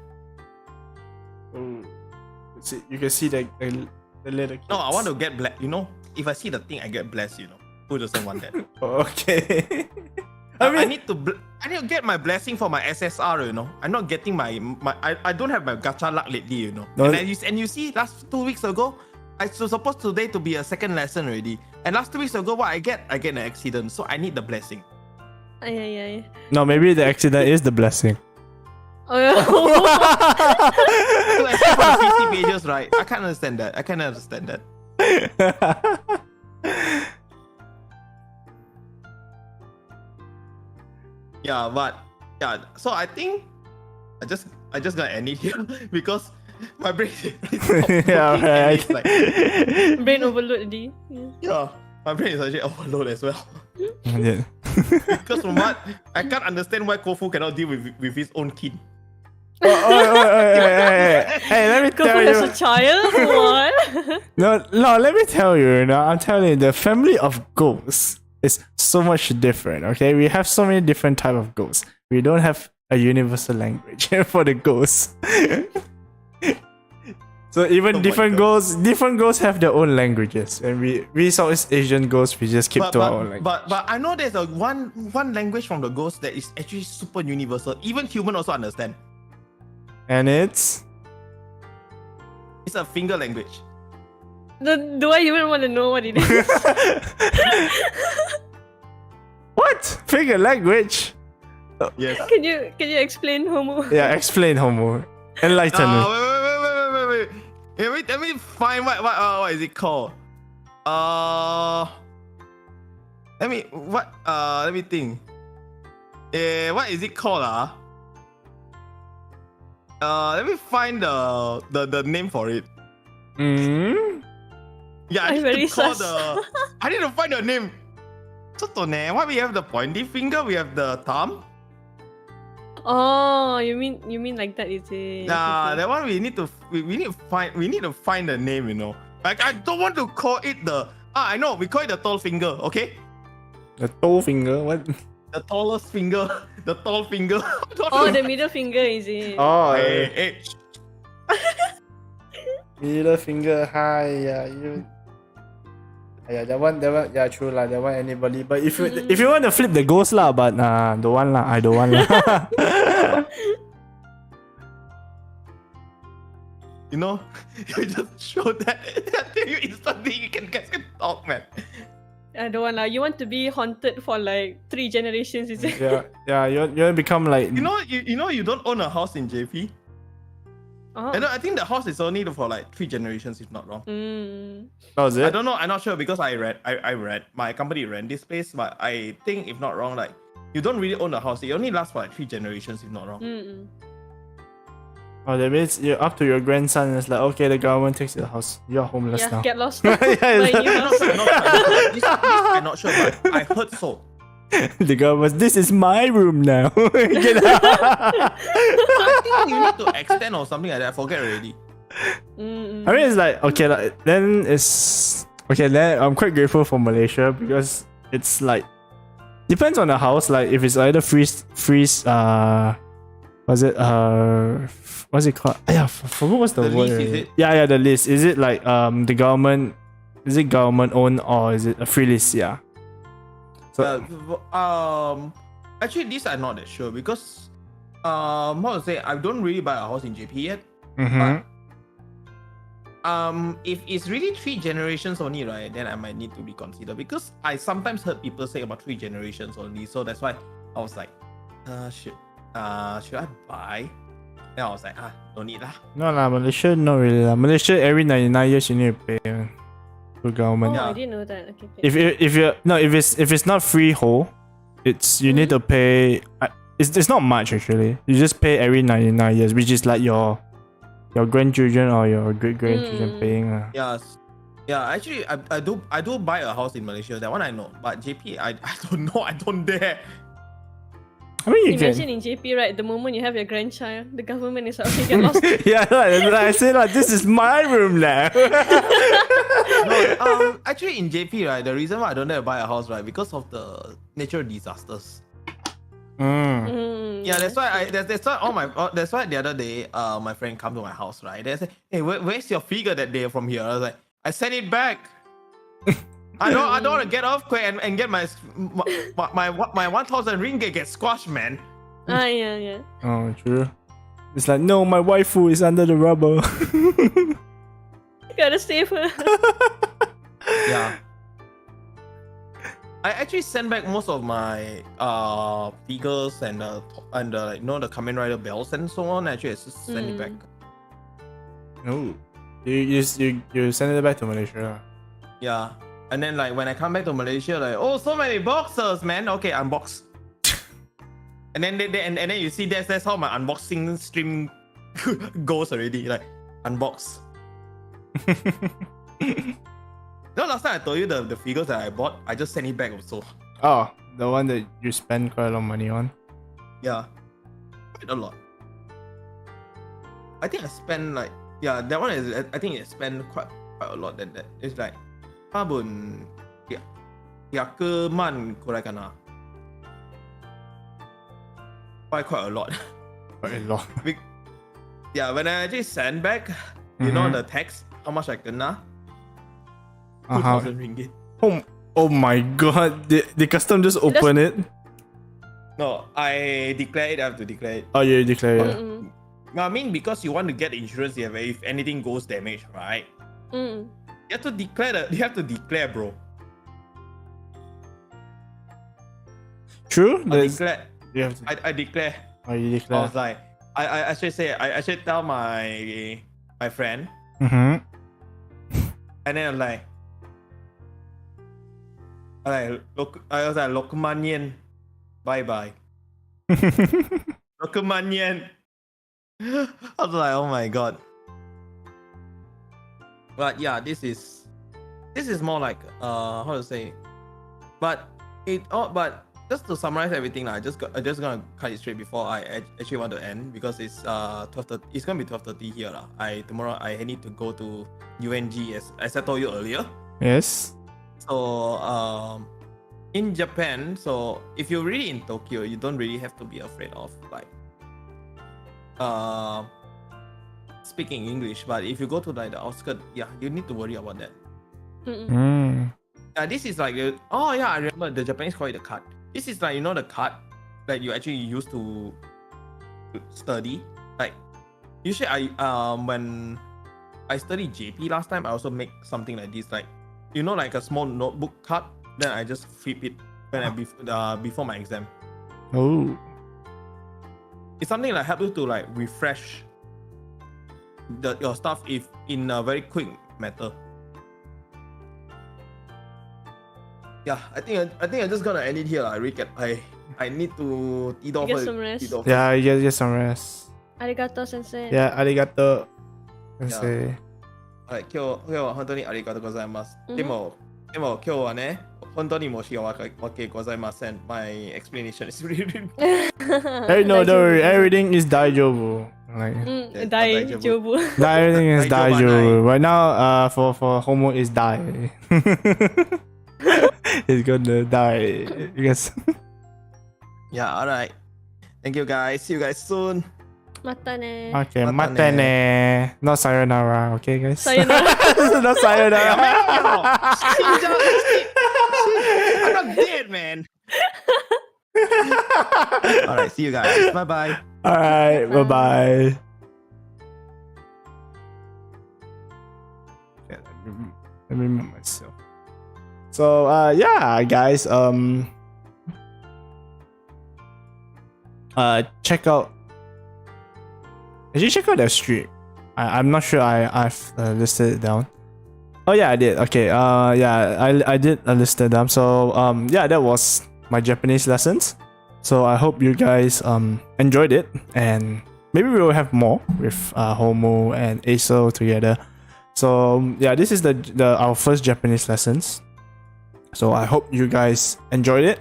See, you can see the little kids. No, I want to get blessed. You know, if I see the thing, I get blessed. You know, who doesn't want that? Okay. I need to get my blessing for my SSR. You know, I'm not getting my I don't have my gacha luck lately. You know, No. and you see, last 2 weeks ago, I was supposed today to be a second lesson already. And last 2 weeks ago, what I get an accident. So I need the blessing. Ay. No, maybe the accident is the blessing. Oh yeah. So except for the 50 pages, right? I can't understand that. Yeah, but yeah. So I think I just gonna end it here because my brain is Yeah, right. like, Brain overload already. yeah, my brain is actually overloaded as well. Yeah. Because from what I can't understand why Kofu cannot deal with his own kid. Hey, let me Kofu tell has a you. child? What? No, let me tell you. I'm telling you, the family of ghosts is so much different. Okay, we have so many different type of ghosts. We don't have a universal language for the ghosts. So even Oh my different ghosts have their own languages, and we Southeast Asian ghosts, we just keep to our own language. But I know there's a one language from the ghost that is actually super universal. Even human also understand. And it's It's a finger language. Do I even want to know what it is? what? Finger language? Yes. Can you explain Homo? Yeah, explain Homo. Enlighten me. Wait. Let me find what is it called? Let me think. What is it called? Let me find the name for it. Yeah, I I'm need very to call sus. I need to find the name. Why we have the pointy finger? We have the thumb. Oh, you mean like that, is it? Nah, Okay. that one we need to find the name. You know, like I don't want to call it the. I know we call it the tall finger. Okay, The toe finger? What? the tallest finger, the tall finger. Oh, the middle finger, is it? Oh, Hey. middle finger. Hi, yeah, you. Yeah, that one, yeah, true lah. That one anybody. But if you want to flip the ghost lah, but don't want lah. I don't want lah. You know, you just show that. I tell you instantly, you can talk, man. I don't want lah. You want to be haunted for like 3 generations, is it? yeah. You want to become like. You know, you don't own a house in JP. Oh. I think the house is only for like 3 generations, if not wrong. Oh, is it? I don't know. I'm not sure because I read my company rent this place, but I think if not wrong, like you don't really own a house. It only lasts for like 3 generations, if not wrong. Oh, that means you're up to your grandson. It's like, okay, the government takes your house. You're homeless Yeah, now. get lost. Yeah, Buy a new I'm house. this I'm not sure, but I heard so. The government, this is my room now. Get I out. think you need to extend or something like that. I forget already. I mean, it's like, okay, like, then it's okay. Then I'm quite grateful for Malaysia because it's like depends on the house. Like if it's either freeze. What's it called? Yeah, forgot what's the word. lease, is it? Yeah, the lease. Is it like the government? Is it government owned or is it a free lease? Yeah. So Actually, these I'm not that sure because how to say, I don't really buy a house in JP yet. mm-hmm. if it's really 3 generations only, right, then I might need to reconsider, because I sometimes heard people say about 3 generations only. So that's why I was like, should I buy? Then I was like, don't need lah. No lah, Malaysia not really lah. Malaysia every 99 years you need to pay to government. Oh, I didn't know that. Okay. If it's not freehold, it's you need to pay. It's not much actually. You just pay every 99 years, which is like your grandchildren or your great grandchildren paying. Yes. Yeah, actually, I do buy a house in Malaysia. That one I know, but JP, I don't know. I don't dare. I mean, you Imagine can. in JP, right? The moment you have your grandchild, the government is like, okay, get lost. Yeah, like I said, like this is my room now. No, actually in JP, right, the reason why I don't dare buy a house, right, because of the natural disasters. Yeah, that's why that's why the other day, my friend come to my house, right? They say, hey, where's your figure that day from here? I was like, I sent it back. I don't want to get earthquake and get my 1,000 ringgit get squashed, man. Yeah. Oh, true. It's like, no, my waifu is under the rubber. You gotta save her. Yeah. I actually sent back most of my figures and the like, the Kamen Rider bells and so on. Actually, I just sent it back. Oh, you send it back to Malaysia. Yeah. And then like when I come back to Malaysia, like, oh, so many boxes, man. Okay, unbox. and then you see that's how my unboxing stream goes already. Like unbox. No, last time I told you the figures that I bought, I just sent it back also. Oh, the one that you spend quite a lot of money on. Yeah, quite a lot. I think I spent like, yeah, that one is, I think I spent quite a lot than that. It's like 多分100万くらいかな. Quite a lot. Quite a lot. Yeah, when I actually send back, you know the tax, how much I kena? 2,000 ringgit. Oh my god, the custom just open it? No, I declare it, I have to declare it. Oh, you declare it. I mean, because you want to get insurance if anything goes damaged, right? You have to declare, bro. True? I declare. You have to... I declare. Oh, you declare. I was like, I should tell my friend. And then I'm like, I was like, 6万yen. Bye bye. 6万yen. I was like, oh my god. But yeah, this is more like how to say, but just to summarize everything, I just gonna cut it straight before I actually want to end, because it's 12:30. It's gonna be 12:30 here lah. Tomorrow I need to go to UNG as I told you earlier. Yes. So in Japan, so if you're really in Tokyo, you don't really have to be afraid of like speaking English. But if you go to like the outskirts, yeah, you need to worry about that. This is like oh yeah, I remember the Japanese call it the card. This is like, you know, the card that you actually use to study. Like usually when I studied JP last time, I also make something like this, like, you know, like a small notebook card. Then I just flip it when before my exam. Oh. It's something like help you to like refresh your stuff if in a very quick matter. Yeah, I think I'm just gonna end it here. I need to get some rest. Yeah, you get some rest. Arigato, sensei. Yeah, arigato, sensei. はい、今日は本当にありがとうございます。でも今日はね、本当に申し訳ございません。My explanation is really Hey, no, don't worry. Everything is daijoubu. Like, Daijoubu. everything is daijoubu. Right now, for Homo is die. He's gonna die. Because yeah, alright. Thank you guys. See you guys soon. Mata ne. okay, mata ne. Not sayonara, okay, guys? Sayonara. Not sayonara. I'm not dead, man. Alright, see you guys. Bye bye. Alright, bye bye. Let me mute myself. So yeah, guys, check out their stream. I'm not sure I've listed it down. Oh yeah, I did. Okay, yeah, I did list it down. So yeah, that was my Japanese lessons. So I hope you guys enjoyed it, and maybe we will have more with Homu and Acel together. So yeah, this is our first Japanese lessons. So I hope you guys enjoyed it,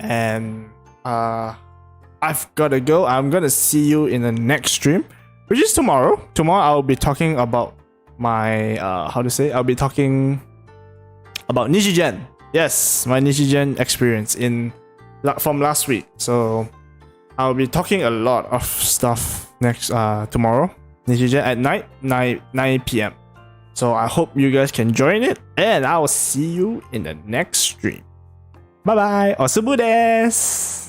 and I've gotta go. I'm gonna see you in the next stream, which is tomorrow. Tomorrow I'll be talking about my I'll be talking about Nishigen. Yes, my Nishigen experience from last week. So I'll be talking a lot of stuff next tomorrow. Nishigen at night, 9 p.m. So I hope you guys can join it, and I will see you in the next stream. Bye bye. Osubu desu.